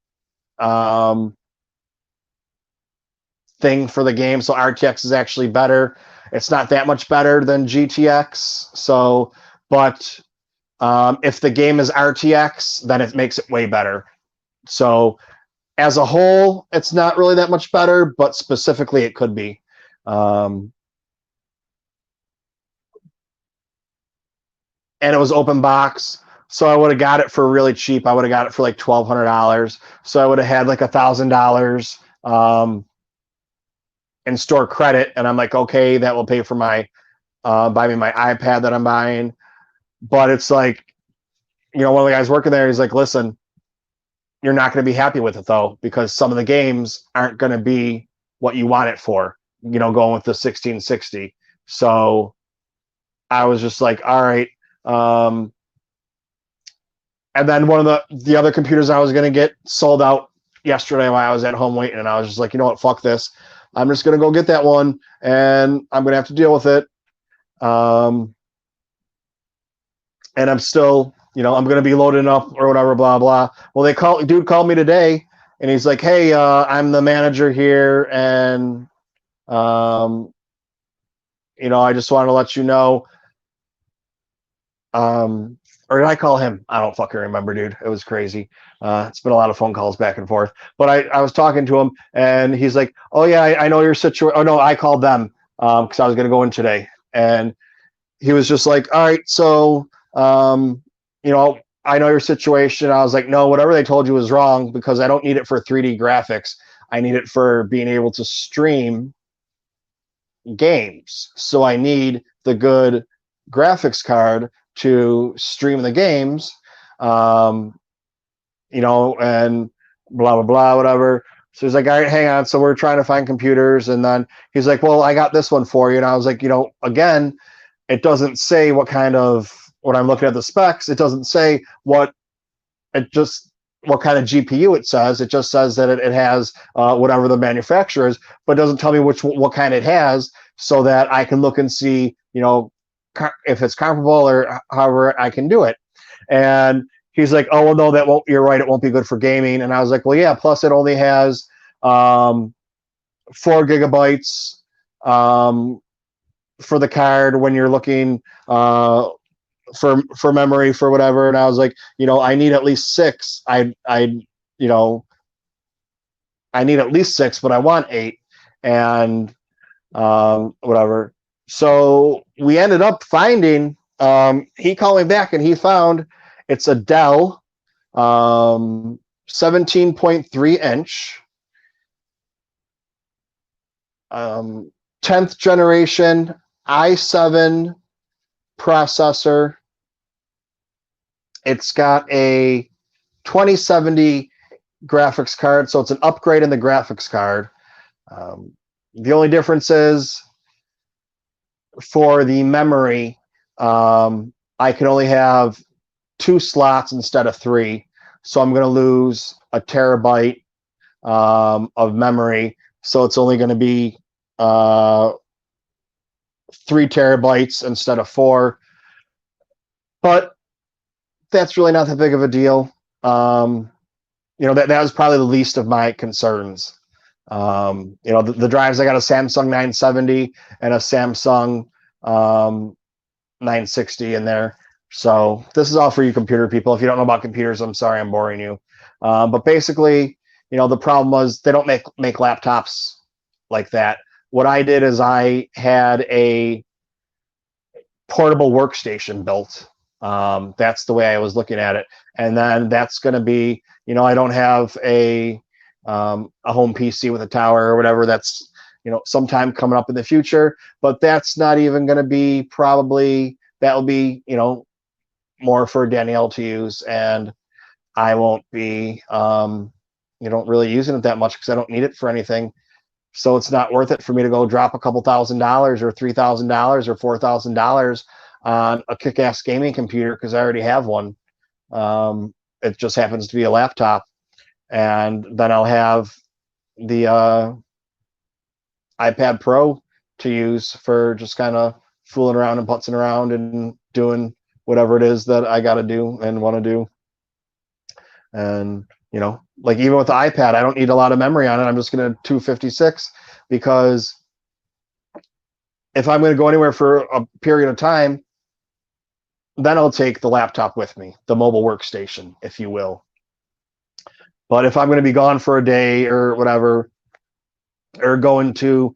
thing for the game. So RTX is actually better. It's not that much better than GTX. So, but if the game is RTX, then it makes it way better. So as a whole, it's not really that much better, but specifically it could be. And it was open box. So I would have got it for really cheap. I would have got it for like $1,200. So I would have had like $1,000 in store credit, and I'm like, okay, that will pay for my buy me my iPad that I'm buying. But it's like, one of the guys working there, he's like, listen, you're not going to be happy with it though, because some of the games aren't going to be what you want it for, going with the 1660. So I was just like, all right. And then one of the other computers I was going to get sold out yesterday while I was at home waiting. And I was just like, you know what, fuck this. I'm just going to go get that one and I'm going to have to deal with it. And I'm still, I'm going to be loading up or whatever, blah, blah. Well, dude called me today and he's like, hey, I'm the manager here. And, I just wanted to let you know, or did I call him? I don't fucking remember, dude. It was crazy. It's been a lot of phone calls back and forth. But I was talking to him, and he's like, "Oh yeah, I know your situation." Oh no, I called them because I was gonna go in today, and he was just like, "All right, so I know your situation." I was like, "No, whatever they told you was wrong because I don't need it for 3D graphics. I need it for being able to stream games. So I need the good graphics card to stream the games, and blah, blah, blah, whatever." So he's like, all right, hang on. So we're trying to find computers. And then he's like, well, I got this one for you. And I was like, again, it doesn't say when I'm looking at the specs, it doesn't say what kind of GPU it says. It just says that it has whatever the manufacturer is, but it doesn't tell me what kind it has so that I can look and see, if it's comparable or however I can do it. And he's like, oh, well, no, you're right. It won't be good for gaming. And I was like, well, yeah, plus it only has 4 gigabytes for the card when you're looking for memory for whatever. And I was like, I need at least 6. I need at least 6, but I want 8 and whatever. So we ended up finding, he called me back and he found it's a Dell 17.3 inch 10th generation i7 processor. It's got a 2070 graphics card, so it's an upgrade in the graphics card. The only difference is for the memory, I can only have 2 slots instead of 3. So I'm going to lose a terabyte of memory. So it's only going to be 3 terabytes instead of 4. But that's really not that big of a deal. That was probably the least of my concerns. The drives, I got a Samsung 970 and a Samsung 960 in there. So this is all for you computer people. If you don't know about computers, I'm sorry I'm boring you. But basically, the problem was they don't make laptops like that. What I did is I had a portable workstation built. That's the way I was looking at it. And then that's going to be, I don't have a home PC with a tower or whatever. That's, sometime coming up in the future, but that's not even going to be that'll be, more for Danielle to use. And I won't be, really using it that much because I don't need it for anything. So it's not worth it for me to go drop a couple $1,000 or $3,000 or $4,000 on a kick-ass gaming computer because I already have one. It just happens to be a laptop. And then I'll have the iPad Pro to use for just kind of fooling around and putzing around and doing whatever it is that I got to do and want to do. And, like even with the iPad, I don't need a lot of memory on it. I'm just going to 256 because if I'm going to go anywhere for a period of time, then I'll take the laptop with me, the mobile workstation, if you will. But if I'm going to be gone for a day or whatever, or going to,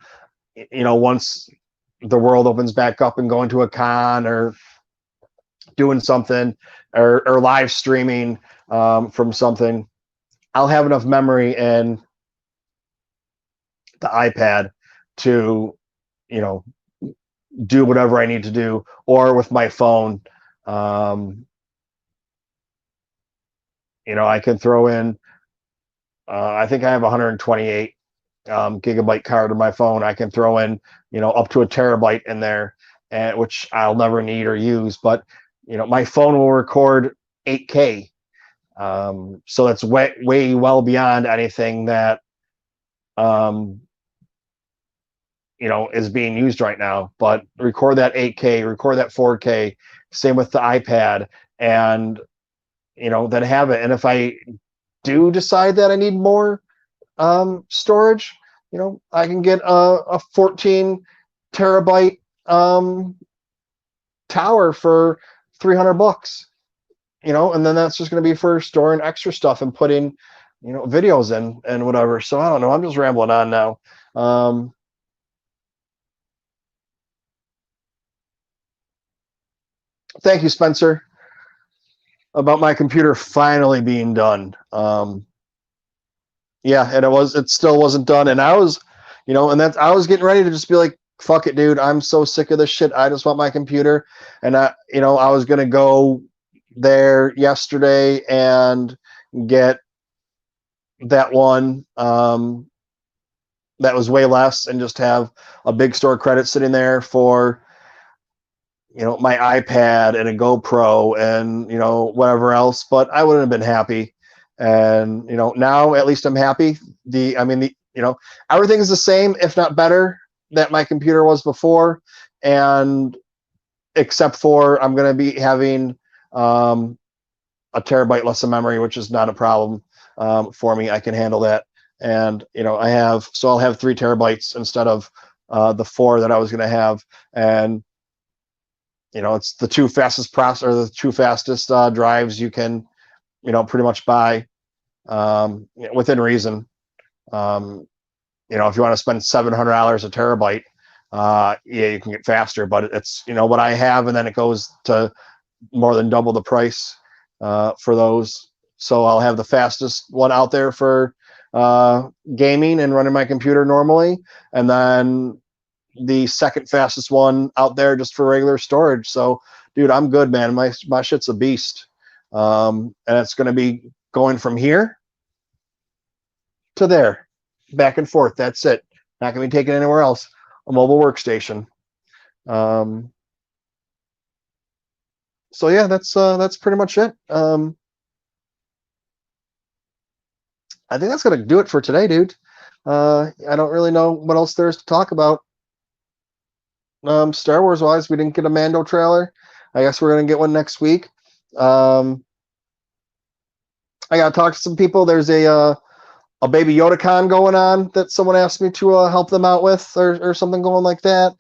once the world opens back up and going to a con or doing something or live streaming from something, I'll have enough memory in the iPad to, do whatever I need to do, or with my phone. I can throw in I think I have 128 gigabyte card in my phone. I can throw in, up to a terabyte in there, and which I'll never need or use. But my phone will record 8K. So that's way well beyond anything that um, is being used right now. But record that 8K, record that 4K. Same with the iPad, and then have it. And if I do decide that I need more storage, I can get a 14 terabyte tower for $300. And then that's just going to be for storing extra stuff and putting, videos in and whatever. So I don't know. I'm just rambling on now. Thank you, Spencer, about my computer finally being done. Yeah, and it still wasn't done. And I was, I was getting ready to just be like, fuck it, dude. I'm so sick of this shit. I just want my computer. And I was going to go there yesterday and get that one that was way less and just have a big store credit sitting there for my iPad and a GoPro and whatever else, but I wouldn't have been happy. And now at least I'm happy. Everything is the same, if not better, that my computer was before, and except for I'm going to be having a terabyte less of memory, which is not a problem for me. I can handle that. And I'll have 3 terabytes instead of the 4 that I was going to have. And it's the 2 fastest the 2 fastest drives you can pretty much buy within reason. If you want to spend $700 a terabyte, yeah, you can get faster, but it's what I have, and then it goes to more than double the price for those. So I'll have the fastest one out there for gaming and running my computer normally, and then the second fastest one out there just for regular storage. So, dude, I'm good, man. My shit's a beast, and it's going to be going from here to there, back and forth. That's it. Not going to be taken anywhere else. A mobile workstation. So yeah, that's pretty much it. I think that's gonna do it for today, dude. I don't really know what else there is to talk about. Star Wars wise, we didn't get a Mando trailer. I guess we're gonna get one next week. I gotta talk to some people. There's a Baby Yoda con going on that someone asked me to help them out with, or something going like that.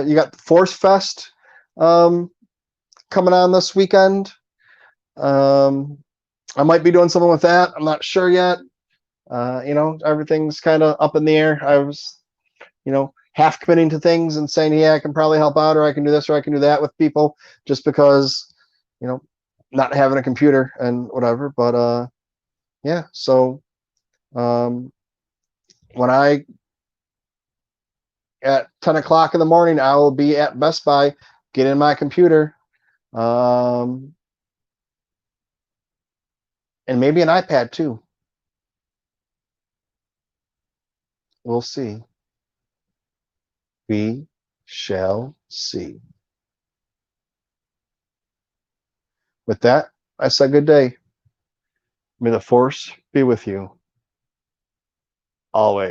You got Force Fest coming on this weekend. I might be doing something with that. I'm not sure yet. Everything's kind of up in the air. I was, half committing to things and saying, yeah, I can probably help out, or I can do this, or I can do that with people, just because, not having a computer and whatever. But yeah. So when I at 10 o'clock in the morning, I will be at Best Buy getting my computer. And maybe an iPad too. We'll see. We shall see. With that, I say good day. May the force be with you always.